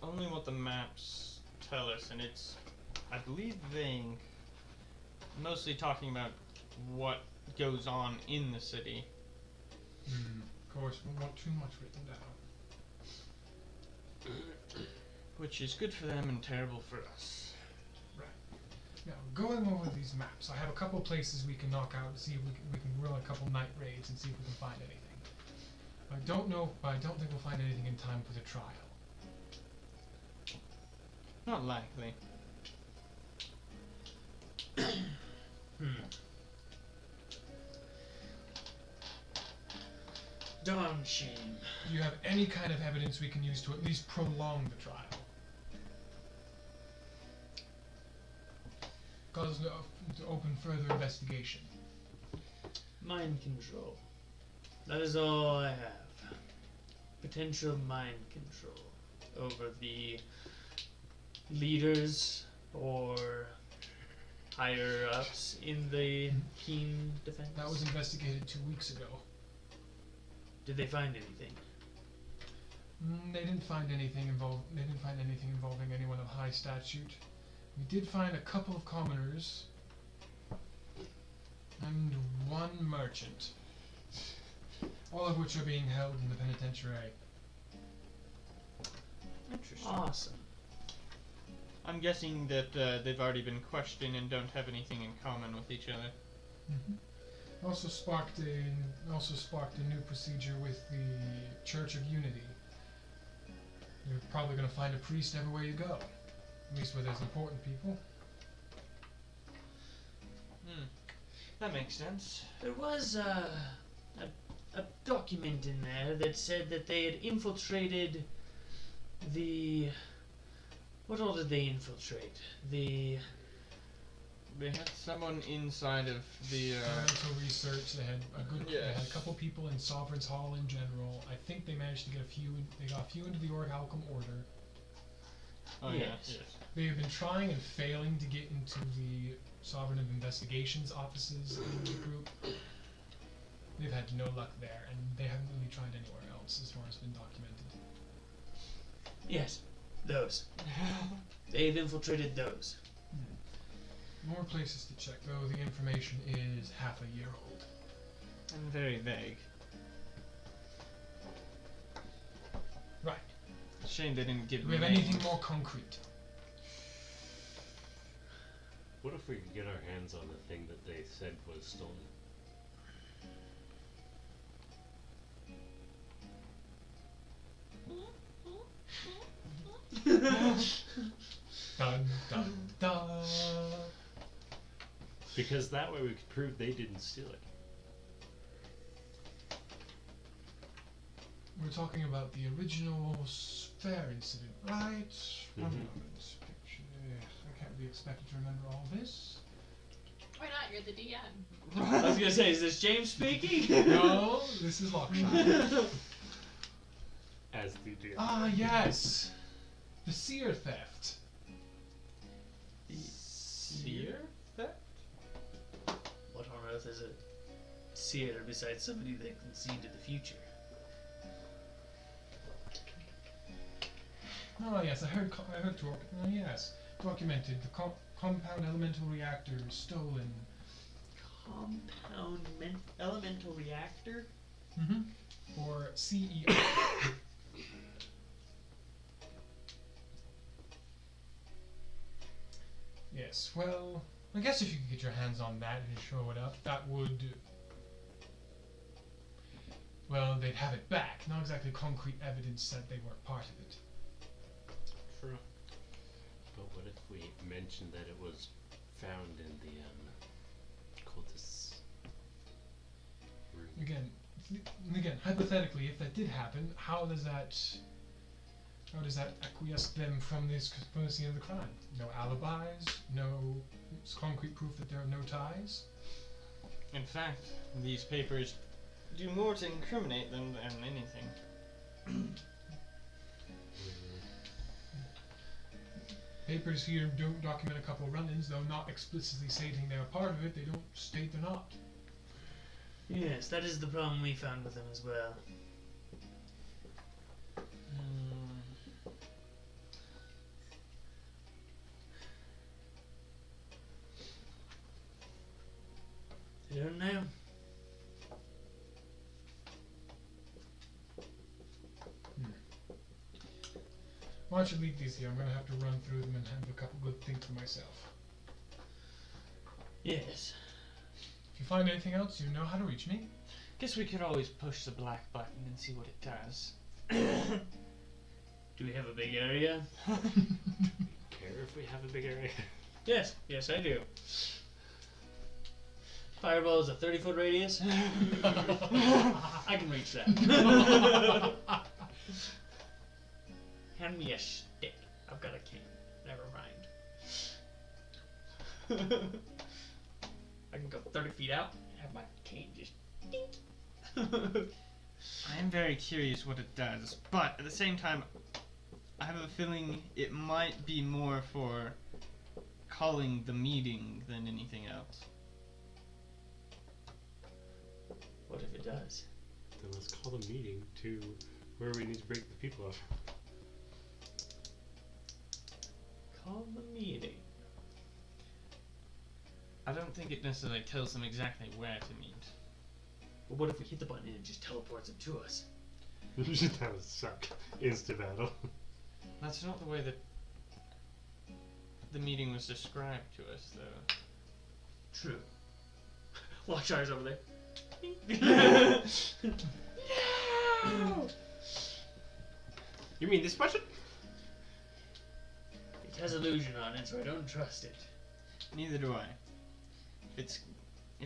Only what the maps tell us, and it's, I believe, vague. Mostly talking about what goes on in the city. Of course, we don't want too much written down. Which is good for them and terrible for us. Now, going over these maps, I have a couple places we can knock out and see if we can run a couple night raids and see if we can find anything. I don't know, but I don't think we'll find anything in time for the trial. Not likely. Darn shame. Do you have any kind of evidence we can use to at least prolong the trial? Cause to open further investigation. Mind control. That is all I have. Potential mind control over the leaders or higher ups in the Keen defense. That was investigated 2 weeks ago. Did they find anything? They didn't find anything involving anyone of high statute. We did find a couple of commoners and one merchant, all of which are being held in the penitentiary. Interesting. Awesome. I'm guessing that they've already been questioned and don't have anything in common with each other. Also sparked a new procedure with the Church of Unity. You're probably going to find a priest everywhere you go, at least where there's important people. That makes sense. There was a document in there that said that they had infiltrated the... What all did they infiltrate? They had someone inside of the. Environmental research. They had They had a Yes. couple people in Sovereign's Hall in general. I think they managed to get a few. They got a few into the Orichalcum Order. Oh Yes. They have been trying and failing to get into the Sovereign of Investigations offices in the group. They've had no luck there, and they haven't really tried anywhere else, as far as been documented. Yes, those. They've infiltrated those. More places to check, though. The information is half a year old. And very vague. Right. Shame they didn't give Do we have names. anything more concrete? What if we could get our hands on the thing that they said was stolen? Dun dun dun. Because that way we could prove they didn't steal it. We're talking about the original fair incident, right? One Mhm. moment. Picture. I can't be expected to remember all this. Why not? You're the DM. I was gonna say, is this James speaking? No, this is Lockshire. As the deal. Ah, yes. The seer theft. Seer? That? What on earth is a seer besides somebody that can see into the future? Oh yes, I heard. Yes, documented. The compound elemental reactor stolen. Compound elemental reactor? Or CEO. Yes. Well, I guess if you could get your hands on that and show it up, that would. Well, they'd have it back. Not exactly concrete evidence that they were part of it. True. But what if we mentioned that it was found in the cultist's room? Again, hypothetically, if that did happen, how does that acquiesce them from the scene of the crime? No alibis, no concrete proof that there are no ties. In fact, these papers do more to incriminate them than anything. papers here don't document a couple run-ins, though not explicitly stating they're a part of it. They don't state they're not. Yes, that is the problem we found with them as well. I don't know. Why don't you leave these here? I'm going to have to run through them and have a couple good things for myself. Yes. If you find anything else, you know how to reach me. Guess we could always push the black button and see what it does. Do we have a big area? Care if we have a big area? Yes, yes I do. Fireball is a 30-foot radius. I can reach that. Hand me a stick. I've got a cane. Never mind. I can go 30 feet out and have my cane just dink. I am very curious what it does, but at the same time, I have a feeling it might be more for calling the meeting than anything else. What if it does? Then let's call the meeting to where we need to break the people up. Call the meeting. I don't think it necessarily tells them exactly where to meet. But what if we hit the button and it just teleports them to us? That would suck. Insta battle. That's not the way that the meeting was described to us, though. True. Lockshire's over there. No! You mean this button? It has illusion on it, so I don't trust it. Neither do I. It's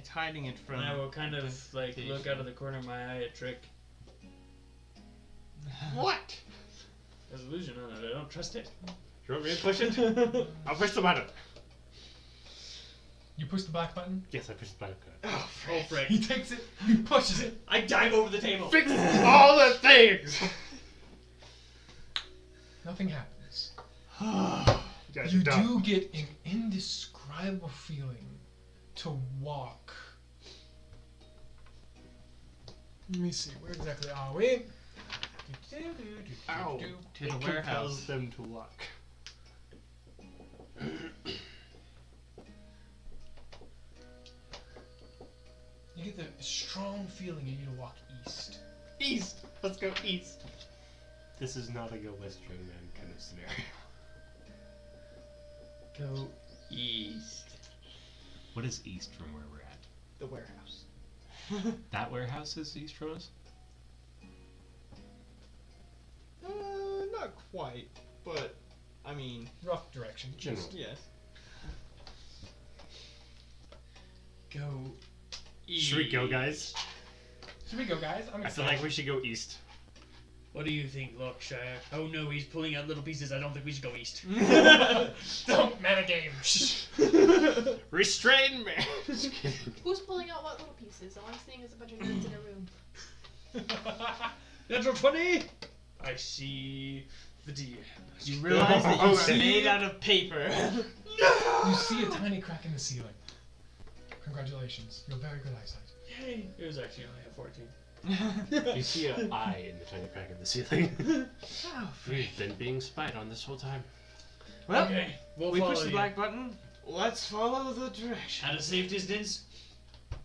hiding it from. And I will kind of like the- look out of the corner of my eye at Trick. What? There's illusion on it. I don't trust it. You want me to push it? I'll push the button. You push the black button. Yes, I pushed the button. Oh, Oh, frick. He takes it. He pushes it. I dive over the table. Fix all the things! Nothing happens. Guys You are dumb. do get an indescribable feeling to walk. Let me see. Where exactly are we? Ow. To It the warehouse. compels them to walk. You get the strong feeling you need to walk east. East. Let's go east. This is not a Go West Man kind of scenario. Go east. What is east from where we're at? The warehouse. That warehouse is east from us? Not quite, but I mean, Rough direction. General. yes. Go east. Should we go, guys? Should we go, guys? I'm I feel excited. like we should go east. What do you think, Lockshire? Oh no, he's pulling out little pieces. I don't think we should go east. Don't metagame. Shh. Restrain me! Just kidding. Who's pulling out what little pieces? All I'm seeing is a bunch of nerds in a room. Natural 20! I see the DM. You realize that Oh, you are see? made out of paper. You see a tiny crack in the ceiling. Congratulations. You have very good eyesight. Yay! It was actually only a 14. You see an eye in the tiny crack in the ceiling. Oh, We've been being spied on this whole time. well, Okay, we'll we follow push the you. black button. Let's follow the direction. At a safe distance,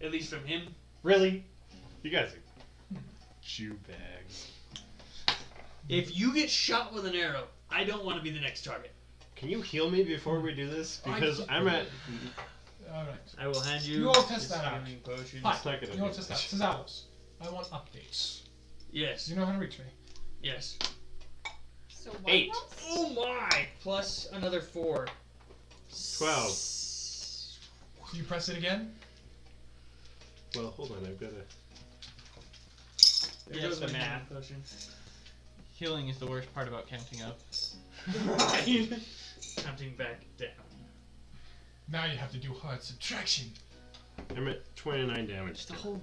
at least from him. Really? You guys are Jew bags. If you get shot with an arrow, I don't want to be the next target. Can you heal me before we do this? Because I'm at... Alright. I will hand you You all test this that out. healing potion. Hi. It's not gonna You know be what's this much. out? Cesalos. I want updates. Yes, You know how to reach me. yes. So what 8. else? Oh my! Plus another 4. 12. So you press it again? Well, hold on, I've got to... There Yes, goes the my healing math. potion. Healing is the worst part about counting up. Right. Counting back down. Now you have to do hard subtraction. I'm at 29 damage. Just a whole.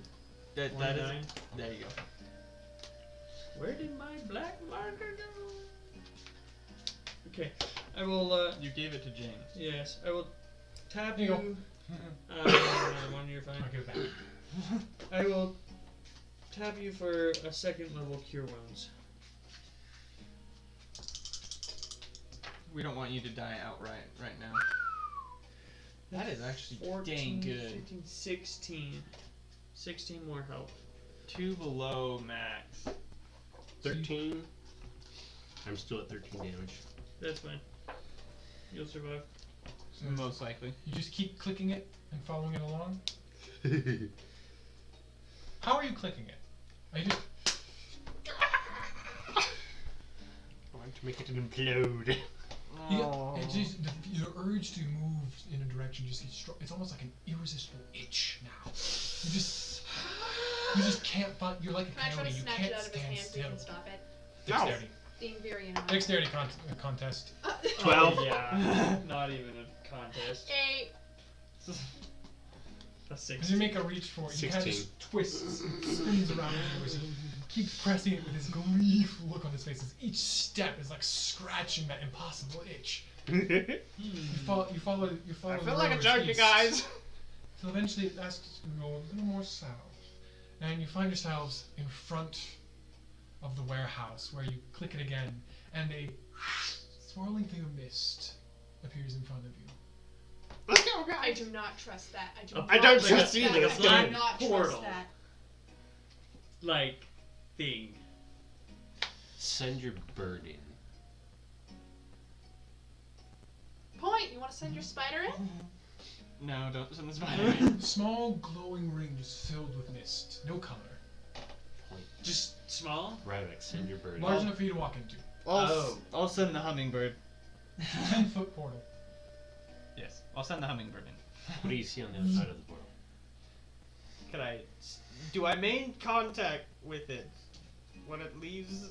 That is. 29. There you go. Where did my black marker go? Okay. I will. You gave it to James. Yes, I will tap Here you. you Another one. You're fine. I'll give it back. I will tap you for a second level cure wounds. We don't want you to die outright right now. That is actually 14, dang good. 15, 16. 16 more health. 2 below max. 13. I'm still at 13 damage. That's fine. You'll survive. So Most likely. you just keep clicking it and following it along. How are you clicking it? Are you just I want to make it implode. it just the urge to move in a direction just gets strong. It's almost like an irresistible itch now. You just can't find. You're like a Can I try coyote. to You snatch can't it out of his stand hand so he still. can stop it? Dexterity. Being very annoying. Dexterity contest. 12. Oh, yeah. Not even a contest. 8. A As 6. you make a reach for it, you kind of 16. just twists and spins around you as he keeps pressing it with his gleeful look on his face. As each step is like scratching that impossible itch. You follow. I the feel like a road jerk, you east. guys. So eventually it asks you to go a little more south. And you find yourselves in front of the warehouse where you click it again and a swirling thing of mist appears in front of you. Let's go, guys. I do not trust that. I do A not I don't trust trust that. either. I Let's do go. not Portal. trust that. Like, thing. Send your bird in. Point. You want to send your spider in? No, don't send the spider in. Small glowing ring just filled with mist. No color. Point. Just small? Ravik, send your bird Large in. enough for you to walk into. I'll send the hummingbird. 10-foot portal. Yes, I'll send the hummingbird in. What do you see on the other side of the portal? Could I? Do I main contact with it when it leaves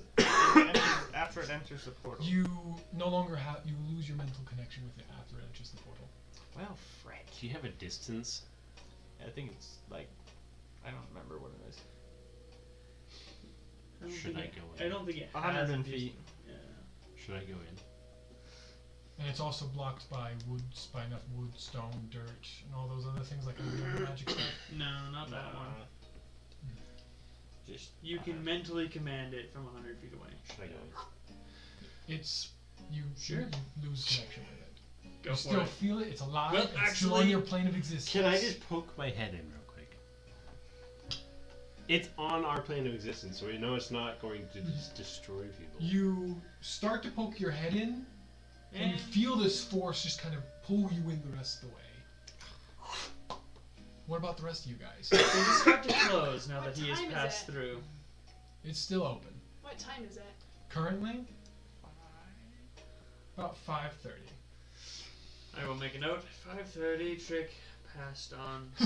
after it enters the portal? You no longer have. You lose your mental connection with it after it enters the portal. Well, frick. Do you have a distance? I think it's like I don't remember what it is. Should I go in? I don't think it has 100 a feet. Yeah. Should I go in? And it's also blocked by enough wood, stone, dirt, and all those other things like the magic stuff. No, not that No. one. Just You can mentally command it from 100 feet away. Should I go in? It's you lose connection with it. Go You for still it. feel it. It's alive. Well, it's still actually- on your plane of existence. Can I just poke my head in real quick? It's on our plane of existence, so we know it's not going to just destroy people. You start to poke your head in, and you feel this force just kind of pull you in the rest of the way. What about the rest of you guys? They just have to close now What that he has time is passed it? through. It's still open. What time is it? Currently, about 5:30. I will make a note. 5:30. Trick passed on to.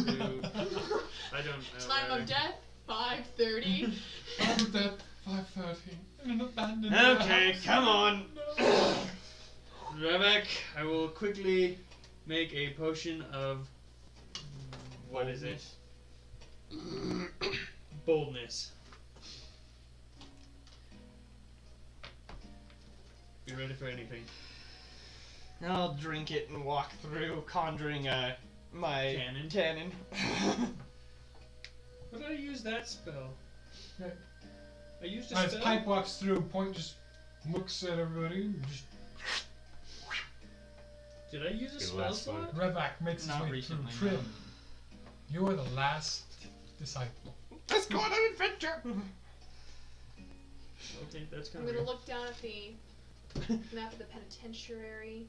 I don't know. Time of death? 5:30. Time of death, 5:30. In an abandoned Okay, warehouse. come on. No. Ravik, I will quickly make a potion of. What is it? Boldness. Be ready for anything. I'll drink it and walk through, conjuring my Cannon? cannon. What did I use that spell? Okay. I used a As spell. Pipe walks through, Point just looks at everybody. And just Did I use a Your spell last slot? Revak makes his Not way recently, through. Trym, you are the last disciple. Let's go on an adventure. Okay, that's I'm kind of. gonna look down at the map of the penitentiary.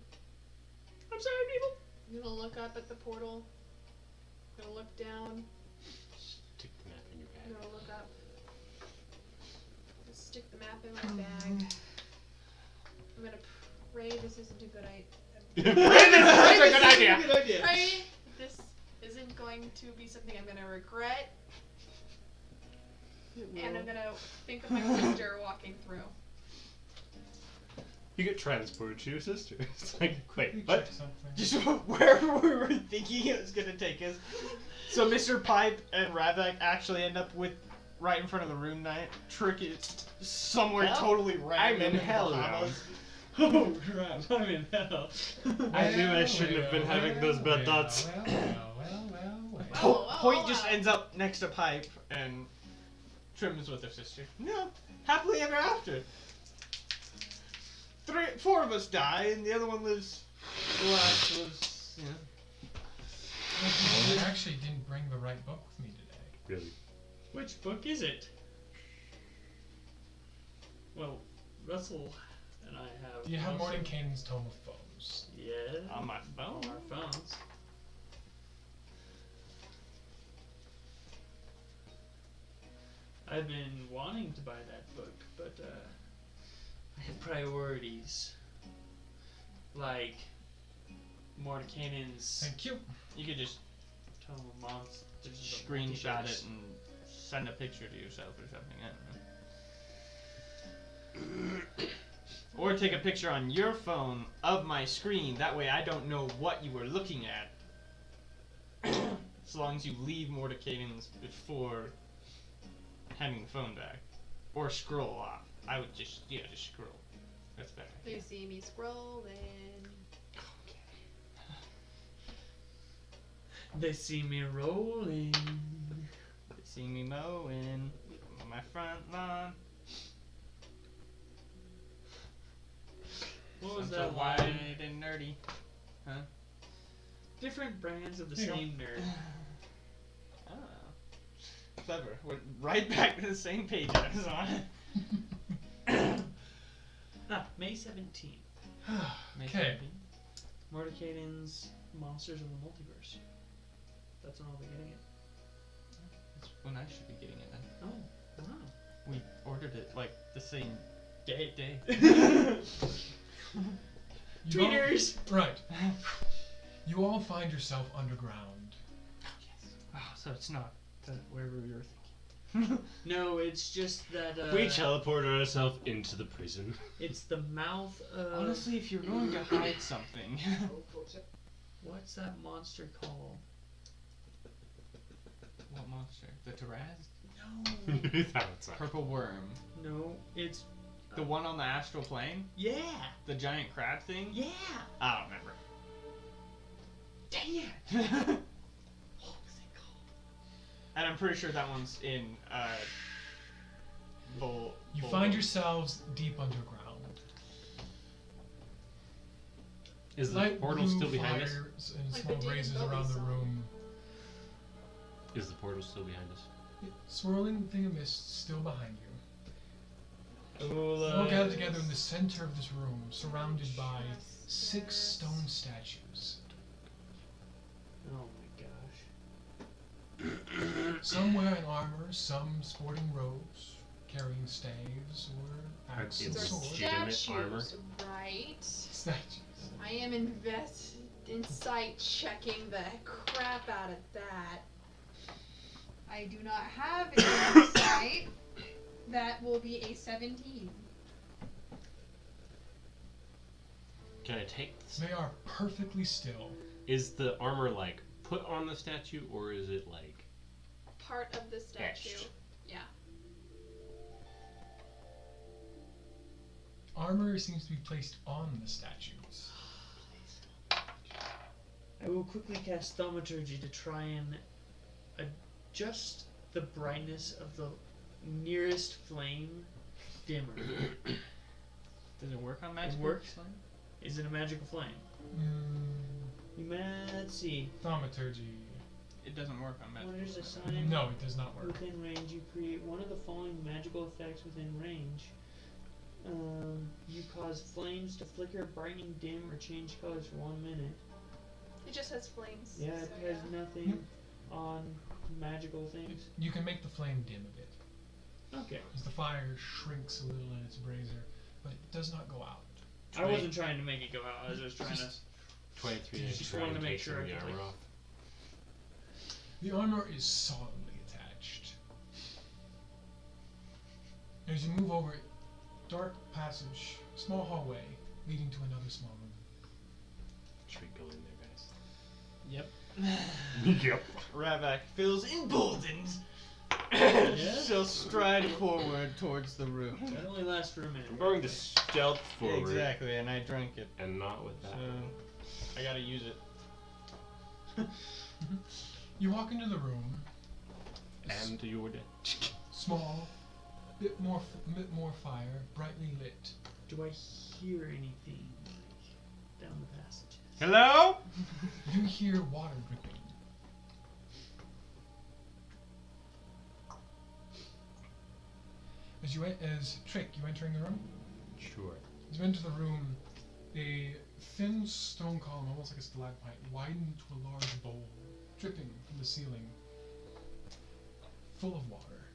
I'm sorry, people. I'm gonna look up at the portal. I'm gonna look down. Stick the map in your I'm bag. gonna look up. Just stick the map in my bag. I'm gonna pray this isn't a good idea. That's a good idea. Good idea. Pray this isn't going to be something I'm gonna regret. And I'm gonna think of my sister walking through. You get transported to your sister. It's like, You wait, check what? something. Just wherever we were thinking it was gonna take us. So Mr. Pipe and Ravik actually end up with right in front of the room night. Trick is somewhere Well, totally random I'm in the hell Bahamas. Oh crap! I'm in hell. I knew I shouldn't have been having those bad thoughts. Point just ends up next to Pipe, and Trym is with her sister. No, happily ever after. 4 of us die, and the other one lives. The last lives, you know. I actually didn't bring the right book with me today. Really? Which book is it? Well, Russell and I have. Do you have most of- Mordenkainen's Tome of Foes? Yeah. On my phone. On our phones. I've been wanting to buy that book, but I have priorities. Like Mordenkainen's Thank you. You could just Tome of Monsters. of the screenshot Multiverse. it and send a picture to yourself or something. I don't know. Or take a picture on your phone of my screen. That way I don't know what you were looking at. As long as you leave Mordenkainen's before handing the phone back. Or scroll off. I would just scroll. That's better. You see me scrolling. They see me rolling. They see me mowing my front lawn. What was I'm so that wide line? and nerdy. Huh? Different brands of the There you same nerd. Oh. Clever. Went right back to the same page I was on. May 17th. Okay. Mordenkainen's Monsters of the Multiverse. That's when I'll be getting it. That's when I should be getting it then. Oh, wow. We ordered it like the same Day. You all- Tweeters! Right. You all find yourself underground. Oh, so it's not wherever we were thinking. No, it's just that We teleport ourselves into the prison. it's the mouth of Honestly, if you're going to hide something. what's that monster called? What monster? The Taraz? No. That's all. Purple worm. No, it's The one on the astral plane? yeah. The giant crab thing? Yeah. I don't remember. Dang it. What was it called? And I'm pretty sure that one's in You find yourselves deep underground. Is the Light portal blue still behind us? fires and Like small the razes David around Bowie the song. room. Is the portal still behind us? Swirling thing of mist still behind you. You Oh, all gather together in the center of this room, surrounded by 6 stone statues. Oh my gosh. Some wearing armor, some sporting robes, carrying staves or axes These and are swords. legitimate armor. Statues, right? Statues. I am insight checking the crap out of that. I do not have an insight. That will be a 17. Can I take this? They are perfectly still. Is the armor like put on the statue or is it like Part of the statue. etched? Yeah. Armor seems to be placed on the statues. I will quickly cast Thaumaturgy to try and adjust the brightness of the nearest flame dimmer. Does it work on magic? It works. Is it a magical flame? Let's see. Thaumaturgy. It doesn't work on magic. Wonders a sign. No, it does not work. Within range, you create one of the following magical effects within range. You cause flames to flicker, brighten, dim, or change colors for 1 minute. It just has flames. Yeah, it so has nothing on magical things. You can make the flame dim a bit, Okay. as the fire shrinks a little in its brazier, but it does not go out. I wasn't trying to make it go out. I was just trying to. 23 You to just try wanted and to make take sure some I of the could, armor like- off? The armor is solidly attached. As you move over it, dark passage, small hallway, leading to another small room. Should we go in there, Yep. guys? Yep. Ravak feels emboldened She'll stride forward towards the room. That only lasts for a minute. I'm going to stealth forward. Exactly, and I drank it. And not with that. So I gotta use it. You walk into the room. And you're dead. Small, bit more fire, brightly lit. Do I hear anything like, down the passages? Hello? You hear water dripping. As Trick, you entering the room? Sure. As you enter the room, a thin stone column, almost like a stalagmite, widened into a large bowl, dripping from the ceiling, full of water.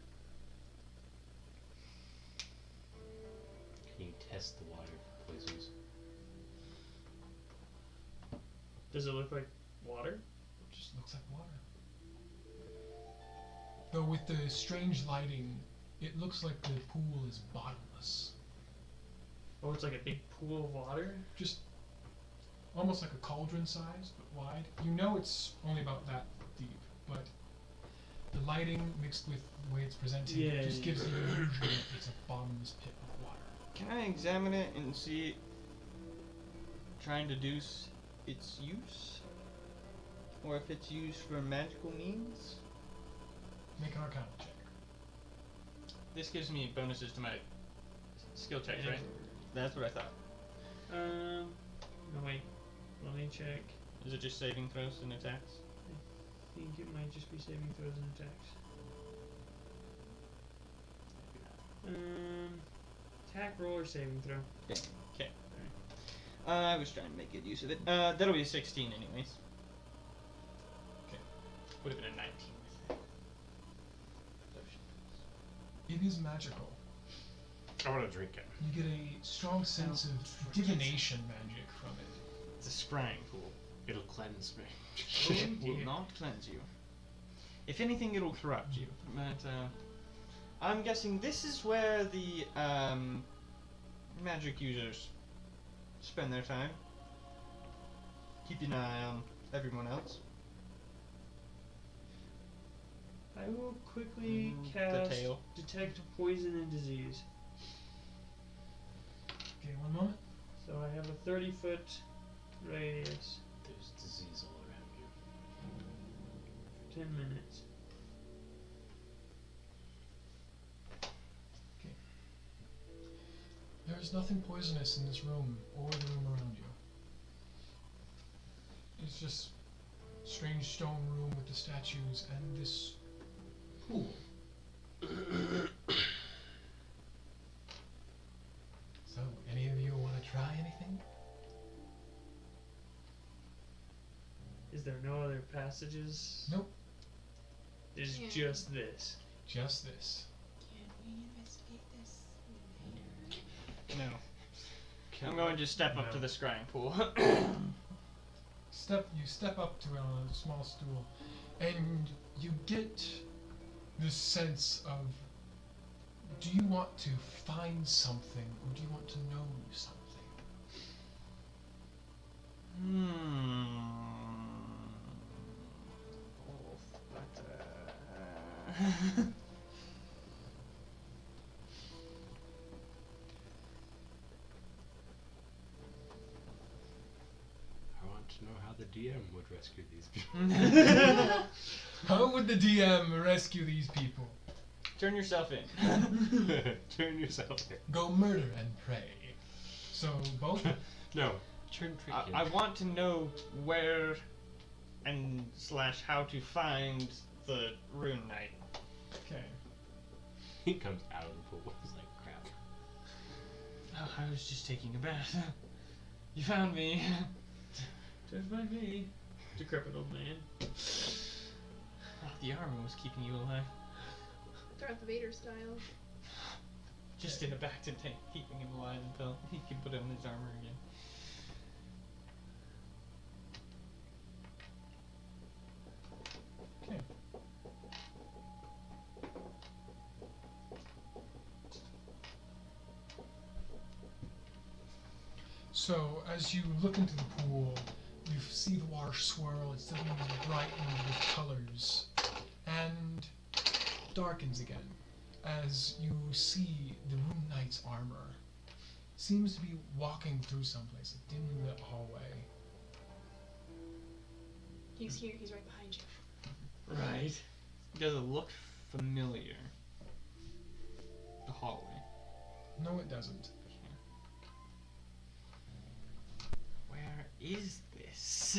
Can you test the water for poisons? Does it look like water? It just looks like water. Though with the strange lighting, it looks like the pool is bottomless. Oh, it's like a big pool of water? Just almost like a cauldron size, but wide. You know it's only about that deep, but the lighting mixed with the way it's presented just gives you the illusion that it's a bottomless pit of water. Can I examine it and see, try and deduce its use? Or if it's used for magical means? Make an Arcana check. This gives me bonuses to my skill checks, right? That's what I thought. No wait, let me check. Is it just saving throws and attacks? I think it might just be saving throws and attacks. Attack, roll, or saving throw. Okay. I was trying to make good use of it. That'll be a 16 anyways. Okay. Would have been a 19 with It is magical. I want to drink it. You get a strong sense of divination magic from it. It's a scrying pool. It'll cleanse me. It will not cleanse you. If anything, it'll corrupt you. But I'm guessing this is where the magic users spend their time. Keeping an eye on everyone else. I will quickly The cast tail. Detect Poison and Disease. Okay, one moment. So I have a 30-foot radius There's disease all around you. for 10 minutes. There is nothing poisonous in this room or the room around you. It's just a strange stone room with the statues and this pool. So, any of you want to try anything? Is there no other passages? Nope. There's Yeah. just this. Just this. Can we investigate this later? No. I'm going to step up to the scrying pool. You step up to a small stool, and you get this sense of, do you want to find something, or do you want to know something? Both, but I want to know how the DM would rescue these people. How would the DM rescue these people? turn yourself in. Turn yourself in. Go murder and pray. So both. No. Turn Trick in. I want to know where and / how to find the Rune Knight. Okay. He comes out of the pool. He's like, crap. Oh, I was just taking a bath. You found me. Just by me. Decrepit old man. Oh, the armor was keeping you alive. Darth Vader style. Just in a back to tank, keeping him alive until he can put on his armor again. Okay. So as you look into the pool, you see the water swirl. It's suddenly brightened with colors, and darkens again as you see the Rune Knight's armor. Seems to be walking through someplace, a dimly lit hallway. He's here. He's right behind you. Right. Does it look familiar? The hallway. No, it doesn't. Where is this?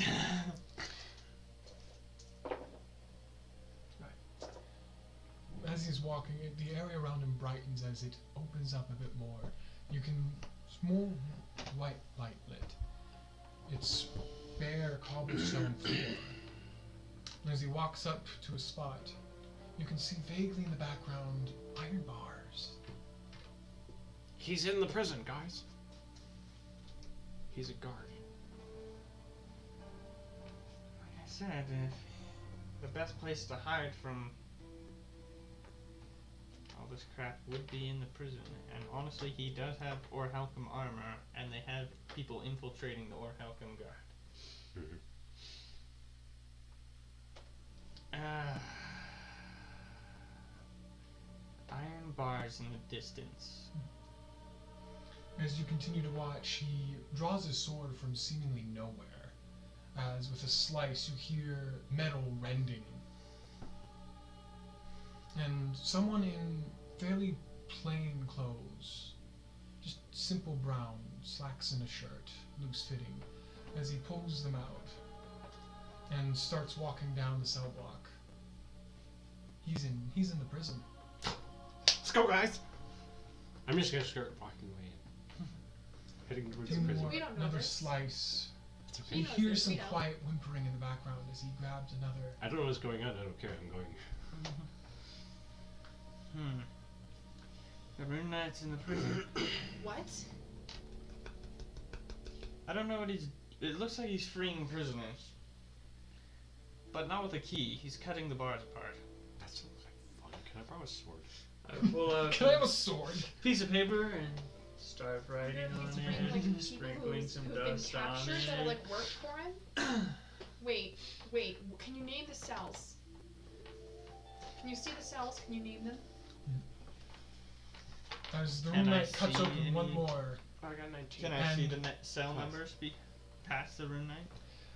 As he's walking, the area around him brightens as it opens up a bit more. You can, it's more white light lit. It's bare cobblestone floor. And as he walks up to a spot, you can see vaguely in the background iron bars. He's in the prison, guys. He's a guard. Like I said, the best place to hide from all this crap would be in the prison. And honestly, he does have Orhelcom armor, and they have people infiltrating the Orhelcom guard. Mm-hmm. Iron bars in the distance. As you continue to watch, he draws his sword from seemingly nowhere. As with a slice, you hear metal rending. And someone in fairly plain clothes, just simple brown, slacks and a shirt, loose fitting, as he pulls them out and starts walking down the cell block. He's in the prison. Let's go, guys. I'm just gonna start walking away, heading towards the Two prison. more, We don't know another this. slice. It's He You knows hear this, some we don't. quiet whimpering in the background as he grabs another. I don't know what's going on. I don't care. I'm going. The Rune Knight's in the prison. What? I don't know what he's. It looks like he's freeing prisoners. But not with a key. He's cutting the bars apart. That sounds like fun. Can I borrow a sword? I pull out Can I have a sword? a piece of paper and start writing on He's bringing, like, it, people sprinkling some who've been dust on captured that'll it. like work for him. Wait. Can you name the cells? Can you see the cells? Can you name them? As the Can Rune I Knight cuts see open one any- more. I got 19. Can I see And- the cell numbers past the Rune Knight?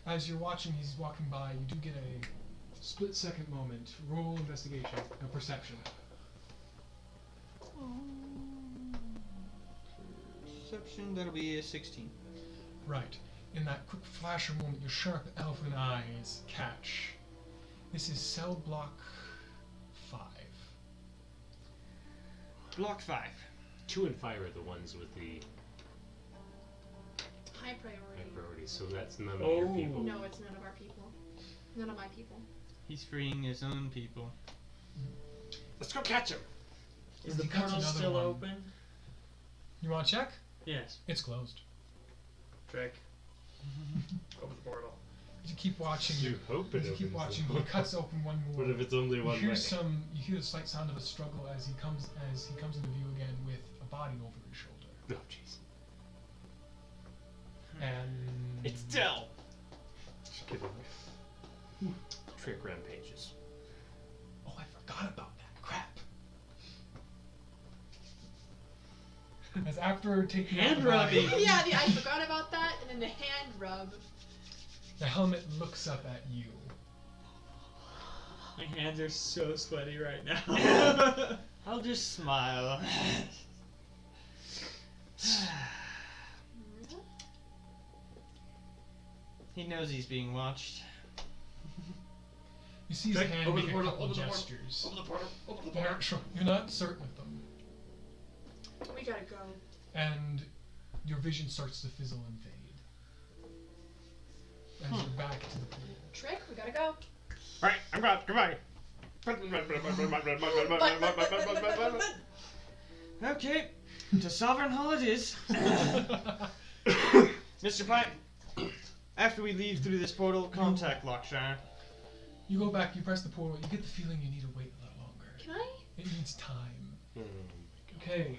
As you're watching, he's walking by. You do get a split-second moment. Roll investigation, no perception. Perception, that'll be a 16. Right. In that quick flash of moment, your sharp elfin eyes catch. This is cell block 5. Block 5. 2 and 5 are the ones with the High priority. high priority, so that's none of your Oh. people. No, it's none of our people. None of my people. He's freeing his own people. Let's go catch him. Is the He cuts portal another still one. open? You want to check? Yes. It's closed. Trick. Open the portal. As you keep watching, You hope it as you keep opens watching, them. he cuts open one more. What if it's only You one hear way? you hear the slight sound of a struggle as he comes into view again with a body over his shoulder. No, jeez. And It's Dell. Just kidding. Trick rampages. oh, I forgot about that. Crap. As after taking out Hand the body, rubbing. Yeah, I forgot about that, and then the hand rub. the helmet looks up at you. My hands are so sweaty right now. I'll just smile. He knows he's being watched. You see his Trick, hand open make the a portal, couple open the portal, gestures. Open the portal. Open the You're portal. not sure. You're not certain of them, We gotta go. and your vision starts to fizzle and fade. As you're back to the pool. Trick, we gotta go. Alright, I'm gone. Goodbye. Okay, to Sovereign Hall it is. Mr. Pipe, after we leave through this portal, contact Lockshire. You go back, you press the portal, you get the feeling you need to wait a little longer. Can I? It needs time. Oh my God. Okay.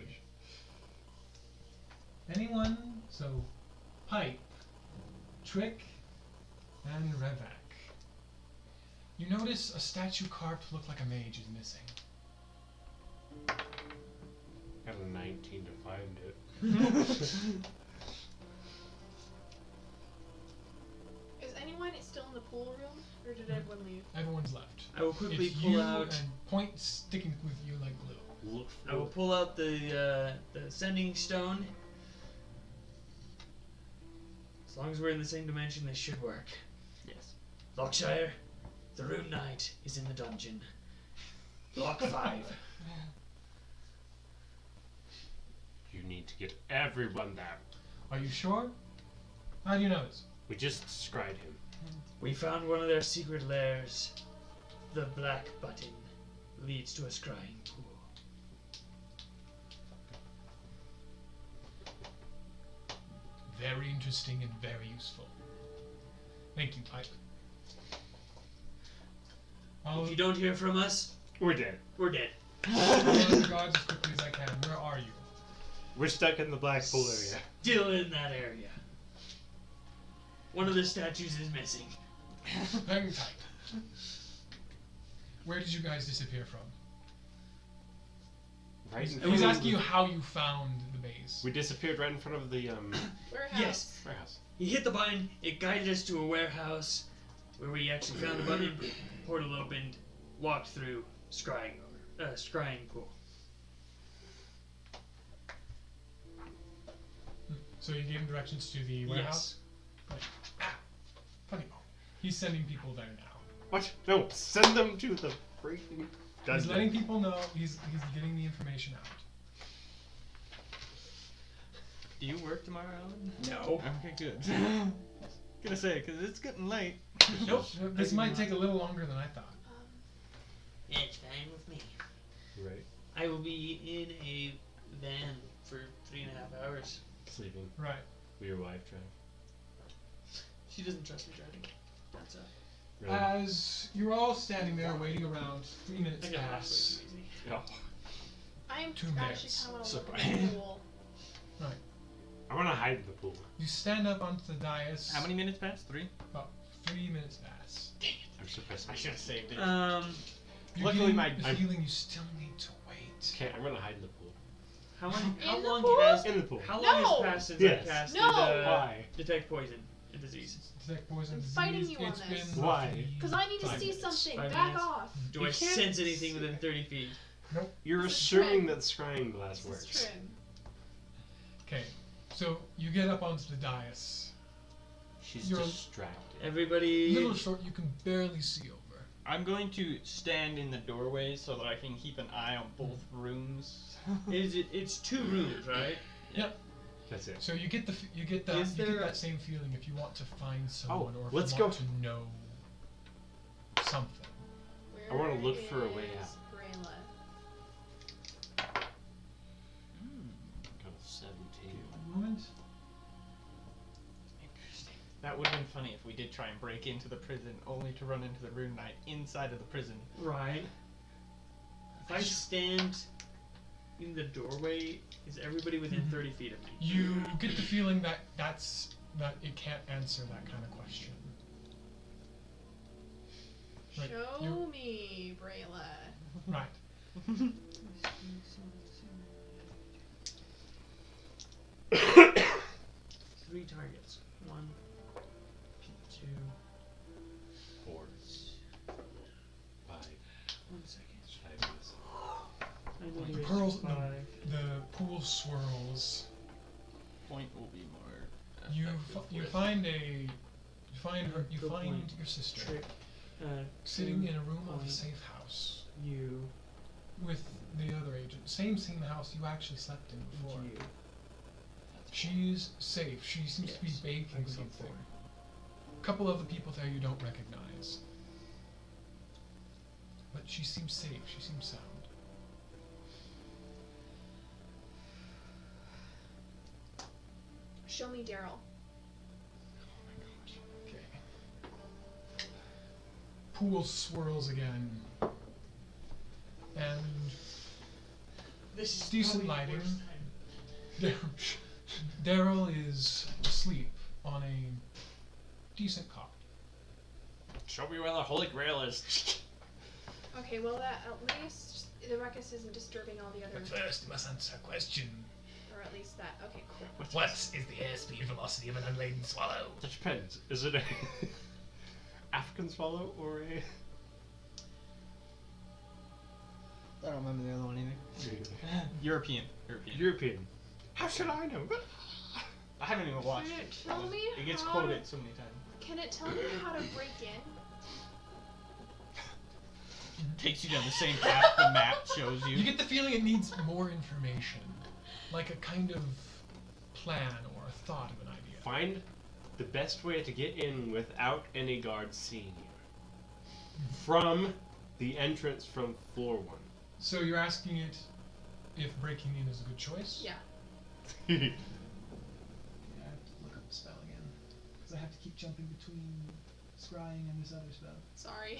Anyone? So, Pipe, Trick, and Revak. You notice a statue carved to look like a mage is missing. got a 19 to find it. Is anyone still in the pool room, or did everyone leave? Everyone's left. I will quickly It's pull you out. and Point sticking with you like glue. Look I will for pull out the sending stone. As long as we're in the same dimension, this should work. Yes. Lockshire, the Rune Knight is in the dungeon. Block 5. You need to get everyone there. Are you sure? How do you know this? We just scryed him. We found one of their secret lairs. The black button leads to a scrying pool. Very interesting and very useful. Thank you, Pipe. I'll If you don't hear from us, We're dead. we're dead. follow the guards as quickly as I can. Where are you? We're stuck in the black pool area. Still in that area. One of the statues is missing. Hang tight. Where did you guys disappear from? Right in He's front of asking you how you found the base. We disappeared right in front of the Warehouse. Yes. warehouse. He hit the button, it guided us to a warehouse where we actually found the button, portal opened, walked through, scrying pool. So you gave him directions to the warehouse? Funny bone. He's sending people there now. What? No, send them to the freaking He's dungeon. letting people know. He's getting the information out. Do you work tomorrow, Alan? No. Okay, good. Gonna say, because it's getting late. Nope. This might take a little longer than I thought. It's fine with me. Right. I will be in a van for 3.5 hours. Sleeping. Right. Will your wife drive? She doesn't trust me driving. That's Really? As you're all standing there waiting around, 3 minutes I get lost pass. way too easy. Yeah. I'm 2 actually minutes. kind of So want to look at the pool. Right. I want to hide in the pool. You stand up onto the dais. How many minutes passed? 3? About 3 minutes pass. I'm surprised. I should have saved it. You're Luckily getting the I'm- feeling you still need to wait. Okay, I'm gonna hide in the pool. How long? How In the long pool? has? In the pool. How long No! has passed since Yes. I casted No! Why? detect poison and disease? Detect poison I'm disease. fighting you on It's this. been Why? roughly Because I need to 5 see minutes. something. 5 Back minutes. off. Do You I can't sense anything within 30 feet? You're This is assuming Trym. that scrying glass This works. is Trym. Okay, so you get up onto the dais. She's You're- distracted. Everybody. Little short, you can barely see over. I'm going to stand in the doorway so that I can keep an eye on both rooms. It's 2 rooms, right? That's it. So you get that Is there a- same feeling if you want to find someone or if let's you go. want to know something. I wanna Where look for a way is out. Brayla? Got a 17. Moment. Interesting. That would have been funny if we did try and break into the prison, only to run into the Rune Knight inside of the prison. Right. If I stand in the doorway, is everybody within Mhm. 30 feet of me? You get the feeling that it can't answer that kind of question. Right, Show you- me, Brayla. Right. 3 targets. 1, 2, 4. 5. 1 second. Fabulous. I know The there's pearls, 5. the pool swirls. Point will be more. You effective you with- find a you find her you Good find point. your sister Trick. sitting in a room of a point. safe house You. with the other agent. Same house you actually slept in before. You. She's safe. She seems to be Yes, baking like something. before. A couple of the people there you don't recognize. But she seems safe. She seems sound. Show me Daryl. Okay. Pool swirls again. And This is Decent probably the lighting. worst time. Daryl is asleep on a decent cot. Show me where the Holy Grail is. Okay, well that at least the ruckus isn't disturbing all the other, But first, you must answer a question. or at least that. Okay, cool. What is the airspeed velocity of an unladen swallow? That depends. Is it a African swallow or a? I don't remember the other one either. European. European? How should I know? I haven't even watched Can it. it tell me It gets how quoted so many times. Can it tell me how to break in? Takes you down the same path the map shows you. You get the feeling it needs more information, like a kind of plan or a thought of an idea. Find the best way to get in without any guards seeing you. From the entrance from floor 1. So you're asking it if breaking in is a good choice? Yeah. Yeah, I have to look up the spell again. Because I have to keep jumping between scrying and this other spell. Sorry.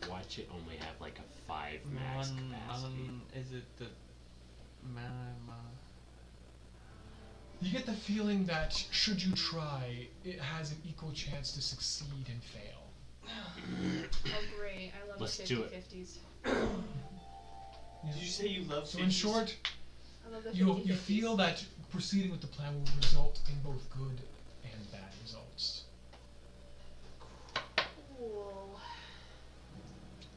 Watch it only have like a 5 max capacity. Is it the You get the feeling that should you try, it has an equal chance to succeed and fail. Oh great, I love Let's the do it. 50-50s. Yeah. Did you say you love So in short, I love the you 50-50s. feel that proceeding with the plan will result in both good and bad results. Cool.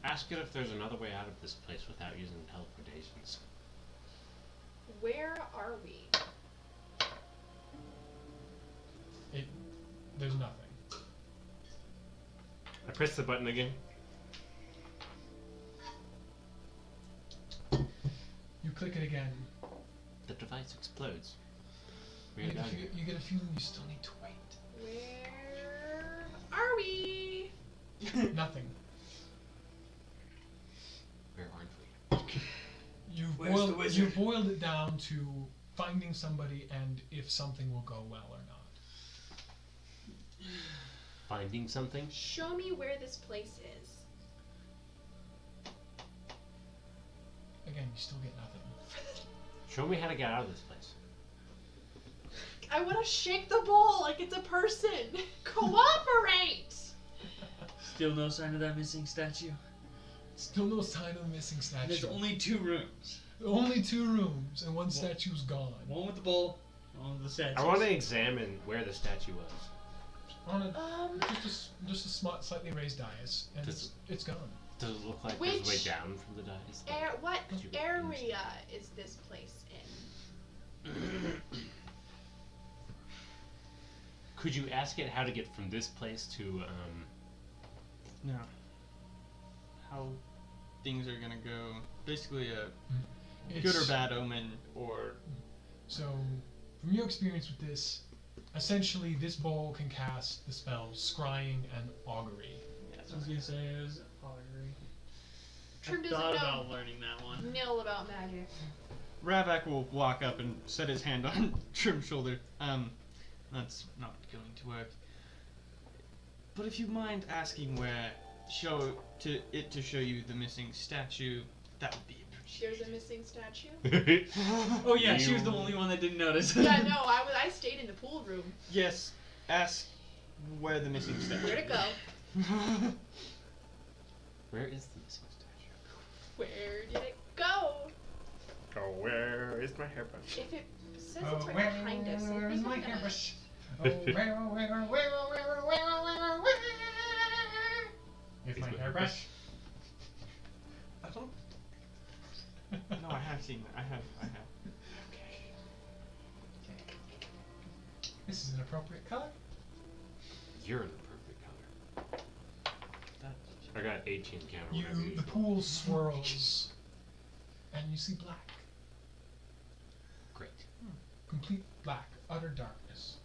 Ask it if there's another way out of this place without using teleportations. Where are we? There's nothing. I press the button again. You click it again. The device explodes. You We're get, a done here. you get a feeling you still need to wait. Where are we? Nothing. Where aren't we? Where's the You've boiled it down to finding somebody and if something will go well or not. Finding something? Show me where this place is. Again, you still get nothing. Show me how to get out of this place. I want to shake the ball like it's a person. Cooperate! Still no sign of that missing statue. Still no sign of a missing statue. There's only 2 rooms. Only 2 rooms and one statue's gone. One with the bowl, one with the statue. I want to examine where the statue was. On a just a slightly raised dais, and it's gone. Does it look like there's a way Which down from the dais? What Did you get area is this place in? Could you ask it how to get from this place to No. How things are gonna go. Basically a good or bad omen or So, from your experience with this, essentially this bowl can cast the spells Scrying and Augury. I was gonna say it was pottery. Trim I doesn't thought know about learning that one. nil about magic. Ravak will walk up and set his hand on Trim's shoulder. That's not going to work. But if you mind asking where show to show you the missing statue, that would be appreciated. There's a missing statue. Oh yeah, she was the only one that didn't notice. Yeah, no, I stayed in the pool room. Yes, ask where the missing statue. Where'd it go? Where is the missing statue? Where did it go? Oh, where is my hairbrush? If it says it's right behind us, I where's think my I'm gonna- hairbrush? Oh, If my hairbrush? I don't. No, I have seen that. I have. Okay. This is an appropriate color. You're an appropriate color. I got 18 camera. The pool swirls, and you see black. Great. Complete black, utter darkness.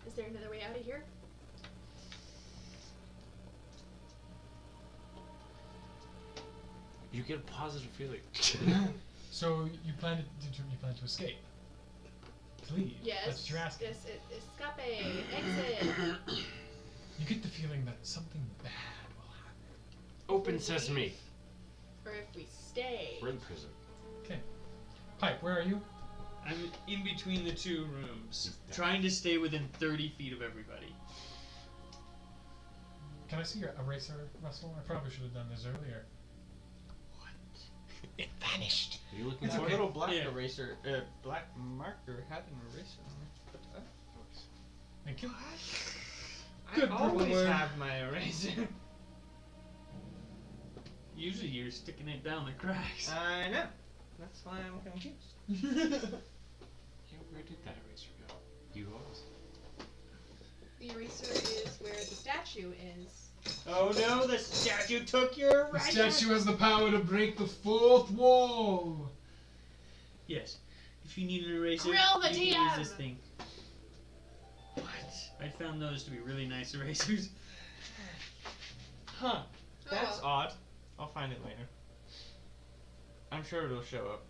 Is there another way out of here? You get a positive feeling. So you plan to escape, to leave. Yes. That's what you're asking. Escape. Exit. You get the feeling that something bad will happen. Open sesame. Or if we stay. We're in prison. Okay. Pipe, where are you? I'm in between the 2 rooms, Yeah. trying to stay within 30 feet of everybody. Can I see your eraser, Russell? I probably should have done this earlier. It vanished. Are you looking It's for A okay. little black Yeah. eraser, black marker had an eraser on it. Thank you. I always have my eraser. Usually you're sticking it down the cracks. I know. That's why I'm confused. Yeah, where did that eraser go? You always. The eraser is where the statue is. Oh no, the statue took your The right statue has the power to break the fourth wall. Yes. If you need an eraser, Grill the you can use DM. this thing. What? I found those to be really nice erasers. Huh. That's Oh. odd. I'll find it later. I'm sure it'll show up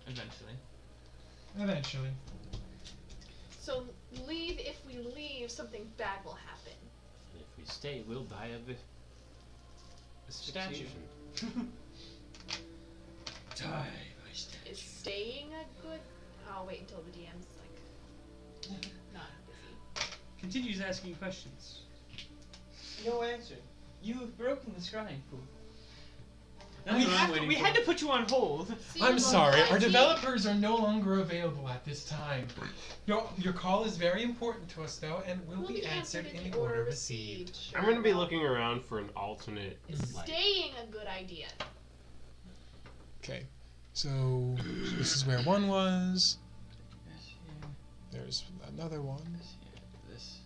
eventually. Eventually. So leave. If we leave, something bad will happen. If we stay, we'll die of Statue. asphyxiation. Die by statue. Is staying a good? I'll wait until the DM's like not busy. Continues asking questions. No answer. You've broken the scrying pool. That's what I'm waiting We for. had to put you on hold. I'm sorry, our IT. developers are no longer available at this time. Your call is very important to us, though, and will be answered in the order received. Sure. I'm gonna be looking around for an alternate. Is like, staying a good idea? Okay, so this is where one was. There's another one. This.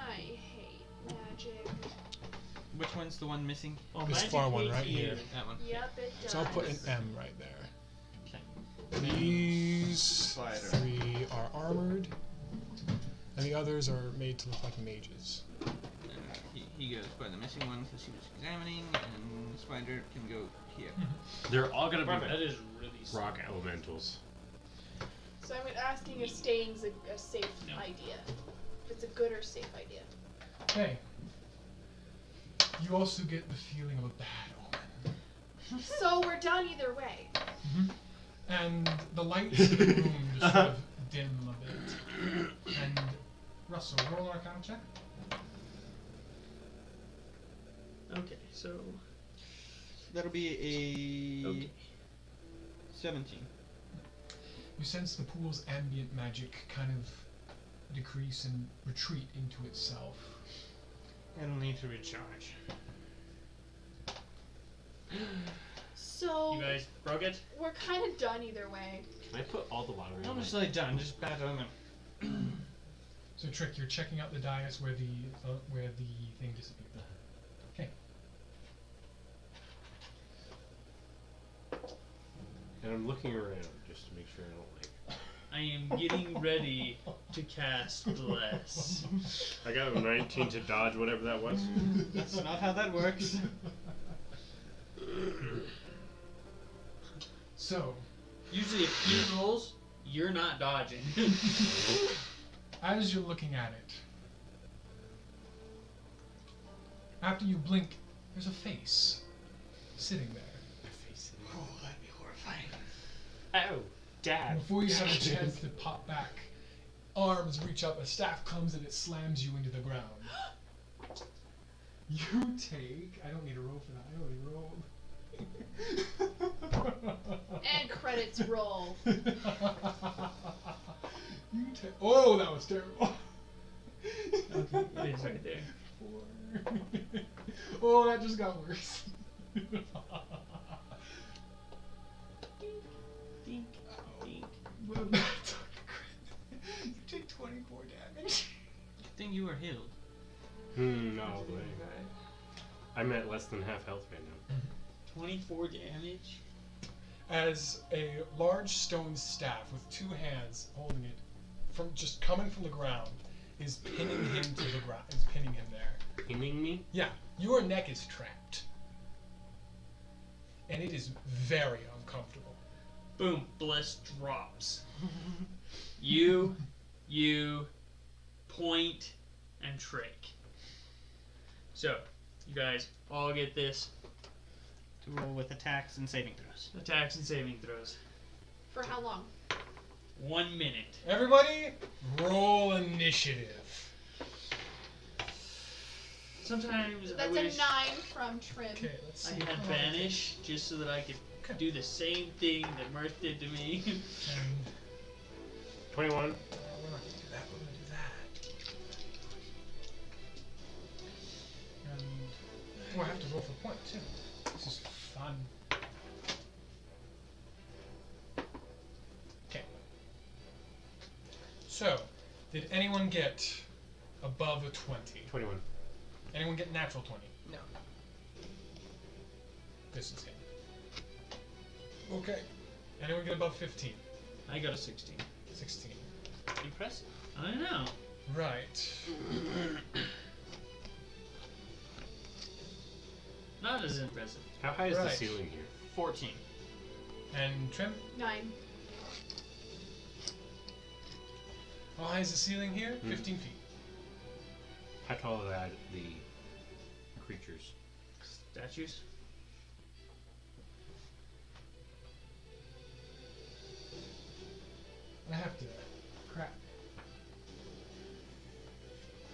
I hate magic. Which one's the one missing? Oh, This magic far one hates right you. here. That one. Yep, it does. So I'll put an M right there. Okay. These Slider. 3 are armored, and the others are made to look like mages. And he goes by the missing one because he was examining, and Spider can go here. They're all gonna be That is really rock elementals. So I'm asking if staying's a safe No. idea. If it's a good or safe idea. Okay. You also get the feeling of a bad omen. So we're done either way. And the lights in the room just sort of dim a bit. And Russell, roll an Arcana check. Okay, so That'll be a okay. 17. You sense the pool's ambient magic kind of decrease and retreat into itself. It'll need to recharge. So You guys broke it? we're kind of done either way. Can I put all the water in? Not my- necessarily done, just bad omen. So Trick, you're checking out the dais where the thing disappeared. Okay. And I'm looking around just to make sure I don't like. I am getting ready to cast Bless. I got a 19 to dodge whatever that was. That's not how that works. So, Usually if he rolls, you're not dodging. as you're looking at it, after you blink, there's a face sitting there. Oh, that'd be horrifying. Oh, Dad. Before you have a chance to pop back, arms reach up, a staff comes and it slams you into the ground. You take. I don't need a roll for that. I already rolled. And credits roll. You take. Oh, that was terrible. Okay, it is right there. 4. Oh, that just got worse. Dink, dink, dink. Well, that's a crit. You take 24 damage. Good thing you were healed. No way. I'm at less than half health right now. 24 damage. As a large stone staff with 2 hands holding it, from just coming from the ground, is pinning him to the ground. Is pinning him there. Pinning me? Yeah, your neck is trapped, and it is very uncomfortable. Boom, Bless drops. You, Point, and Trick. So, you guys all get this. To roll with attacks and saving throws. Attacks and saving throws. For how long? 1 minute. Everybody, roll initiative. Sometimes I That's wish a 9 from Trym. Okay, let's I see. had Vanish just so that I could Okay. do the same thing that Mirth did to me. And 21. we're not gonna do that. We're gonna do that. And oh, I have to roll for a point too. This is fun. Okay. So, did anyone get above a 20? 21. Anyone get natural 20? No. This is him. Okay. Anyone get above 15? I got a 16. 16. Impressive. I know. Right. Not as impressive. How high is Right. the ceiling here? 14. And Trym? 9. How high is the ceiling here? 15 feet. How tall are the creatures? Statues? I have to. Crap.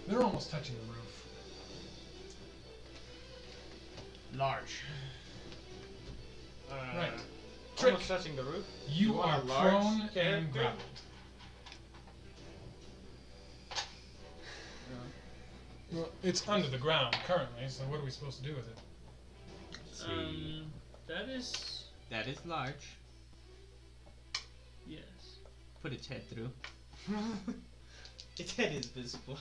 They're almost touching the roof. Large. Right. Trick. Almost touching the roof. You You want are a large prone and character? grappled. Well, it's under the ground currently, so what are we supposed to do with it? See. That is... That is large. Yes. Put its head through. Its head is visible.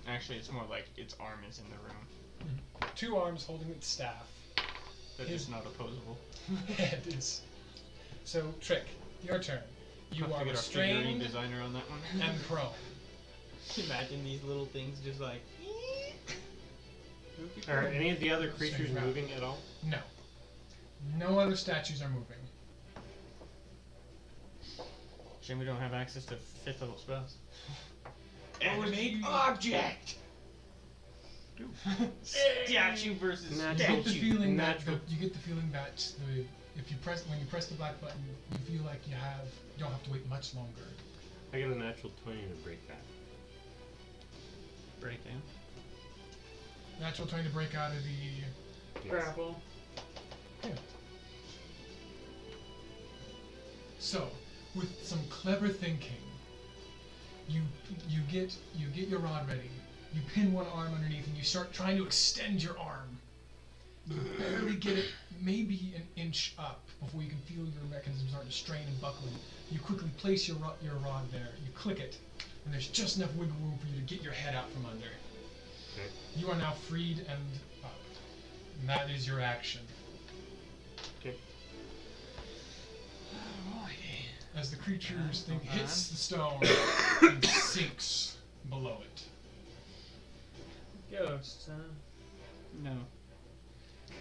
Actually, it's more like its arm is in the room. 2 arms holding its staff. They're His- just not opposable. Head is. So, Trick, your turn. You Have to are get our figurine restrained designer on that one. and prone. Imagine these little things just like. Are any of the other Same creatures route. moving at all? No. No other statues are moving. Shame we don't have access to 5th level spells. Animate object. Statue versus You Natural get the statue. feeling that Natural. you get the feeling that if you press when you press the black button, you feel like you don't have to wait much longer. I get a natural 20 to break that. Breakdown. Natural trying to break out of the. Yes. Grapple. Yeah. So, with some clever thinking, you get your rod ready. You pin one arm underneath, and you start trying to extend your arm. You barely get it, maybe an inch up before you can feel your mechanism starting to strain and buckling. You quickly place your rod there. You click it, and there's just enough wiggle room for you to get your head out from under. Okay. You are now freed and up. And that is your action. Okay. As the creature's thing hits the stone and sinks below it. Ghosts, huh? No.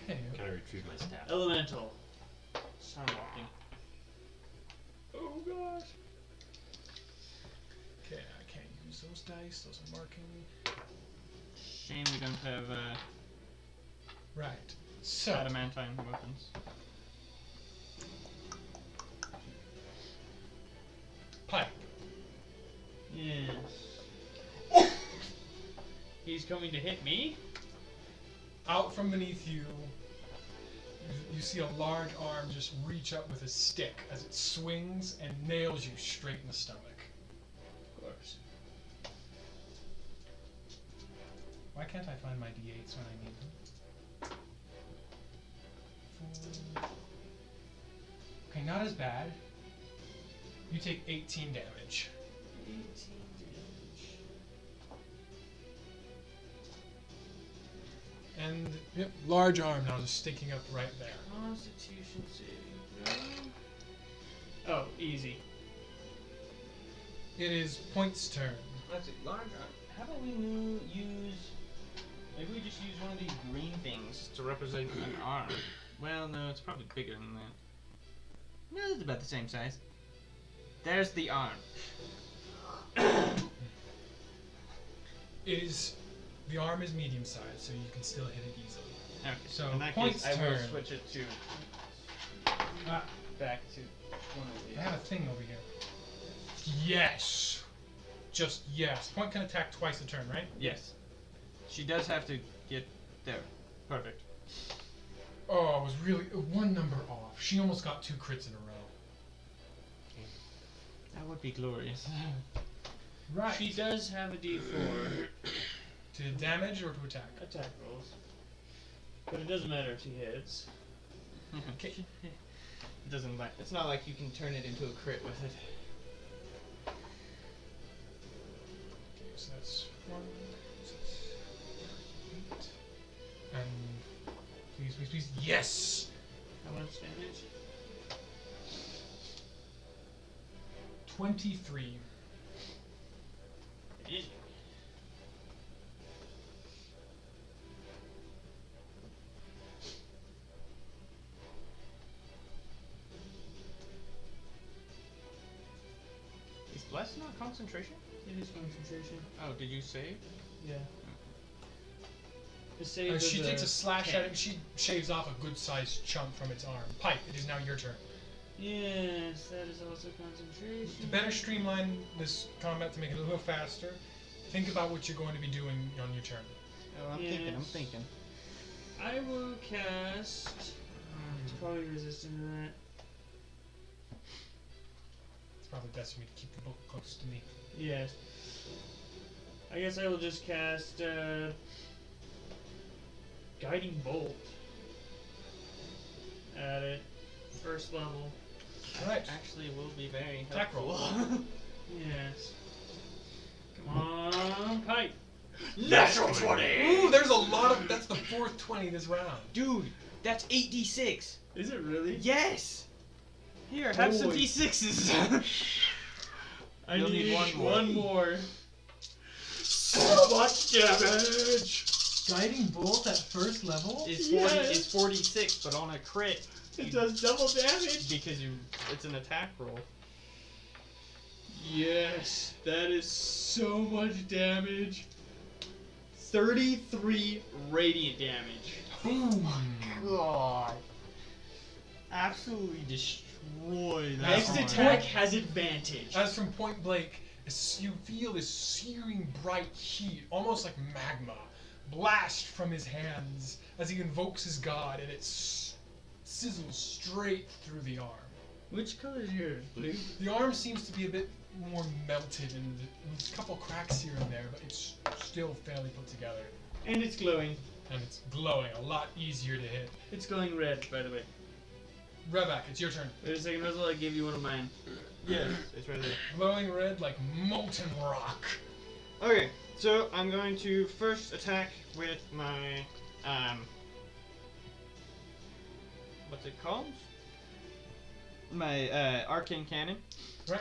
Okay. Can I retrieve my staff? Elemental. Sound walking. Oh gosh. Okay, I can't use those dice. Those are marking. Shame we don't have Right. So, adamantine weapons. pipe. Yes. He's coming to hit me? Out from beneath you, you see a large arm just reach up with a stick as it swings and nails you straight in the stomach. Of course. Why can't I find my d8s when I need them? 4. Okay, not as bad. You take 18 damage. 18 damage. And, yep, large arm now just sticking up right there. Constitution saving throw. Oh, easy. It is Point's turn. That's it. Large arm. How about we use? Maybe we just use one of these green things to represent an arm. Well, no, it's probably bigger than that. No, it's about the same size. There's the arm. The arm is medium sized, so you can still hit it easily. Okay. So, in that Point's case, I will turn. switch it to Ah, back to one of these. I have a thing over here. Yes! just yes. Point can attack twice a turn, right? Yes. She does have to get there. Perfect. Oh, I was really one number off. She almost got 2 crits in a row. That would be glorious. Right. She does have a D4 To damage or to attack? attack rolls. But it doesn't matter if she hits. Okay. It doesn't like. It's not like you can turn it into a crit with it. Okay, so that's 1, 6, 8, and please, please, please, yes! How much damage? 23. Easy. Is bless not concentration? It is concentration. Oh, did you save? Yeah. The save She is takes a slash 10. at it. She shaves off a good sized chunk from its arm. Pipe, it is now your turn. Yes, that is also concentration. To better streamline this combat to make it a little faster, think about what you're going to be doing on your turn. Oh, I'm thinking. I will cast. It's probably resistant to that. It's probably best for me to keep the book close to me. Yes. I guess I will just cast Guiding Bolt at it. First level. Alright. Actually, will be very Attack roll. helpful. Yes. Come on, pipe. Natural 20! Ooh, there's a lot of. That's the 4th 20 this round. Dude, that's 8d6. Is it really? Yes! Here, have some Holy- d6s. I You'll need one more. more. So much damage! Guiding bolt at first level? It's Yes. 40. It's 46, but on a crit, It does double damage! because it's an attack roll. Yes, that is so much damage. 33 radiant damage. Boom. God. Absolutely destroy that. Next armor. attack has advantage. As from point blank, you feel this searing bright heat, almost like magma, blast from his hands as he invokes his god, and it sizzles straight through the arm. Which color is yours? Blue? The arm seems to be a bit more melted, and there's a couple cracks here and there, but it's still fairly put together. And it's glowing. And it's glowing, a lot easier to hit. It's glowing red, by the way. Revak, it's your turn. Wait a second, Russell, I gave you one of mine. Yes, it's right there. Glowing red like molten rock. Okay, so I'm going to first attack with my what's it called? My arcane cannon. Right.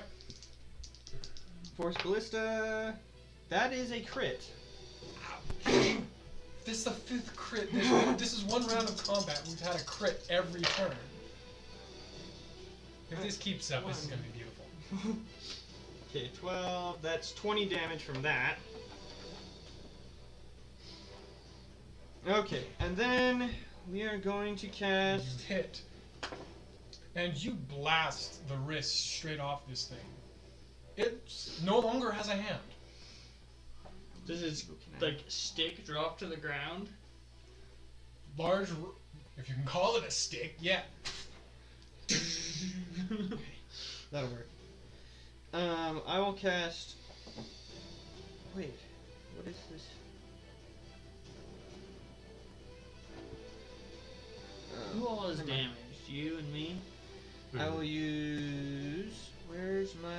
Force ballista. That is a crit. This is the 5th crit. This is one round of combat. We've had a crit every turn. If this keeps up, this is going to be beautiful. Okay, 12. That's 20 damage from that. Okay, and then we are going to You cast. hit. And you blast the wrist straight off this thing. It no longer has a hand. Does its, like, stick drop to the ground? Large, if you can call it a stick, yeah. That'll work. I will cast. Wait, what is this? Who all is never mind. damaged? You and me? I will use. Where's my.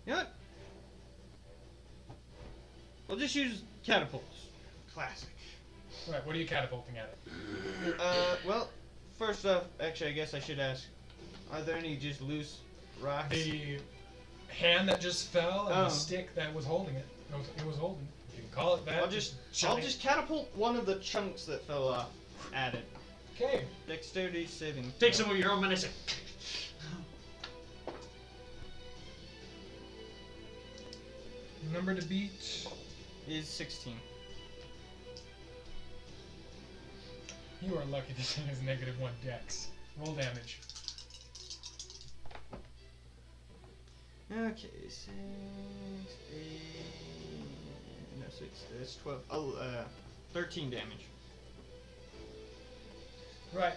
You know what? I'll just use catapults. Classic. Right, what are you catapulting at it? Well, first off, actually, I guess I should ask: are there any just loose rocks? The hand that just fell and Oh. the stick that was holding it. It was holding. If you can call it that. I'll just catapult one of the chunks that fell off at it. Okay. Dexterity saving. Take some of your own medicine. Number to beat. Is 16. You are lucky this thing has -1 dex. Roll damage. Okay, 6, 8, no 6, that's 12. Oh, 13 damage. Right.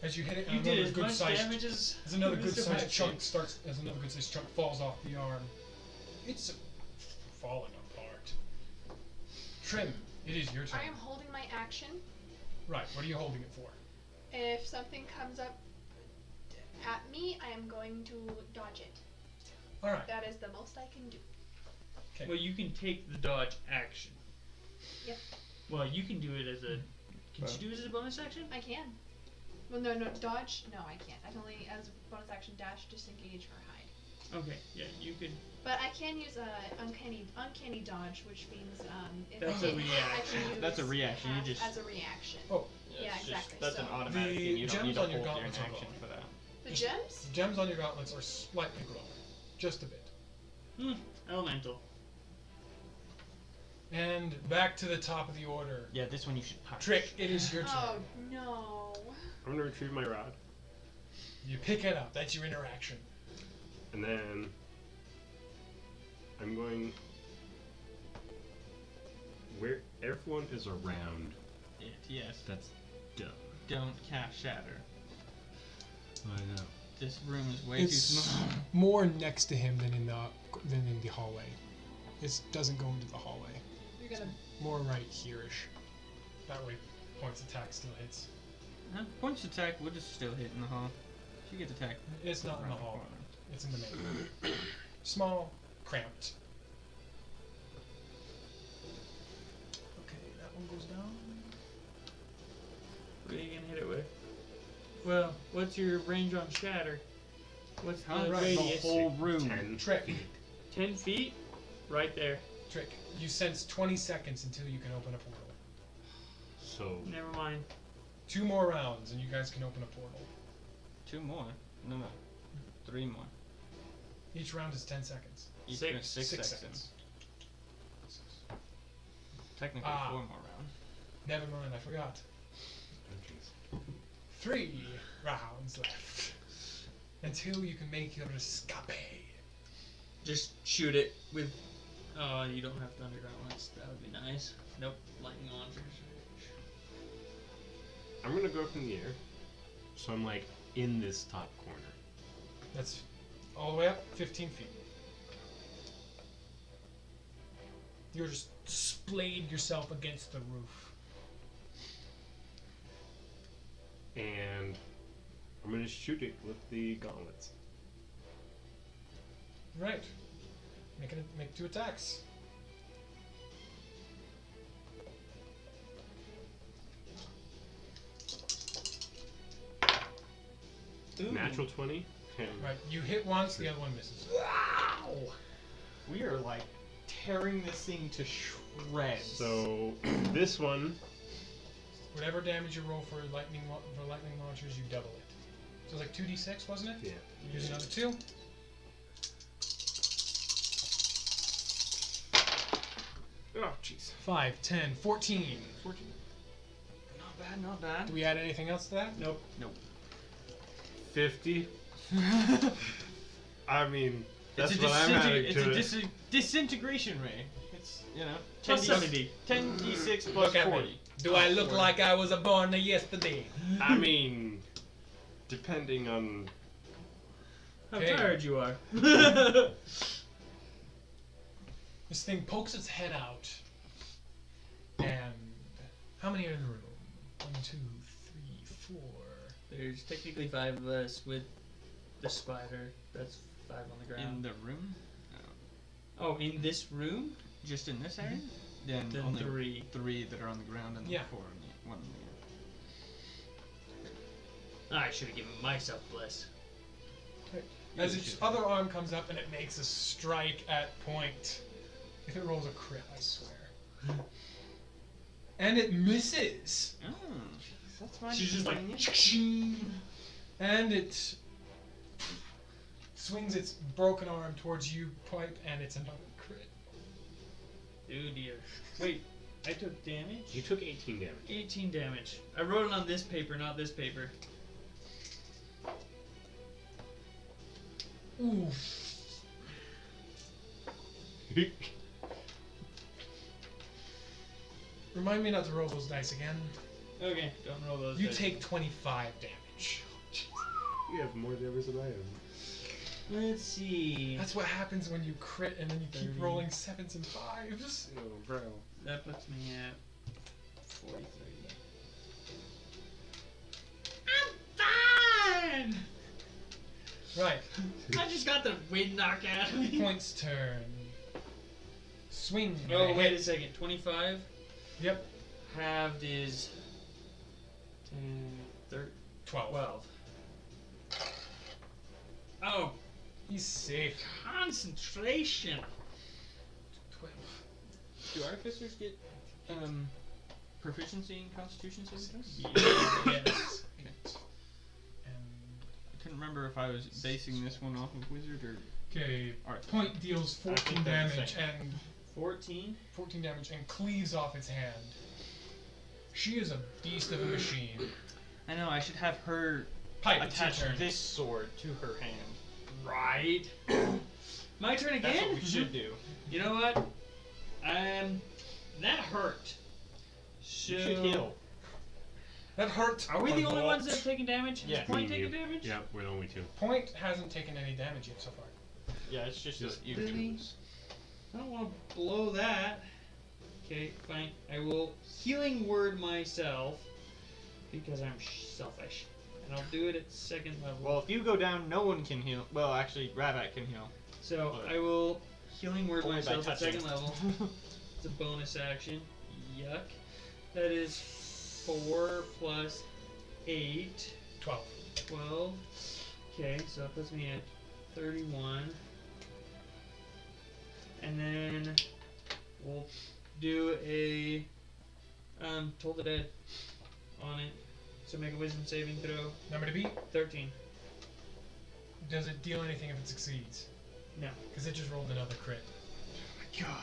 As you hit it, You and did another as good much sized, damage as another as good the sized fight chunk did. starts. As another good sized chunk falls off the arm, it's falling apart. Trim, it is your turn. I am holding my action. Right. What are you holding it for? If something comes up at me, I am going to dodge it. All right. That is the most I can do. Okay. Well, you can take the dodge action. Yep. Well, you can do it as a. Can you do it as a bonus action? I can. Well, no, dodge. No, I can't. I can only, as a bonus action, dash, disengage, or hide. Okay, yeah, you could. But I can use a uncanny dodge, which means if That's I a hit, I reaction. can use That's a reaction, you half just- as a reaction. Oh, Yeah, it's just- exactly, That's so- an automatic The thing. You don't gems need to on your hold your gauntlets are action glowing. for that. The gems? gems on your gauntlets are slightly glowing, just a bit. Elemental. And back to the top of the order. Yeah, this one you should punch. Trick, it is your turn. Oh no. I'm gonna retrieve my rod, You pick it up. That's your interaction. and then I'm going where everyone is around. It, yes. That's dumb. Don't cast Shatter. I know. This room is way too small. more next to him than in the hallway. It doesn't go into the hallway. You're gonna. More right here-ish. That way, points attack still hits. Points attack would just still hit in the hall. If you get attacked. It's not in the around hall. corner. It's in the main. Small, cramped. Okay, that one goes down. What are you gonna hit it with? Well, what's your range on shatter? What's the Right, radius? the whole room. 10. Trick. 10 feet? Right there. Trick. You sense 20 seconds until you can open a portal. So Never mind. 2 more rounds and you guys can open a portal. 2 more? No. 3 more. Each round is 10 seconds. Each Six. round is 6 6 seconds. Technically 4 more rounds. Never mind, I forgot. oh, jeez. 3 rounds left. Until you can make your escape. Just shoot it with. Oh, you don't have Thunder Gauntlets. That would be nice. Nope. Lightning launchers. I'm gonna go up in the air, so I'm like in this top corner. That's all the way up 15 feet. You're just splayed yourself against the roof. And I'm gonna shoot it with the gauntlets. Right. Make 2 attacks. Ooh. Natural 20. And Right. You hit once, the other one misses. We are like tearing this thing to shreds. So this one, Whatever damage you roll for lightning launchers, you double it. So it's like 2d6, wasn't it? yeah. Here's another 2. Oh, jeez. 5, 10, 14. 14. Not bad, not bad. Do we add anything else to that? Nope. 50. I mean, that's it's what I'm adding it's to a it. disintegration ray. It's, you know, Plus 10d6 plus Look at 40. me. Do I look like I was born yesterday? I mean, depending on. How Okay. tired you are. This thing pokes its head out. And how many are in the room? 1, 2, 3, 4. There's technically 5 of us with the spider. That's 5 on the ground. In the room? Oh, in this room? Just in this area? Then, Then only 3. 3 that are on the ground and Yeah. 4 on the one in the air. I should have given myself bliss. As You its should. other arm comes up and it makes a strike at point. If it rolls a crit, I swear. And it misses. Oh, that's my She's just like, and it swings its broken arm towards you, Pipe, and it's another crit. oh dear. Wait, I took damage? You took 18 damage. 18 damage. I wrote it on this paper, not this paper. Ooh. Remind me not to roll those dice again. Okay, don't roll those. You dice. take 25 damage. You have more damage than I have. Let's see. That's what happens when you crit and then you keep 30. rolling 7s and 5s. Oh, bro. That puts me at 43. I'm fine! Right. I just got the wind knocked out of me. Point's turn. Swing. Oh, wait a second. 25? Yep. Halved is 10, 13, 12. 12. Oh, He's safe. concentration. 12. Do artificers get proficiency in Constitution saving throws? Yes. And I couldn't remember if I was basing this one off of wizard or okay. art. Point deals 14 think they're the damage same. and 14? 14 damage and cleaves off its hand. She is a beast of a machine. I know, I should have her Pipe, it's your attach turn. this sword to her hand. Right. My turn again? That's what we should do. You know what? That hurt. So, You should heal. That hurt. Are we a the only lot. ones that have taken damage? Yeah. Has Point Me and taken you. damage? Yeah, we're the only two. Point hasn't taken any damage yet so far. Yeah, it's just Just you. Really? I don't want to blow that. Okay, fine. I will healing word myself because I'm selfish. And I'll do it at second level. Well, if you go down, no one can heal. Well, actually, Ravat can heal. So but I will healing word only by myself at touching. second level. It's a bonus action. Yuck. That is 4 plus 8. 12. 12. Okay, so that puts me at 31. And then we'll do a Toll the Dead on it. So make a wisdom saving throw. Number to beat. 13. Does it deal anything if it succeeds? No. Because it just rolled another crit. God.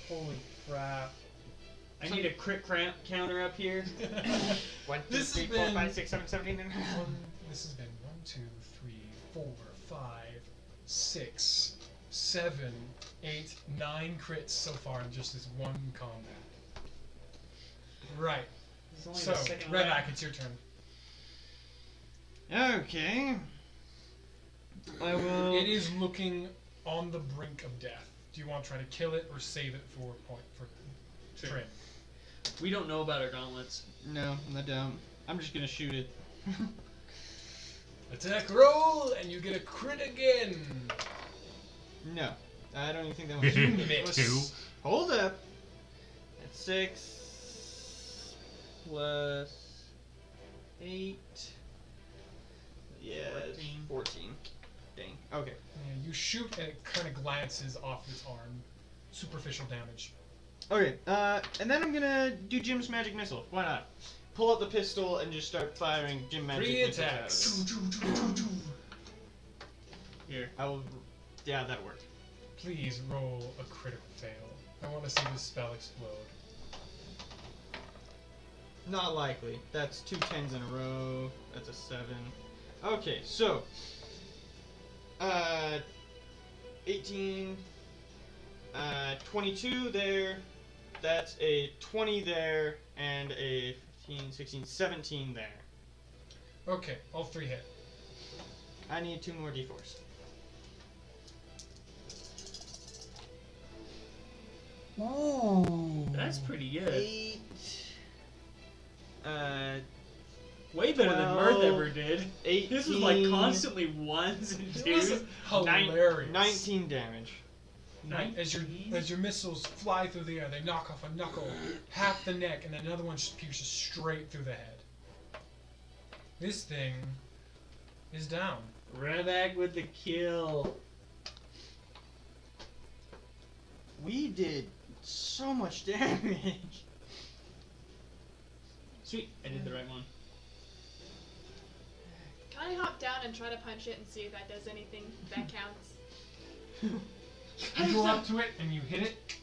Holy crap. I need a crit counter up here. 1, 2, This 3, has 4, been- 5, 6, 7, 17, and This has been 1, 2, 3, 4, 5, 6, 7, 8, 9 crits so far in just this one combat. Right. It's only So, the second Redback, round. it's your turn. Okay. I will. It is looking on the brink of death. Do you want to try to kill it or save it for Sure. Trim? We don't know about our gauntlets. No, I don't. I'm just gonna shoot it. Attack roll, and you get a crit again. No, I don't even think that was. You It was- Two. Hold up. That's 6 plus 8. Yeah, 14. 14. Dang. Okay. Yeah, you shoot, and it kind of glances off its arm. Superficial damage. Okay. And then I'm gonna do Jim's magic missile. Why not? Pull out the pistol and just start firing Jim magic 3 missiles out of attacks. it. Here. I will. Yeah, that'll work. Please roll a critical fail. I want to see this spell explode. Not likely. That's 2 10s in a row. That's a 7. Okay, so 18, 22 there. That's a 20 there, and a 15, 16, 17 there. Okay, all 3 hit. I need 2 more d4s. Oh. That's pretty good. 8. Way better than Mirth 12, ever did. 18. This is like constantly ones and It was twos. hilarious. 19 damage. As your missiles fly through the air, they knock off a knuckle, half the neck, and then another one just pierces straight through the head. This thing is down. Redback with the kill. We did so much damage. Sweet, I did the right one. Can I hop down and try to punch it and see if that does anything? If that counts. You go up to it and you hit it.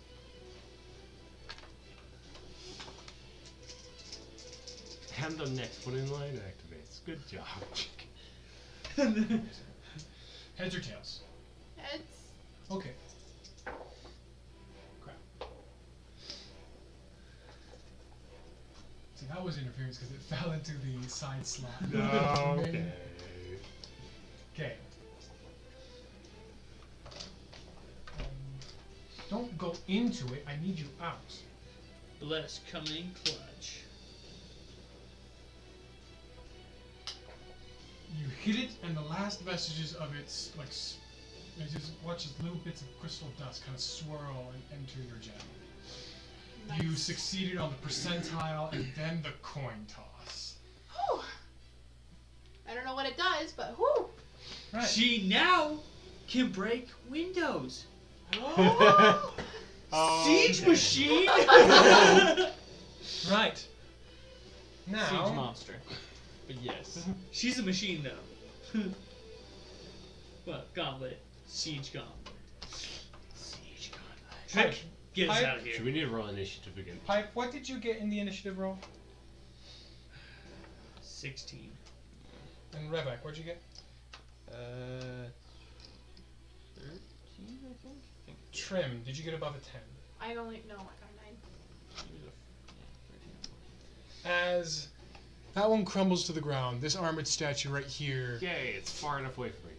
And the next one in line activates. Good job. Heads or tails? Heads. Okay. See, that was interference because it fell into the side slot. Okay. Okay. Don't go into it. I need you out. Bless coming clutch. You hit it, and the last vestiges of its you just watch as little bits of crystal dust kind of swirl and enter your gem. Nice. You succeeded on the percentile and then the coin toss. Whew. I don't know what it does, but whoo! Right. She now can break windows. Siege Okay. machine. Right. Now. Siege monster. But yes. She's a machine though. Well, gauntlet. Siege gauntlet. Siege gauntlet. Trick, get us Pipe. out of here. So we need to roll initiative again. Pipe, what did you get in the initiative roll? 16. And Rebek, what'd you get? 13, I think. Trim, did you get above a 10? I got a 9. As that one crumbles to the ground, this armored statue right here Yay, it's far enough away from me.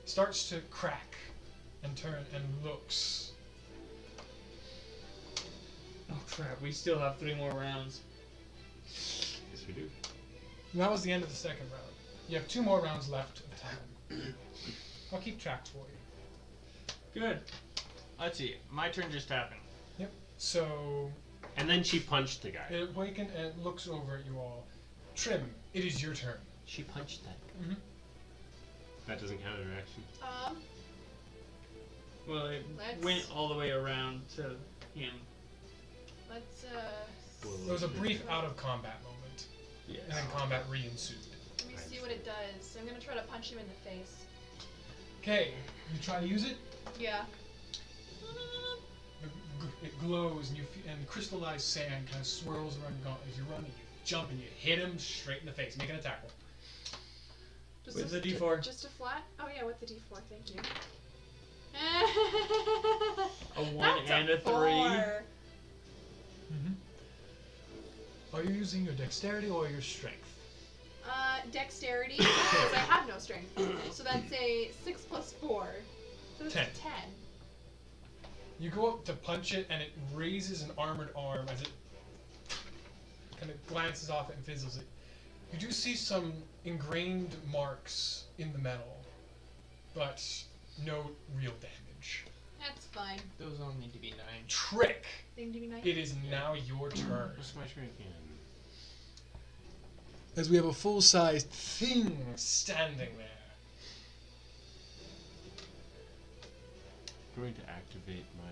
starts to crack and turn and looks. Oh crap, we still have 3 more rounds. Yes, we do. And that was the end of the second round. You have 2 more rounds left of time. I'll keep track for you. Good. Let's see. My turn just happened. Yep. So And then she punched the guy. it awakened and it looks over at you all. Trim, it is your turn. She punched that. Mm-hmm. That doesn't count as an action. Well, it Let's- went all the way around to him. Let's Well, There was a brief out of combat moment, Yes. and then combat re-ensued. let me see what it does. I'm gonna try to punch him in the face. Okay, you try to use it. Yeah. It glows, and and crystallized sand kind of swirls around your gauntlet as you run. And you jump and you hit him straight in the face. Make an attack roll. Just With a, the D4. Just a flat? Oh yeah, with the D4, thank you. A 1 That's and a 3. 4. Mm-hmm. Are you using your dexterity or your strength? Dexterity, because I have no strength. So that's a 6 plus 4. So that's 10. 10. You go up to punch it, and it raises an armored arm as it kind of glances off it and fizzles it. You do see some ingrained marks in the metal, but no real damage. That's fine. Those all need to be 9. Trick! Thing to be nice. It is now your turn. What's my turn again? As we have a full-sized thing standing there. I'm going to activate my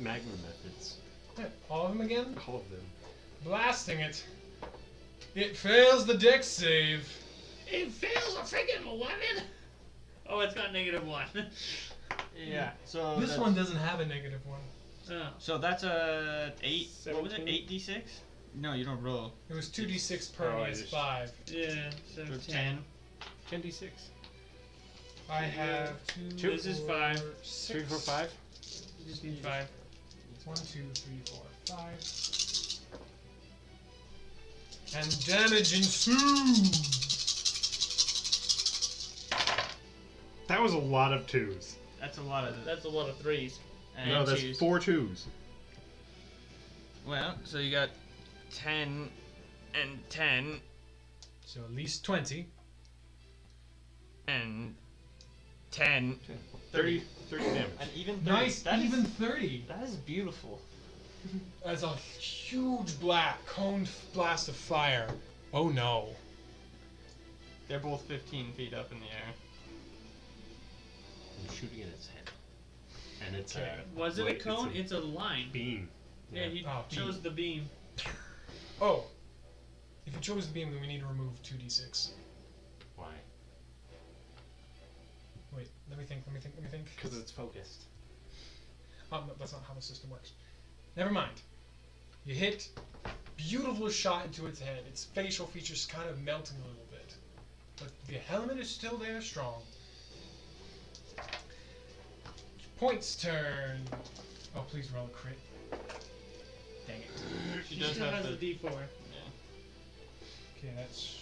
magma methods. Yeah, all of them again? All of them. Blasting it. It fails the dex save. It fails a freaking 11! Oh, it's got -1. Yeah. So This that's, one doesn't have a negative one. Oh. So that's a 8. What was it? 17. 8d6? No, you don't roll. It was 2d6 per Oh, I is just- 5. Yeah, so So 10. 10d6. I have 2. This is 5. 3, 4, 5. You just need 5. 1, 2, 3, 4, 5. And damage ensues. That was a lot of 2s. That's a lot of. That's a lot of 3s. And No, that's twos. 4 2s. Well, so you got 10 and 10 So at least 20. and 10. 30 damage. And even 30. Nice, That is- even 30. that is beautiful. As a huge black coned blast of fire. Oh no. They're both 15 feet up in the air. I'm shooting at its head. And it's Okay. Was it a wait, cone? It's It's a line. a beam. Yeah, he Oh, chose beam. the beam. Oh. If you chose the beam, then we need to remove 2d6. Why? Wait, let me think. Because it's focused. Oh, no, that's not how the system works. Never mind. You hit, beautiful shot into its head. Its facial features kind of melting a little bit. But the helmet is still there strong. Point's turn. Oh, please roll a crit. Dang it. She She does still have has the. the D4. Okay, that's.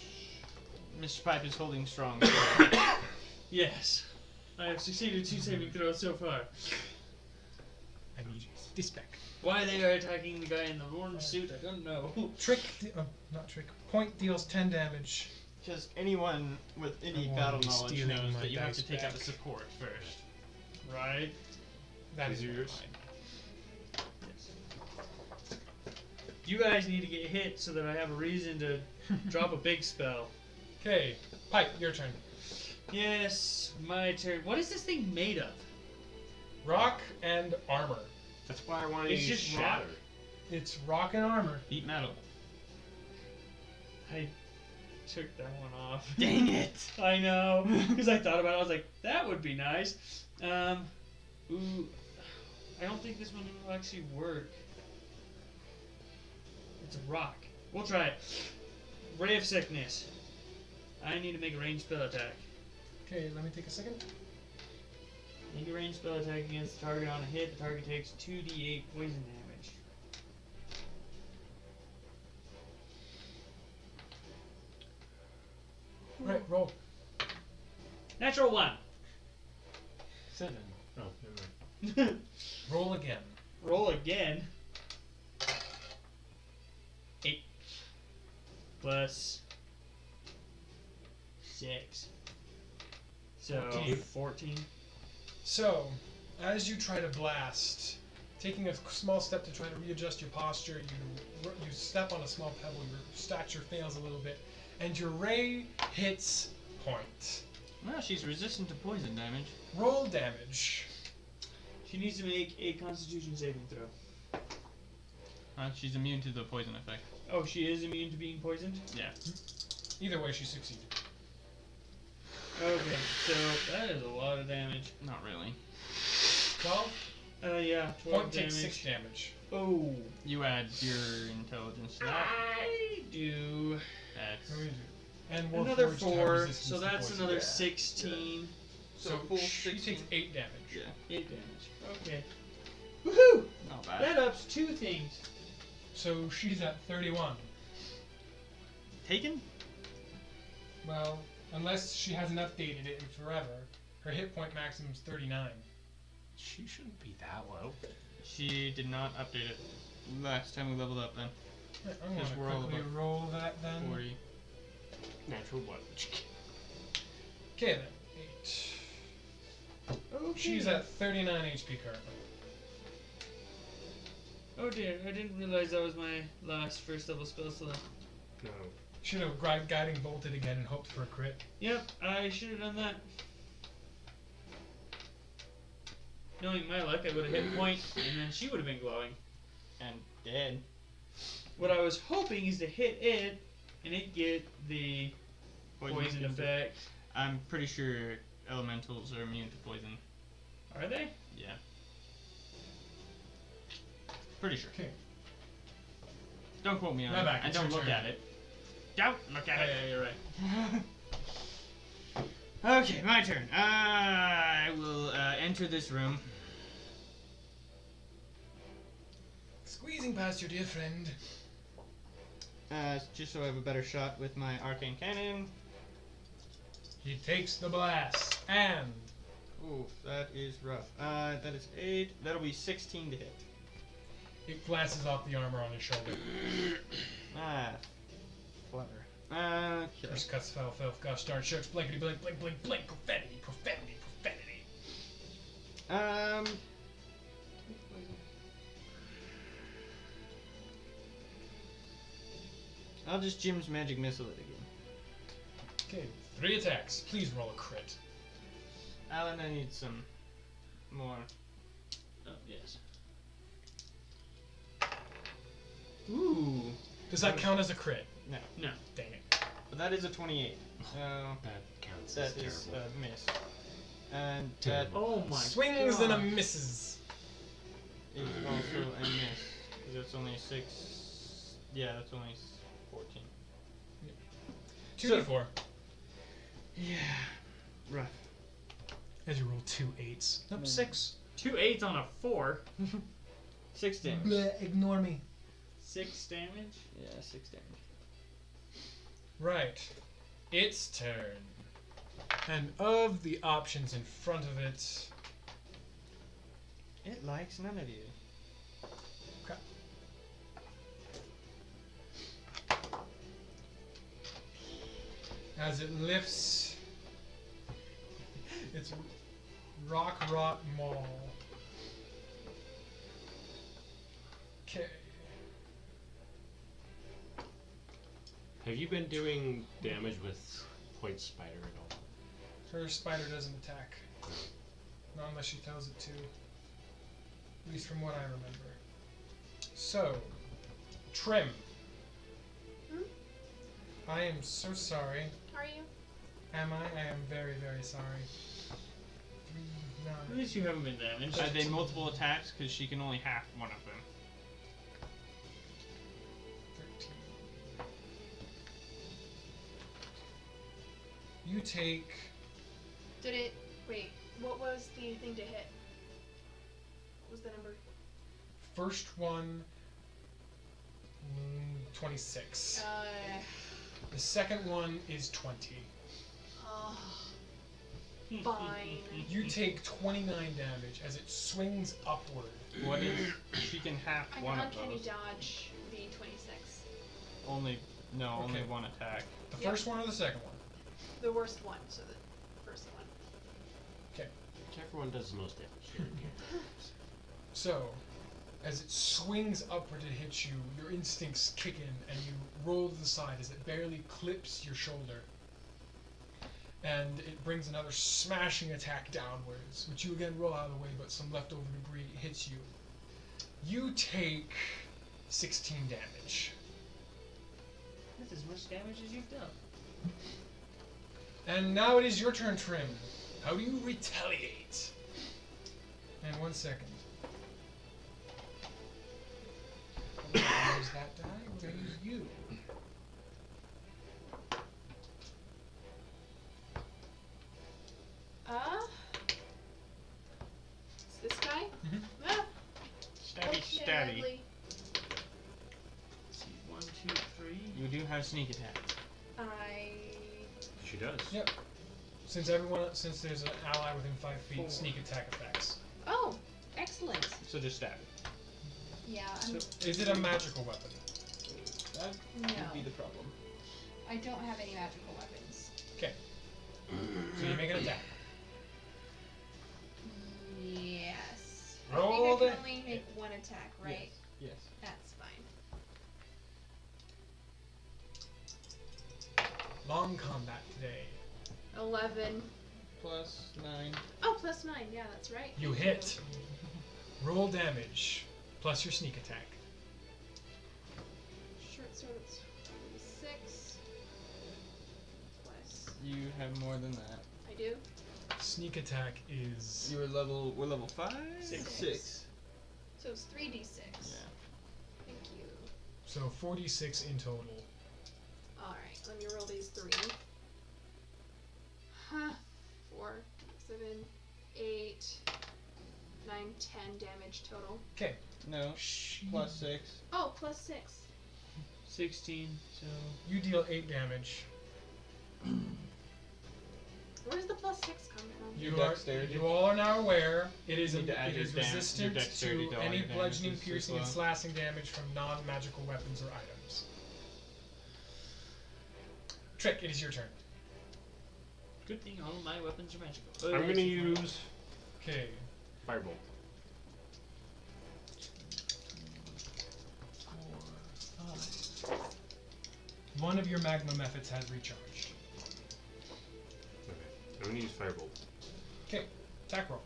Mr. Pipe is holding strong. Yes. I have succeeded 2 saving throws so far. I need this back. Why they are attacking the guy in the orange suit, I don't know. Not trick. Point deals 10 damage. Because anyone with any I battle wanna be knowledge stealing knows my that you have to dice take out back. the support first. Right? That Is is yours? fine. Yes. You guys need to get hit so that I have a reason to drop a big spell. Okay, Pipe, your turn. Yes, my turn. What is this thing made of? Rock and armor. That's why I wanted It's to use just shatter. rock. It's rock and armor. Eat metal. I took that one off. Dang it! I know, because I thought about it. I was like, that would be nice. Ooh, I don't think this one will actually work. It's a rock. We'll try it. Ray of Sickness. I need to make a ranged spell attack. Okay, let me take a second. Make a ranged spell attack against the target on a hit. The target takes 2d8 poison damage. Right, roll. Natural 1. 7. Oh, never mind. Roll again. Roll again. 8 plus 6. So 14. So, as you try to blast, taking a small step to try to readjust your posture, you step on a small pebble, your stature fails a little bit, and your ray hits point. Well, she's resistant to poison damage. Roll damage. She needs to make a Constitution saving throw. She's immune to the poison effect. Oh, she is immune to being poisoned? Yeah. Either way, she succeeded. Okay, so that is a lot of damage. Not really. 12. Yeah, 12 Point damage. takes 6 damage. Oh, You add your intelligence to that. I do. That's. What do we do? And Another Warforged have 4, resistance so to that's poison. another Yeah. 16. So full she 16. takes 8 damage. Yeah. 8 damage. Okay. Woohoo! Not bad. That ups 2 things. So she's at 31. Taken? Well, unless she hasn't updated it in forever, her hit point maximum is 39. She shouldn't be that low. She did not update it last time we leveled up then. Right, I'm Because gonna we're all quickly above roll that then. 40. Natural what? Okay then. 8. Okay. She's at 39 HP currently. Oh dear, I didn't realize that was my last first level spell slot. No. Should have guiding bolted again and hoped for a crit. Yep, I should have done that. Knowing my luck, I would have hit point, and then she would have been glowing. And dead. What I was hoping is to hit it, and it get the poison effect. I'm pretty sure elementals are immune to poison. Are they? Yeah. Pretty sure. Okay. Don't quote me on Right it. back, And it's don't your look turn. at it. Don't look at it. Yeah, you're right. Okay, my turn. I will enter this room. Squeezing past your dear friend. Just so I have a better shot with my arcane cannon. He takes the blast. And Ooh, that is rough. That is 8. That'll be 16 to hit. it glances off the armor on his shoulder. Ah, clever. Okay. First cuts fell, filth, gush, dart, sharks, blankety, blink, blink, blink, blink, profanity, profanity, profanity. I'll just Jim's magic missile it again. Okay, 3 attacks. Please roll a crit. Alan, I need some more. Oh, yes. Ooh. Does that count as a crit? No. No. Dang it. But that is a 28. So That counts that as is terrible. a miss. And Terrible. Oh my Swings god. and a misses. that is also a miss. Because that's only 6. Yeah, that's only 14. 2d4. Yeah. Rough. As you roll 2 8s. Nope, 6. 2 8s on a 4. 6 damage. Bleh, ignore me. 6 damage? Yeah, 6 damage. Right. Its turn. And of the options in front of it, It likes none of you. crap. As it lifts its rock rot maul. Okay. Have you been doing damage with Point Spider at all? Her spider doesn't attack. Not unless she tells it to. At least from what I remember. So, Trym. Hmm? I am so sorry. Are you? Am I? I am very, very sorry. 3, At 9. least you haven't been damaged. Are they multiple attacks? Because she can only half one of them. 13. You take Did it? Wait. What was the thing to hit? What was the number? first one 26. The second one is 20. Oh, fine. You take 29 damage as it swings upward. What if she can half I one can of uncanny those? dodge the 26. Only Okay. one attack. The Yep. first one or the second one? The worst one, so the first one. Whichever one does the most damage. Here, here. So, as it swings upward to hit you, your instincts kick in and you roll to the side as it barely clips your shoulder. And it brings another smashing attack downwards, which you again roll out of the way, but some leftover debris hits you. You take 16 damage. That's as much damage as you've done. And now it is your turn, Trym. How do you retaliate? And 1 second. I'm gonna use that die. We're gonna use you. It's this guy? Mhm. Ah, Stabby, stabby. fortunately, Let's see, 1, 2, 3. You do have sneak attack. I. She does. Yep. Since there's an ally within 5 feet, 4. sneak attack effects. Oh, excellent. So just stab it. Yeah, Is it a magical weapon? That No. would be the problem. I don't have any magical weapons. Okay. So you make an attack. Yes. Roll I think I the can only make one attack, right? Yes. That's fine. Long combat today. 11. Plus 9. Oh, plus 9. Yeah, that's right. You hit. Roll damage plus your sneak attack. Short sword, it's 6. Plus. You have more than that. I do? Sneak attack is We're level 5? Six. 6. So it's 3d6. Yeah. Thank you. so 46 in total. Alright, let me roll these 3. 4, 7, 8, 9, 10 damage total. Okay. No. Plus 6. Oh, plus 6. 16, so. You deal 8 damage. Where's the plus 6 come from? Your You are, dexterity. you all are now aware it is, You need to add it your is your resistant dexterity to to all any your bludgeoning, damages as piercing, and well. slashing damage from non-magical weapons or items. Trick, it is your turn. Good thing all of my weapons are magical. I'm gonna use Okay. Firebolt. 4, 5. One of your magma methods has recharged. Okay. I'm gonna use Firebolt. Okay. Attack roll.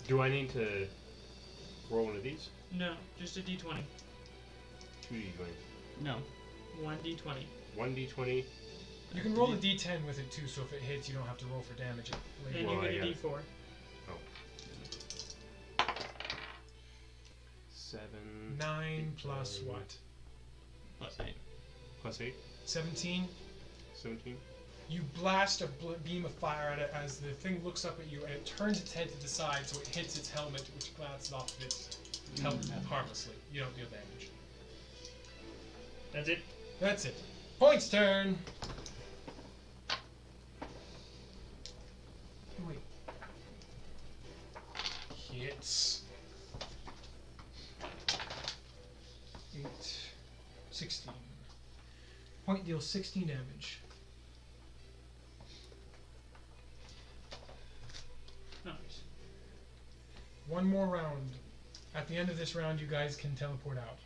Do I need to roll one of these? No, just a d20. 2d20. No. 1d20. 1d20. You can roll the d10 with it too, so if it hits, you don't have to roll for damage later. And Well, you I get a got- d4. 7. 9 plus what? Plus 8. Plus 8. 17? 17. You blast a beam of fire at it as the thing looks up at you, and it turns its head to the side, so it hits its helmet, which glances off of its helmet harmlessly. You don't deal damage. That's it. That's it. Point's turn. Wait. Hits. 8, 16. Point deals 16 damage. Nice. One more round. At the end of this round, you guys can teleport out.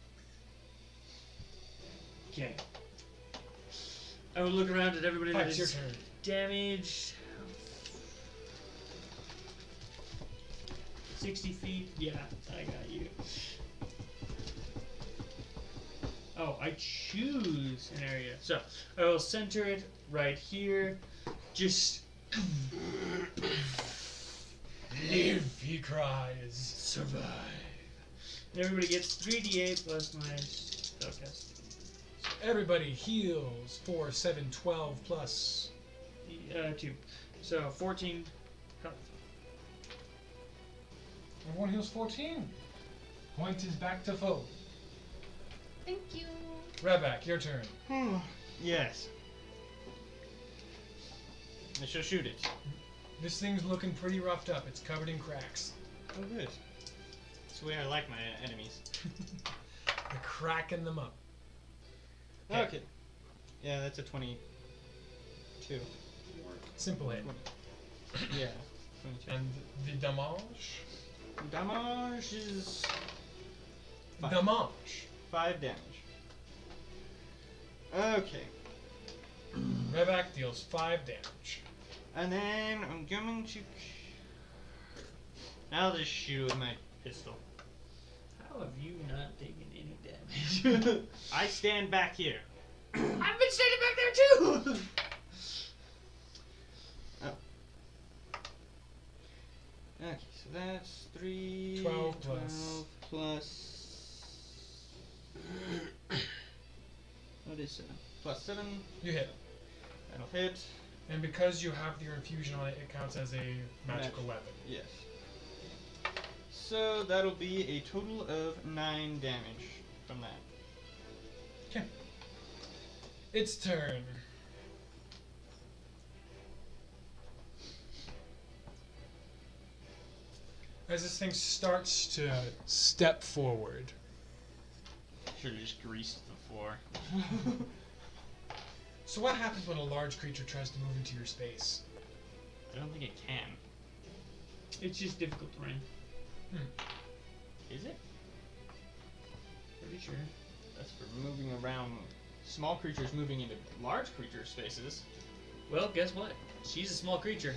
Okay. I will look around at everybody that It's your is turn. damaged. 60 feet? Yeah, I got you. Oh, I choose an area. So, I will center it right here. Just Live, he cries. survive. And everybody gets 3d8 plus my spellcasting. Everybody heals 4, 7, 12 plus. 2. So, 14 health. Everyone heals 14. Point is back to full. Thank you. Rebak, your turn. Yes. I shall shoot it. This thing's looking pretty roughed up. It's covered in cracks. Oh, good. That's the way I like my enemies. They're cracking them up. Okay. Yeah, that's a 22. Simple hit. Yeah, 22. And the damage? Damage is 5. Damage. 5 damage. Okay. Rebak deals 5 damage. And then I'm going to... I'll just shoot with my pistol. How have you not taken any damage? I stand back here. I've been standing back there too! Okay, so that's 3... 12 plus. 12 plus... What is 7? Plus 7. You hit. That'll hit. And because you have your infusion on it, it counts as a magical weapon. Yes. So that'll be a total of 9 damage from that. Okay. Its turn. As this thing starts to step forward, Should've just greased the floor. so what happens when a large creature tries to move into your space? I don't think it can. It's just difficult terrain. Is it? Pretty sure. That's for moving around small creatures moving into large creature spaces. Well, guess what? She's a small creature.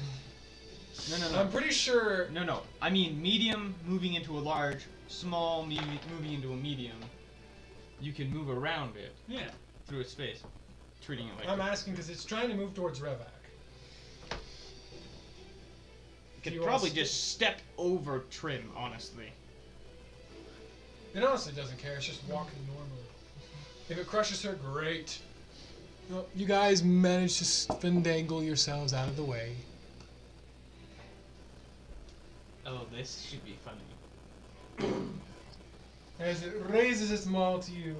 No. I'm pretty sure. No. I mean medium moving into a large, small moving into a medium. You can move around it Yeah. through its space, treating it like I'm asking because it's trying to move towards Revak. it could you probably also- just step over Trym, honestly. It honestly doesn't care. It's just walking normally. If it crushes her, great. Well, you guys managed to finagle yourselves out of the way. Oh, this should be funny. As it raises its maul to you.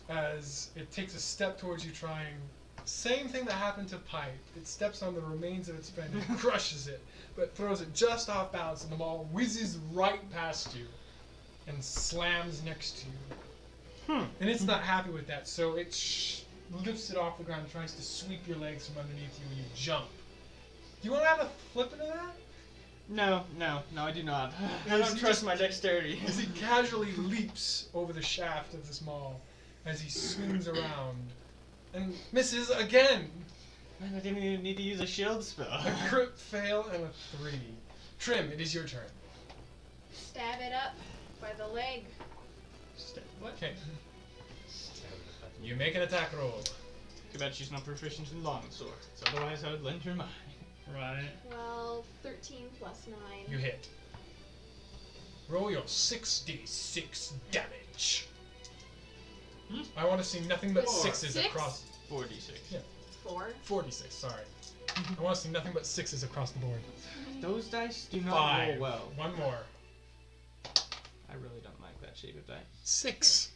As it takes a step towards you, trying same thing that happened to Pipe. It steps on the remains of its friend and crushes it, but throws it just off balance, and the maul whizzes right past you and slams next to you. And it's not happy with that, so it lifts it off the ground and tries to sweep your legs from underneath you when you jump. Do you want to have a flip into that? No, I do not. I As don't he trust just- my dexterity. As he casually leaps over the shaft of this maul, as he swings around, and misses again. Man, I didn't even need to use a shield spell. A crit fail and a 3. Trym, it is your turn. Stab it up by the leg. What? Okay. You make an attack roll. Too bad she's not proficient in longswords. Otherwise, I would lend her mine. Right. Well, 13 plus 9. You hit. Roll your 6d6 damage. Hmm? I want to see nothing but Four. sixes Six? across. 4d6. Yeah. 4. 4d6, sorry. I want to see nothing but sixes across the board. Those dice do not 5. roll well. One more. I really don't like that shape of die. 6.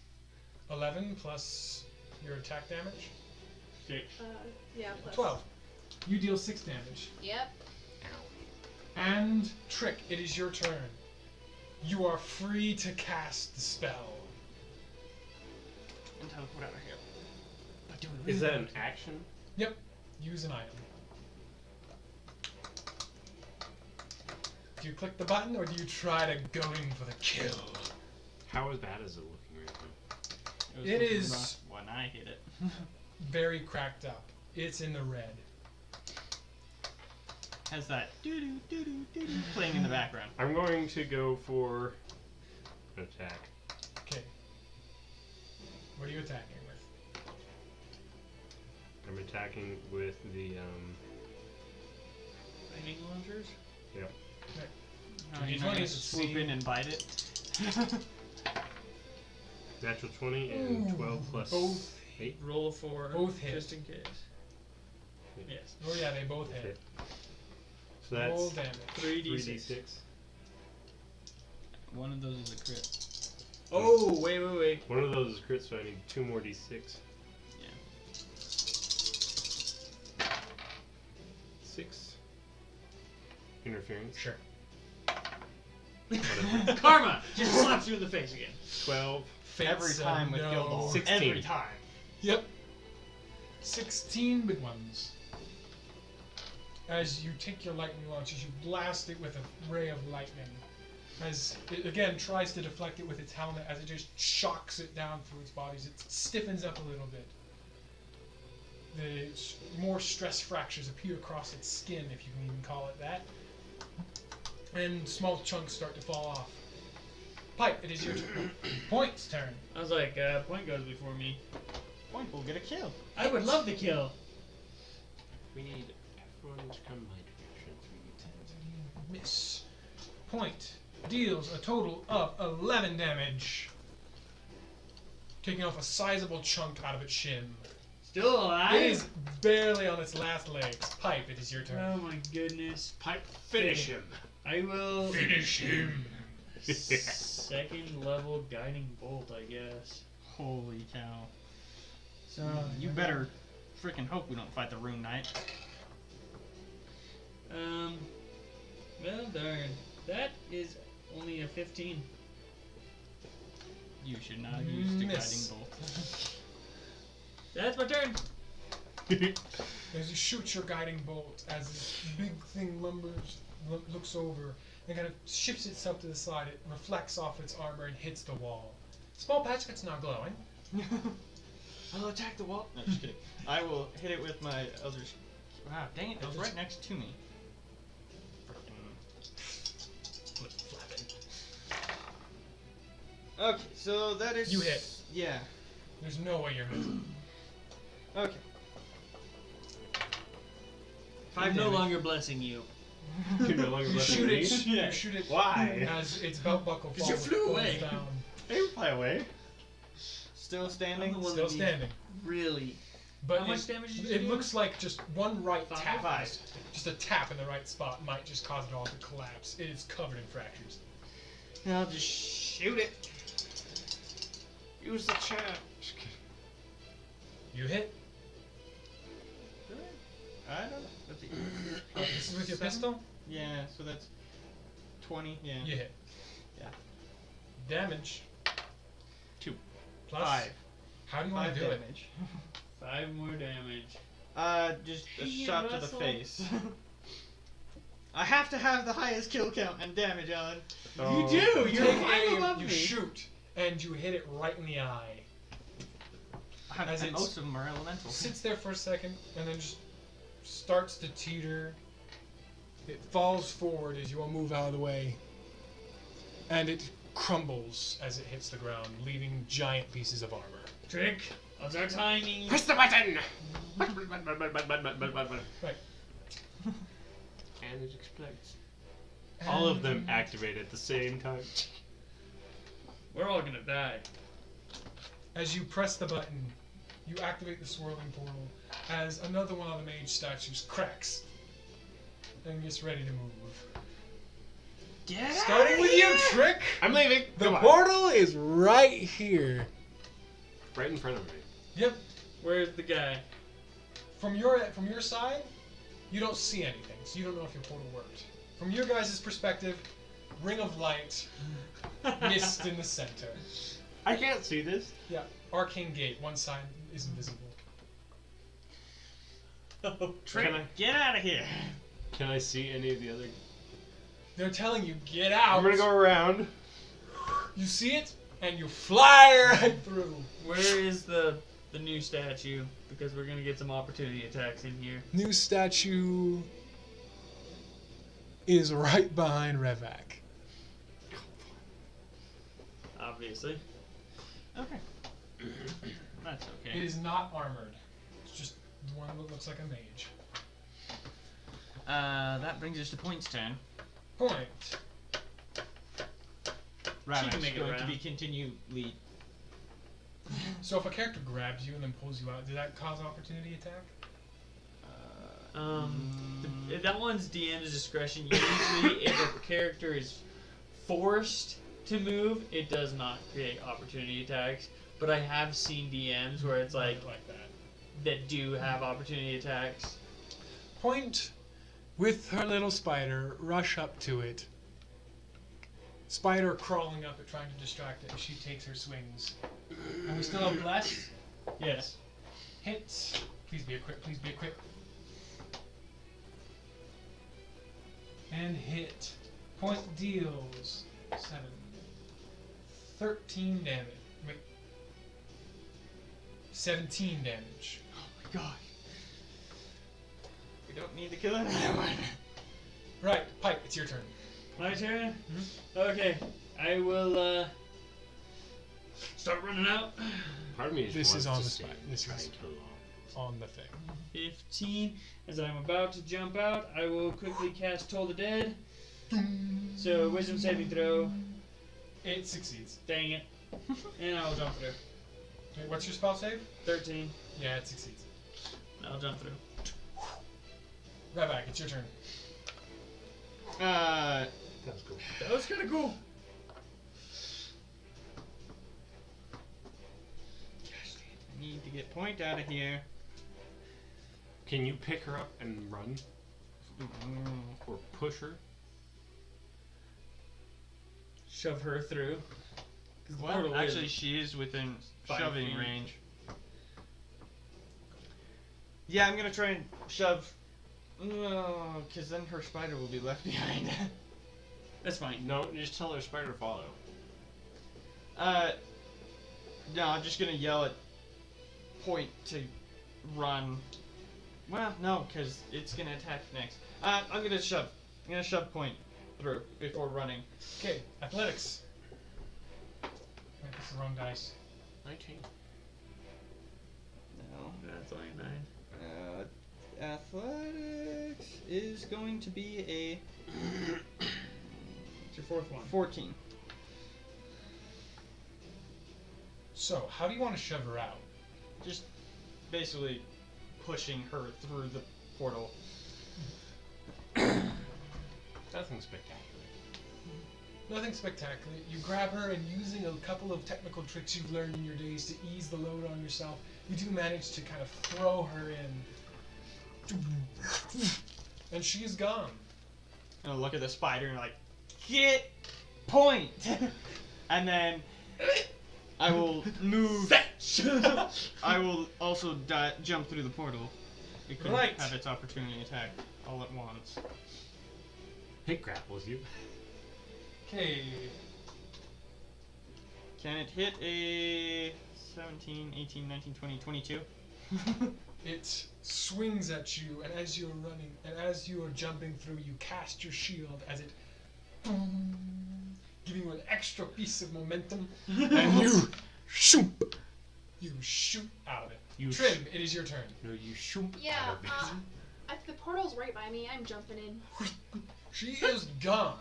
11 plus your attack damage. 6. Yeah, plus. 12. You deal 6 damage. Yep. And Trick, it is your turn. You are free to cast the spell. And teleport out of here. But do it Is really that an quick. action? Yep. Use an item. Do you click the button or do you try to go in for the kill? How bad is it looking right now? was It looking is- rough when I hit it. Very cracked up. It's in the red. Has that doo doo doo doo doo playing in the background. I'm going to go for an attack. Okay. What are you attacking with? I'm attacking with the Lightning launchers? Oh, you're D20s not gonna to swoop see- in and bite it. natural 20 and Ooh, 12 plus both 8. Roll a 4. Both hit. Just in case. Yes. Oh yeah, they both hit. Okay. So that's Roll damage. 3d6. 3d6. One of those is a crit. Oh, wait. One of those is crit, so I need 2 more d6. 6. Interference. Sure. Whatever. Karma! Just slaps you in the face again. 12. Every Fates, time with no. Gildor. 16. Every time. Yep. 16 big ones. As you take your lightning launches, you blast it with a ray of lightning. As it again tries to deflect it with its helmet, as it just shocks it down through its bodies, it stiffens up a little bit. More stress fractures appear across its skin, if you can even call it that. And small chunks start to fall off. Pipe, it is your turn. Point's turn. I was like, point goes before me. Point will get a kill. I would love to kill. We need everyone to come my direction. Miss. Point deals a total of 11 damage, taking off a sizable chunk out of its shin. Still alive? It is barely on its last legs. Pipe, it is your turn. Oh my goodness. Pipe, finish him. I will. Finish him. Second level guiding bolt, I guess. Holy cow. So You better freaking hope we don't fight the Rune Knight. Well darn. That is only a 15. You should not have used the Miss. guiding bolt. That's my turn. As you shoot your guiding bolt, as this big thing looks over and kind of shifts itself to the side, it reflects off its armor and hits the wall. Small patch that's not glowing. I'll attack the wall. No, just kidding. I will hit it with my other. Wow, dang it! It was right next to me. Frickin'. Flip flapping. Okay, so that is. You hit. Yeah. There's no way you're missing. Okay. I'm no longer blessing you. You're no longer You blessing shoot me. it. Yeah. You shoot it. Why? As its belt buckle 'Cause you falls, flew falls away. down. Hey, fly away. Still standing. I'm the one Still that standing. Really. But How much damage did you it do? looks like just one right Five? tap. Five. Just a tap in the right spot might just cause it all to collapse. It is covered in fractures. I'll just shoot it. Use the chat. You hit. I don't know. Let's see. This is with your 7? pistol. Yeah, so that's 20. Yeah. You hit. Yeah. Damage. 2. Plus. 5. How do you want 5 to do it? damage. 5 more damage. Just a Dang it, shot to the Russell. face. I have to have the highest kill count and damage, Alan. Oh. You do! You You're take right aim, above you me. shoot, and you hit it right in the eye. As And it's- most of them are elemental. Sits there for a second, and then just starts to teeter. It falls forward as you all move out of the way, and it crumbles as it hits the ground, leaving giant pieces of armor. Trick. How's our timing? Press the button! Right. And it explodes. All of them activate at the same time. We're all gonna die. As you press the button, you activate the swirling portal as another one of the mage statues cracks and gets ready to move. Get Starting with you, Trick! I'm leaving. The Goodbye. portal is right here. Right in front of me. Yep. Where's the guy? From your side, you don't see anything, so you don't know if your portal worked. From your guys' perspective, ring of light, mist in the center. I can't see this. Yeah, arcane gate. One side is invisible. Trick, Can I- get out of here. Can I see any of the other? They're telling you, get out. I'm gonna go around. You see it, and you fly right through. Where is the new statue? Because we're gonna get some opportunity attacks in here. New statue is right behind Revak. Obviously. Okay. That's It okay. is not armored. It's just the one that looks like a mage. That brings us to Point's turn. Point. Ravak's make it going to around. be continue lead. So if a character grabs you and then pulls you out, does that cause opportunity attack? That one's DM's discretion. Usually, if a character is forced to move, it does not create opportunity attacks. But I have seen DMs where it's like that. that do have opportunity attacks. Point with her little spider, rush up to it. Spider crawling up it, trying to distract it as she takes her swings. And we still have bless. Yes. Hits. Please be a crit. Please be a crit. And hit. Point deals 13 damage. Wait. 17 damage. Oh my god. We don't need to kill another one. Right, Pipe, it's your turn. My turn? Okay. I will start running out. Part of me just This wants is on to the see spot. This try is- and kill them all. On the thing. 15. As I'm about to jump out, I will quickly cast Toll the Dead. So, wisdom saving throw. It succeeds. Dang it. And I'll jump through. Wait, what's your spell save? 13. Yeah, it succeeds. I'll jump through. Ravak, it's your turn. That was cool. That was kind of cool. Gosh, I need to get Point out of here. Can you pick her up and run? Or push her? Shove her through. 'Cause the portal Well, is- actually, she is within 5 shoving feet. range. Yeah, I'm gonna try and shove. Because then her spider will be left behind. That's fine. No, just tell her spider to follow. No, I'm just gonna yell at Point to run. Well, no, because it's gonna attack next. I'm gonna shove. I'm gonna shove Point through before running. Okay, athletics. Wait, that's the wrong dice. 19. No. That's only 9. Athletics is going to be a It's your fourth one. 14. So, how do you want to shove her out? Just basically pushing her through the portal. Nothing spectacular. Nothing spectacular. You grab her and using a couple of technical tricks you've learned in your days to ease the load on yourself, you do manage to kind of throw her in. And she's gone. And I'll look at the spider and like, get Point! And then I will move. I will also jump through the portal. It can Right. have its opportunity attack all at once. It grapples you. Okay. Can it hit a 17, 18, 19, 20, 22? It swings at you, and as you're running, and as you are jumping through, you cast your shield as it, giving you an extra piece of momentum, and you shoot out of it. You Trym, it is your turn. No, you shoot Yeah, out of it. if the portal's right by me, I'm jumping in. She is gone.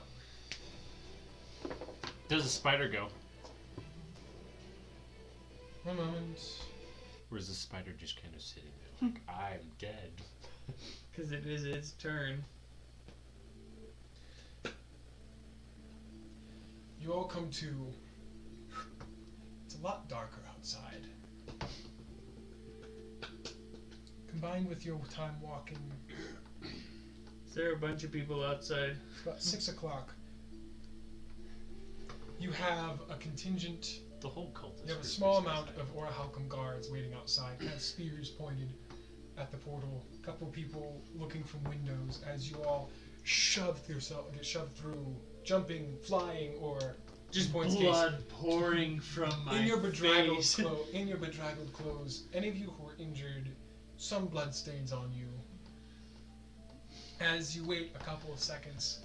Does the spider go? One moment. Or is the spider just kind of sitting there like, I'm dead? Because it is its turn. You all come to. It's a lot darker outside. Combined with your time walking, Is there a bunch of people outside? it's about 6 o'clock. You have a contingent. The whole cult is You have a pretty small precise. amount of Orhalcom guards waiting outside, kind of spears pointed at the portal. A couple people looking from windows as you all get shoved through, jumping, flying, or Just points blood pouring from my in your bedraggled face. in your bedraggled clothes. Any of you who are injured, some blood stains on you. As you wait a couple of seconds,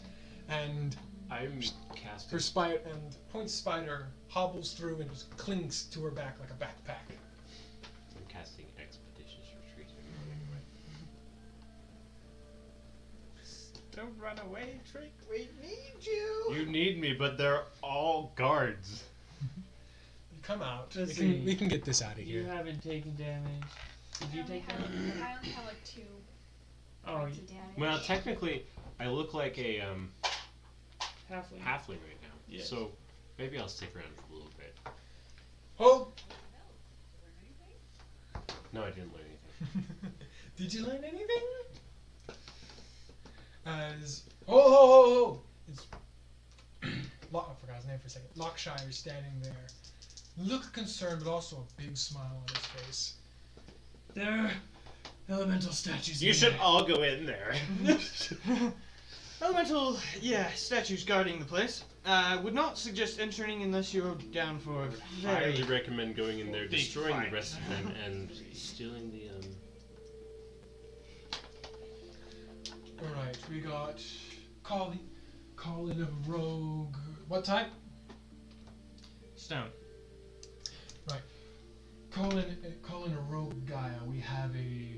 and I'm casting. her spider and Point Spider hobbles through and just clings to her back like a backpack. I'm casting expeditious retreat. Don't run away, Trick. We need you. You need me, but they're all guards. You come out. Let's We see. can get this out of You here. haven't taken damage. Did you take damage? I only have like 2 Oh, points of damage. Well, technically, I look like a halfway. halfling right now. Yes. So maybe I'll stick around for a little bit. Oh! No, I didn't learn anything. Did you learn anything? As oh! It's I forgot his name for a second. Lockshire is standing there, look concerned, but also a big smile on his face. There are elemental statues. You in should there. all go in there. Elemental, statues guarding the place. Would not suggest entering unless you're down for a Highly very. recommend going in there, Big destroying fight. the rest of them, and stealing the Alright, we got Colin of Rogue. What type? Stone. Colin a Rogue Gaia. We have a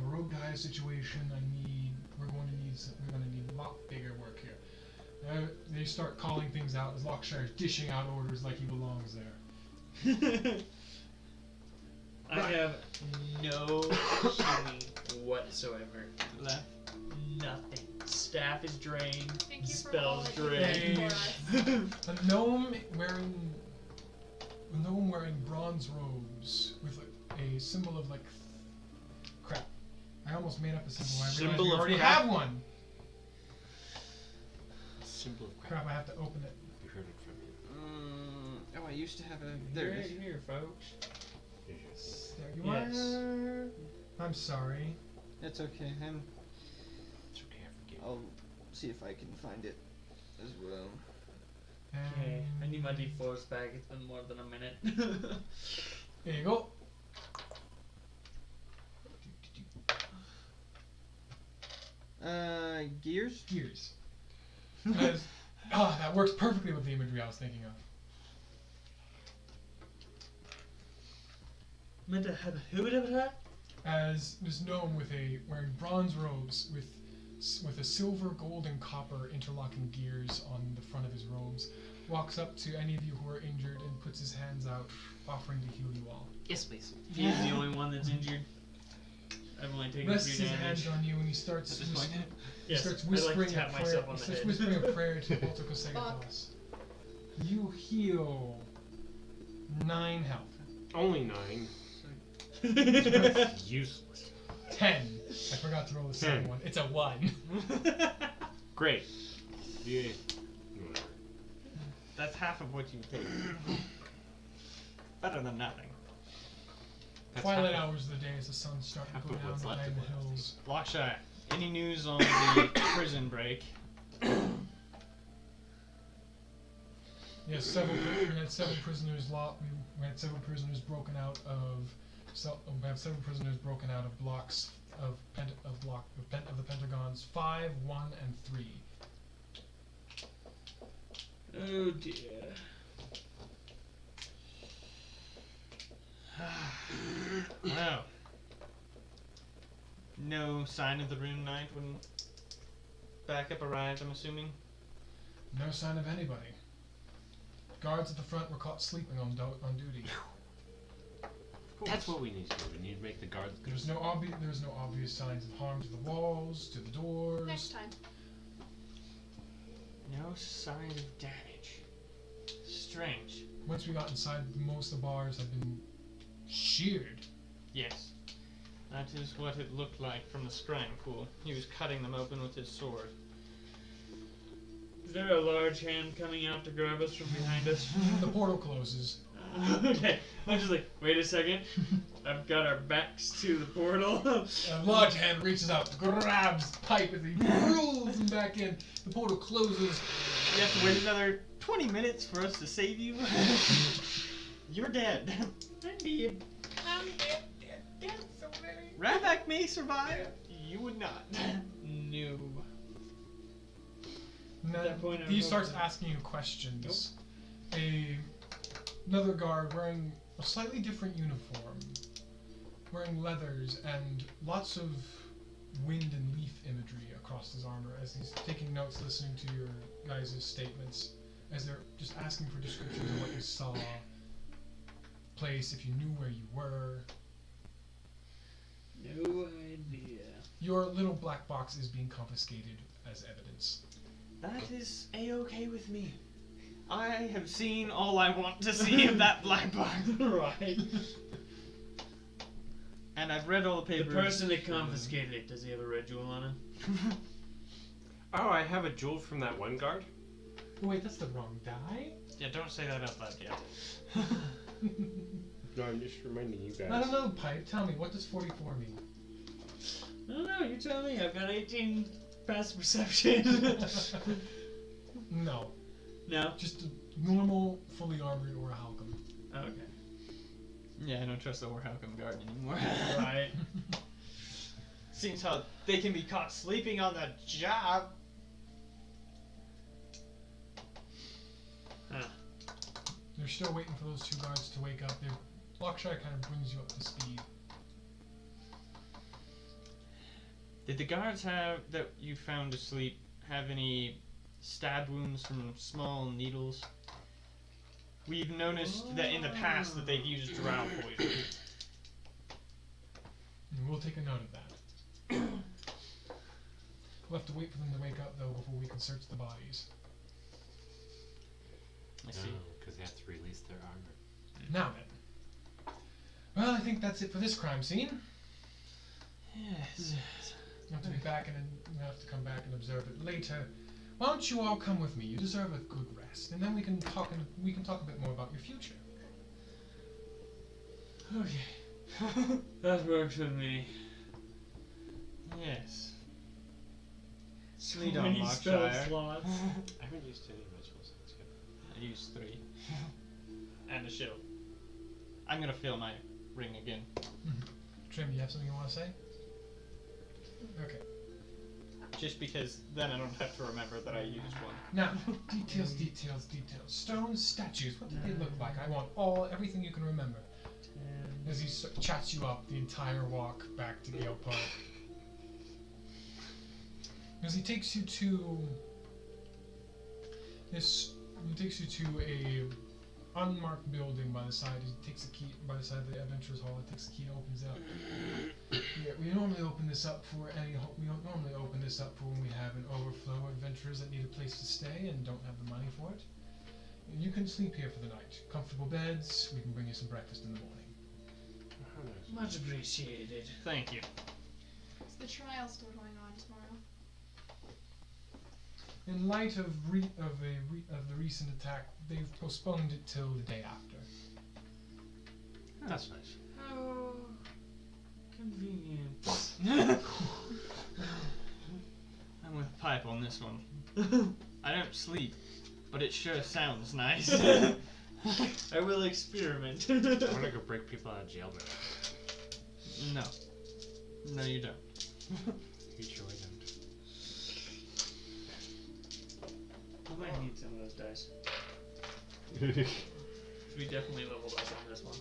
Rogue Gaia situation. We're going to need a lot bigger work here. They start calling things out as Lockshire's dishing out orders like he belongs there. I have no healing whatsoever. Left. Nothing. Staff is drained. Thank you for all Spells that you drained. did for us. A gnome wearing bronze robes with a symbol of crap. I almost made up a symbol. I realized Symbol we of already crap? have one. symbol of crap. Crap, I have to open it. You heard it from him. I used to have a. There There it it is. here, folks. There you Yes. are. I'm sorry. That's okay. It's okay, I forgive you. I'll see if I can find it as well. Okay, I And need my D4s back. It's been more than a minute. there you go. Gears? Gears. That works perfectly with the imagery I was thinking of. Meant to have a hoot. As this gnome wearing bronze robes with a silver, gold, and copper interlocking gears on the front of his robes, walks up to any of you who are injured and puts his hands out, offering to heal you all. Yes, please. He's the only one that's injured. I've only taken Rests 3 his damage. hands on you and he starts At this point? he Yes, starts I like whispering to tap a prayer. myself on He the starts head. whispering a prayer to Baltokosegathos. You heal 9 health. Only 9. Useless. 10. I forgot to roll the second 10. one. It's a 1. Great. Yeah. Whatever. That's half of what you take. Better than nothing. That's Twilight half hours of the day as the sun's starting to half go of down what's left behind of the what hills. Lockshire, any news on the prison break? Yes, we had several prisoners we had several prisoners broken out of we have several prisoners broken out of blocks of the Pentagons 5, 1, and 3. Oh dear. Wow. No sign of the Rune Knight when backup arrived, I'm assuming. No sign of anybody. Guards at the front were caught sleeping on duty. That's what we need to do. We need to make the guards good. There's no obvious signs of harm to the walls, to the doors. Next time. No sign of damage. Strange. Once we got inside, most of the bars have been sheared. Yes. That is what it looked like from the scrying pool. He was cutting them open with his sword. Is there a large hand coming out to grab us from behind us? The portal closes. Okay, I'm just like, wait a second. I've got our backs to the portal. A large hand reaches out, grabs Pipe as he rolls him back in. The portal closes. You have to wait another 20 minutes for us to save you. You're dead. I'm dead. Ravak may survive. You would not. No. And At then that point, I he was starts hoping- asking you questions. Another guard wearing a slightly different uniform, wearing leathers and lots of wind and leaf imagery across his armor as he's taking notes, listening to your guys' statements, as they're just asking for descriptions of what you saw, place, if you knew where you were. No idea. Your little black box is being confiscated as evidence. That is a-okay with me. I have seen all I want to see of that black box. Right. And I've read all the The papers. person that confiscated it, does he have a red jewel on him? Oh, I have a jewel from that one guard. Oh, wait, that's the wrong die? Yeah, don't say that out loud yet. No, I'm just reminding you guys. I don't know, Pipe. Tell me, what does 44 mean? I don't know, you tell me. I've got 18 passive perception. No. No? Just a normal, fully armored Orhalcum. Okay. Yeah, I don't trust the Warhalcom guard anymore. Right. Seems how they can be caught sleeping on the job. Huh. They're still waiting for those two guards to wake up. Lockshire kind of brings you up to speed. Did the guards that you found asleep have any stab wounds from small needles? We've noticed that in the past that they've used drow poison. And we'll take a note of that. We'll have to wait for them to wake up, though, before we can search the bodies. I see. Because they have to release their armor. Now then. Well, I think that's it for this crime scene. Yes. You have to be back and you have to come back and observe it later. Why don't you all come with me? You deserve a good rest, and then we can talk a bit more about your future. Okay. That works with me. Yes. So Lead on, many spell Lockshire. slots. I haven't used any rituals. That's good. I used 3. And a shield. I'm gonna fill my ring again. Trym, you have something you want to say? Okay. Just because then I don't have to remember that I used one. Now, details. Stones, statues. What did they look like? I want everything you can remember. As he chats you up the entire walk back to Gale Park. As he takes you to a unmarked building by the side. He takes a key by the side of the Adventurers Hall. He takes the key and opens it up. Yeah, we don't normally open this up for when we have an overflow of adventurers that need a place to stay and don't have the money for it. You can sleep here for the night. Comfortable beds. We can bring you some breakfast in the morning. Much appreciated. Thank you. Is the trial still going on tomorrow? In light of the recent attack, they've postponed it till the day after. That's nice. How convenient. I'm with Pipe on this one. I don't sleep, but it sure sounds nice. I will experiment. I want to go break people out of jail now. No. No, you don't. You surely don't. I might need some of those dice. We definitely leveled up on this one.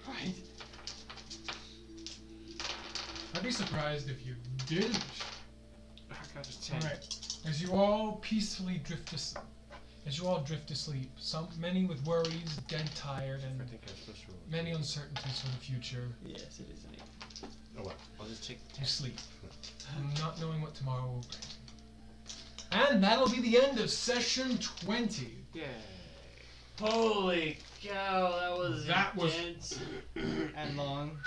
Right. I'd be surprised if you didn't. I got a 10. Alright. As you all peacefully drift As you all drift to sleep, many with worries, dead tired, I and think I'm supposed to roll. many uncertainties for the future, Yes, it is an 8. Oh well, I'll just take the you 10. sleep, not knowing what tomorrow will bring. And that'll be the end of session 20. Yay. Holy cow, that was That was- intense. And long.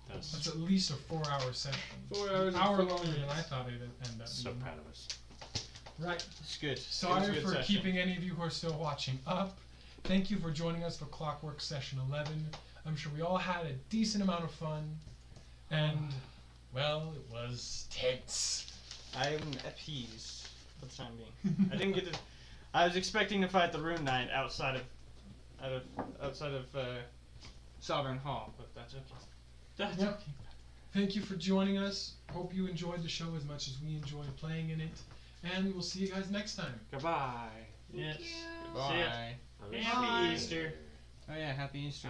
That's at least a 4-hour session. 4 hours. An hour and 4 longer than I minutes. thought it'd end up So being. proud of us. Right. It's good. It was a Sorry good for session. keeping any of you who are still watching up. Thank you for joining us for ClockWork session 11. I'm sure we all had a decent amount of fun. And, well, it was tense. I'm appeased for the time being. I didn't get to. I was expecting to fight the Rune Knight outside of Sovereign Hall, but that's okay. That's Yep. Thank you for joining us. Hope you enjoyed the show as much as we enjoyed playing in it. And we'll see you guys next time. Goodbye. Yes. Thank you. Goodbye. Happy Easter. Oh yeah, happy Easter.